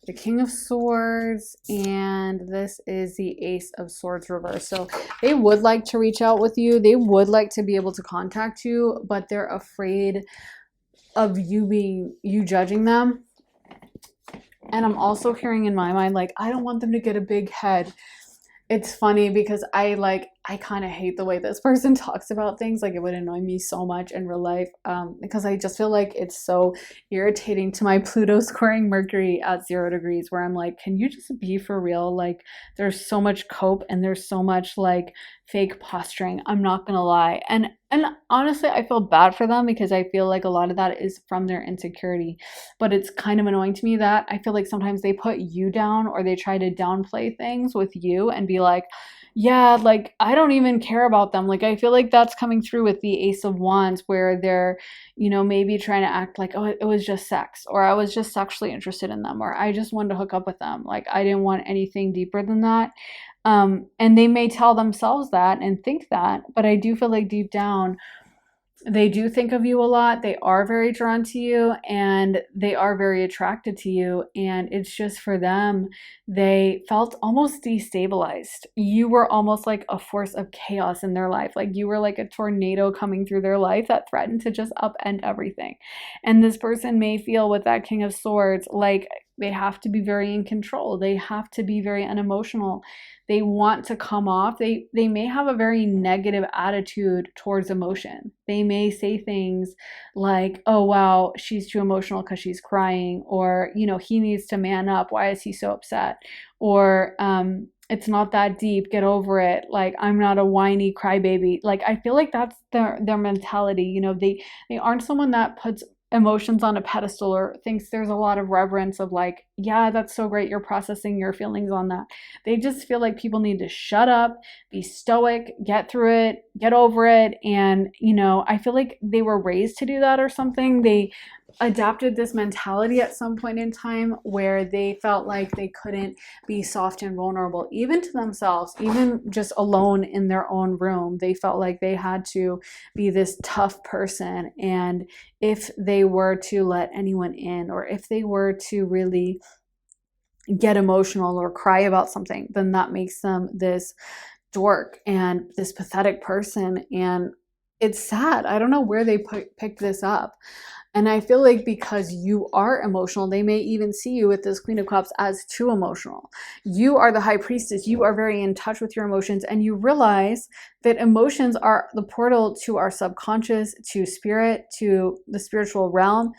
[SPEAKER 1] the King of Swords, and this is the Ace of Swords reversed. So they would like to reach out with you. They would like to be able to contact you, but they're afraid of you judging them. And I'm also hearing in my mind, like, I don't want them to get a big head. It's funny because I kind of hate the way this person talks about things. Like, it would annoy me so much in real life because I just feel like it's so irritating to my Pluto squaring Mercury at 0 degrees, where I'm like, can you just be for real? Like, there's so much cope and there's so much like fake posturing. I'm not gonna lie. And honestly, I feel bad for them because I feel like a lot of that is from their insecurity. But it's kind of annoying to me that I feel like sometimes they put you down, or they try to downplay things with you and be like, yeah, like, I don't even care about them. Like, I feel like that's coming through with the Ace of Wands, where they're, maybe trying to act like, oh, it was just sex, or I was just sexually interested in them, or I just wanted to hook up with them. Like, I didn't want anything deeper than that. And they may tell themselves that and think that, but I do feel like deep down, they do think of you a lot. They are very drawn to you and they are very attracted to you. And it's just for them, they felt almost destabilized. You were almost like a force of chaos in their life. Like, you were like a tornado coming through their life that threatened to just upend everything. And this person may feel with that King of Swords, like, They have to be very in control. They have to be very unemotional. They want to come off. They may have a very negative attitude towards emotion. They may say things like, "Oh wow, she's too emotional because she's crying," or, "He needs to man up. Why is he so upset?" Or, "It's not that deep. Get over it. Like, I'm not a whiny crybaby." Like, I feel like that's their mentality. They aren't someone that puts emotions on a pedestal or thinks there's a lot of reverence of like, "Yeah, that's so great. You're processing your feelings on that." They just feel like people need to shut up, be stoic, get through it, get over it. And, I feel like they were raised to do that or something. They adapted this mentality at some point in time where they felt like they couldn't be soft and vulnerable, even to themselves, even just alone in their own room. They felt like they had to be this tough person. And if they were to let anyone in, or if they were to really get emotional or cry about something, then that makes them this dork and this pathetic person. And it's sad. I don't know where they picked this up. And I feel like because you are emotional, they may even see you with this Queen of Cups as too emotional. You are the High Priestess. You are very in touch with your emotions, and you realize that emotions are the portal to our subconscious, to spirit, to the spiritual realm,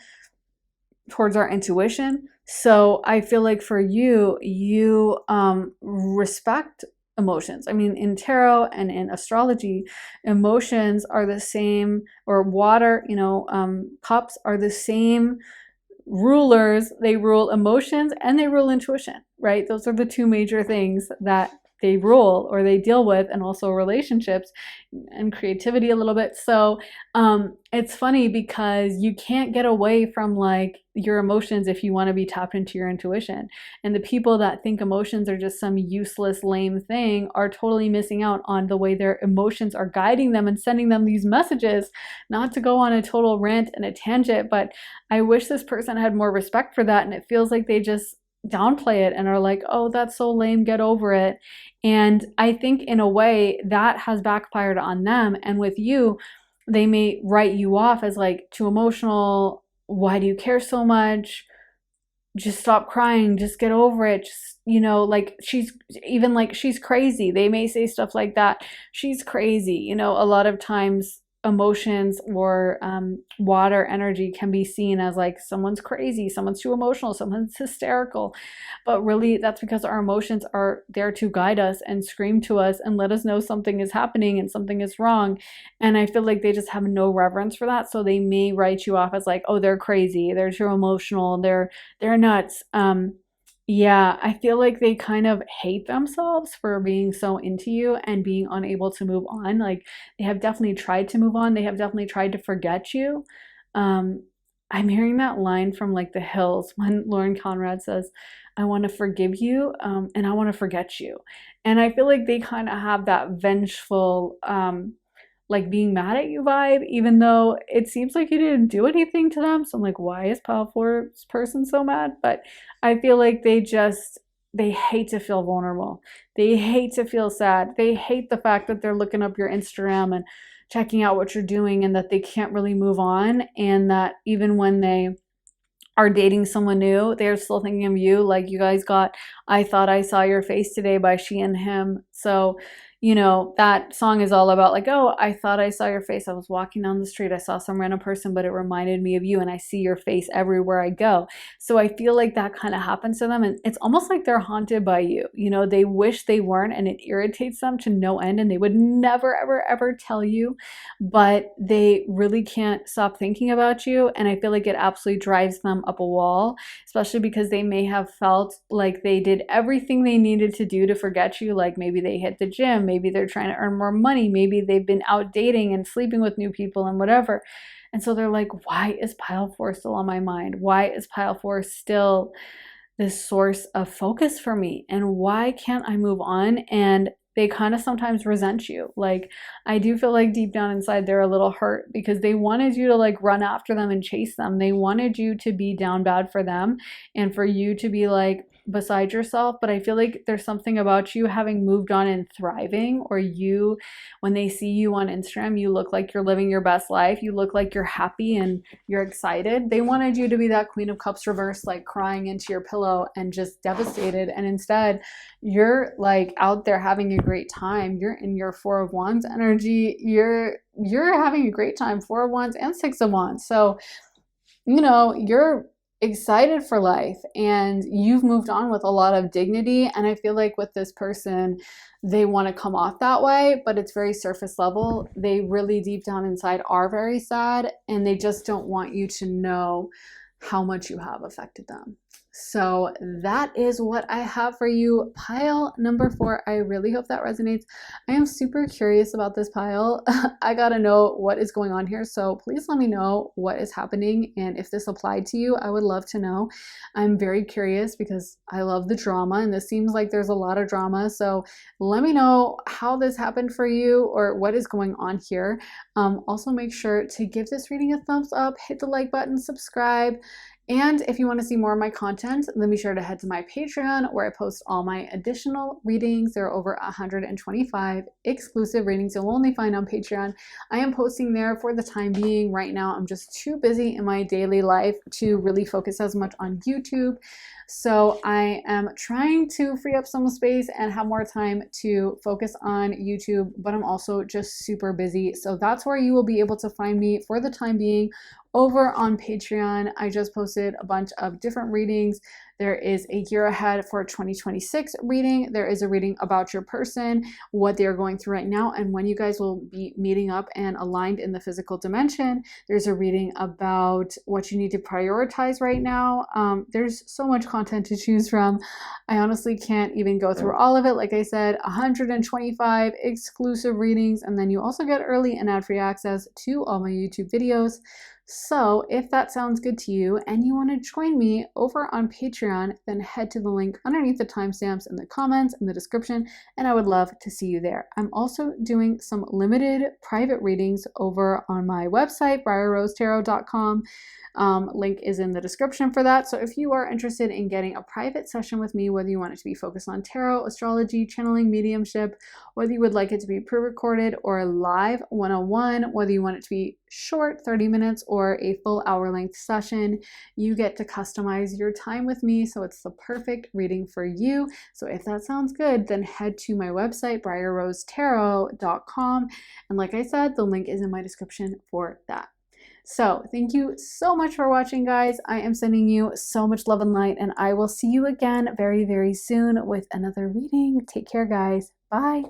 [SPEAKER 1] towards our intuition. So I feel like for you, you respect emotions. I mean, in tarot and in astrology, emotions are the same, or water, cups are the same rulers. They rule emotions and they rule intuition, right? Those are the two major things that they rule or they deal with, and also relationships and creativity a little bit. So it's funny because you can't get away from like your emotions if you want to be tapped into your intuition. And the people that think emotions are just some useless, lame thing are totally missing out on the way their emotions are guiding them and sending them these messages. Not to go on a total rant and a tangent, but I wish this person had more respect for that. And it feels like they just downplay it and are like, "Oh, that's so lame, get over it." And I think in a way that has backfired on them. And with you, they may write you off as like too emotional. Why do you care so much? Just stop crying, just get over it. Just, like she's crazy. They may say stuff like that. She's crazy. A lot of times emotions or water energy can be seen as like someone's crazy, someone's too emotional, someone's hysterical. But really, that's because our emotions are there to guide us and scream to us and let us know something is happening and something is wrong. And I feel like they just have no reverence for that. So they may write you off as like, "Oh, they're crazy, they're too emotional, they're nuts." Yeah, I feel like they kind of hate themselves for being so into you and being unable to move on. Like, they have definitely tried to move on. They have definitely tried to forget you. Um, I'm hearing that line from like The Hills when Lauren Conrad says, "I want to forgive you, and I want to forget you." And I feel like they kind of have that vengeful, like being mad at you vibe, even though it seems like you didn't do anything to them. So I'm like, why is Powerforce person so mad? But I feel like they hate to feel vulnerable. They hate to feel sad. They hate the fact that they're looking up your Instagram and checking out what you're doing, and that they can't really move on, and that even when they are dating someone new, they're still thinking of you. Like, you guys got "I Thought I Saw Your Face Today" by She and Him. So, that song is all about like, "Oh, I thought I saw your face. I was walking down the street. I saw some random person, but it reminded me of you, and I see your face everywhere I go." So I feel like that kind of happens to them. And it's almost like they're haunted by you. They wish they weren't, and it irritates them to no end. And they would never, ever, ever tell you, but they really can't stop thinking about you. And I feel like it absolutely drives them up a wall, especially because they may have felt like they did everything they needed to do to forget you. Like, maybe they hit the gym, maybe they're trying to earn more money, maybe they've been out dating and sleeping with new people and whatever. And so they're like, "Why is Pile 4 still on my mind? Why is Pile 4 still this source of focus for me? And why can't I move on?" And they kind of sometimes resent you. Like, I do feel like deep down inside they're a little hurt because they wanted you to like run after them and chase them. They wanted you to be down bad for them, and for you to be like, beside yourself, but I feel like there's something about you having moved on and thriving, or you, when they see you on Instagram, you look like you're living your best life. You look like you're happy and you're excited. They wanted you to be that Queen of Cups reverse, like crying into your pillow and just devastated. And instead, you're like out there having a great time. You're in your Four of Wands energy. You're having a great time, Four of Wands and Six of Wands. So, you're excited for life and you've moved on with a lot of dignity. And I feel like with this person, they want to come off that way, but it's very surface level. They really deep down inside are very sad, and they just don't want you to know how much you have affected them. So that is what I have for you. Pile number 4. I really hope that resonates. I am super curious about this pile. I gotta know what is going on here. So please let me know what is happening. And if this applied to you, I would love to know. I'm very curious because I love the drama, and this seems like there's a lot of drama. So let me know how this happened for you or what is going on here. Also make sure to give this reading a thumbs up, hit the like button, subscribe. And if you want to see more of my content, then be sure to head to my Patreon, where I post all my additional readings. There are over 125 exclusive readings you'll only find on Patreon. I am posting there for the time being. Right now, I'm just too busy in my daily life to really focus as much on YouTube. So I am trying to free up some space and have more time to focus on YouTube, but I'm also just super busy. So that's where you will be able to find me for the time being, over on Patreon. I just posted a bunch of different readings. There is a year ahead for 2026 reading. There is a reading about your person, what they're going through right now, and when you guys will be meeting up and aligned in the physical dimension. There's a reading about what you need to prioritize right now. There's so much content to choose from. I honestly can't even go through all of it. Like I said, 125 exclusive readings, and then you also get early and ad-free access to all my YouTube videos. So if that sounds good to you and you want to join me over on Patreon, then head to the link underneath the timestamps in the comments in the description, and I would love to see you there. I'm also doing some limited private readings over on my website, briarrosetarot.com. Link is in the description for that. So if you are interested in getting a private session with me, whether you want it to be focused on tarot, astrology, channeling, mediumship, whether you would like it to be pre-recorded or live one-on-one, whether you want it to be short, 30 minutes, or a full hour-length session, you get to customize your time with me, so it's the perfect reading for you. So if that sounds good, then head to my website, briarrosetarot.com, and like I said, the link is in my description for that. So thank you so much for watching, guys. I am sending you so much love and light, and I will see you again very, very soon with another reading. Take care, guys. Bye.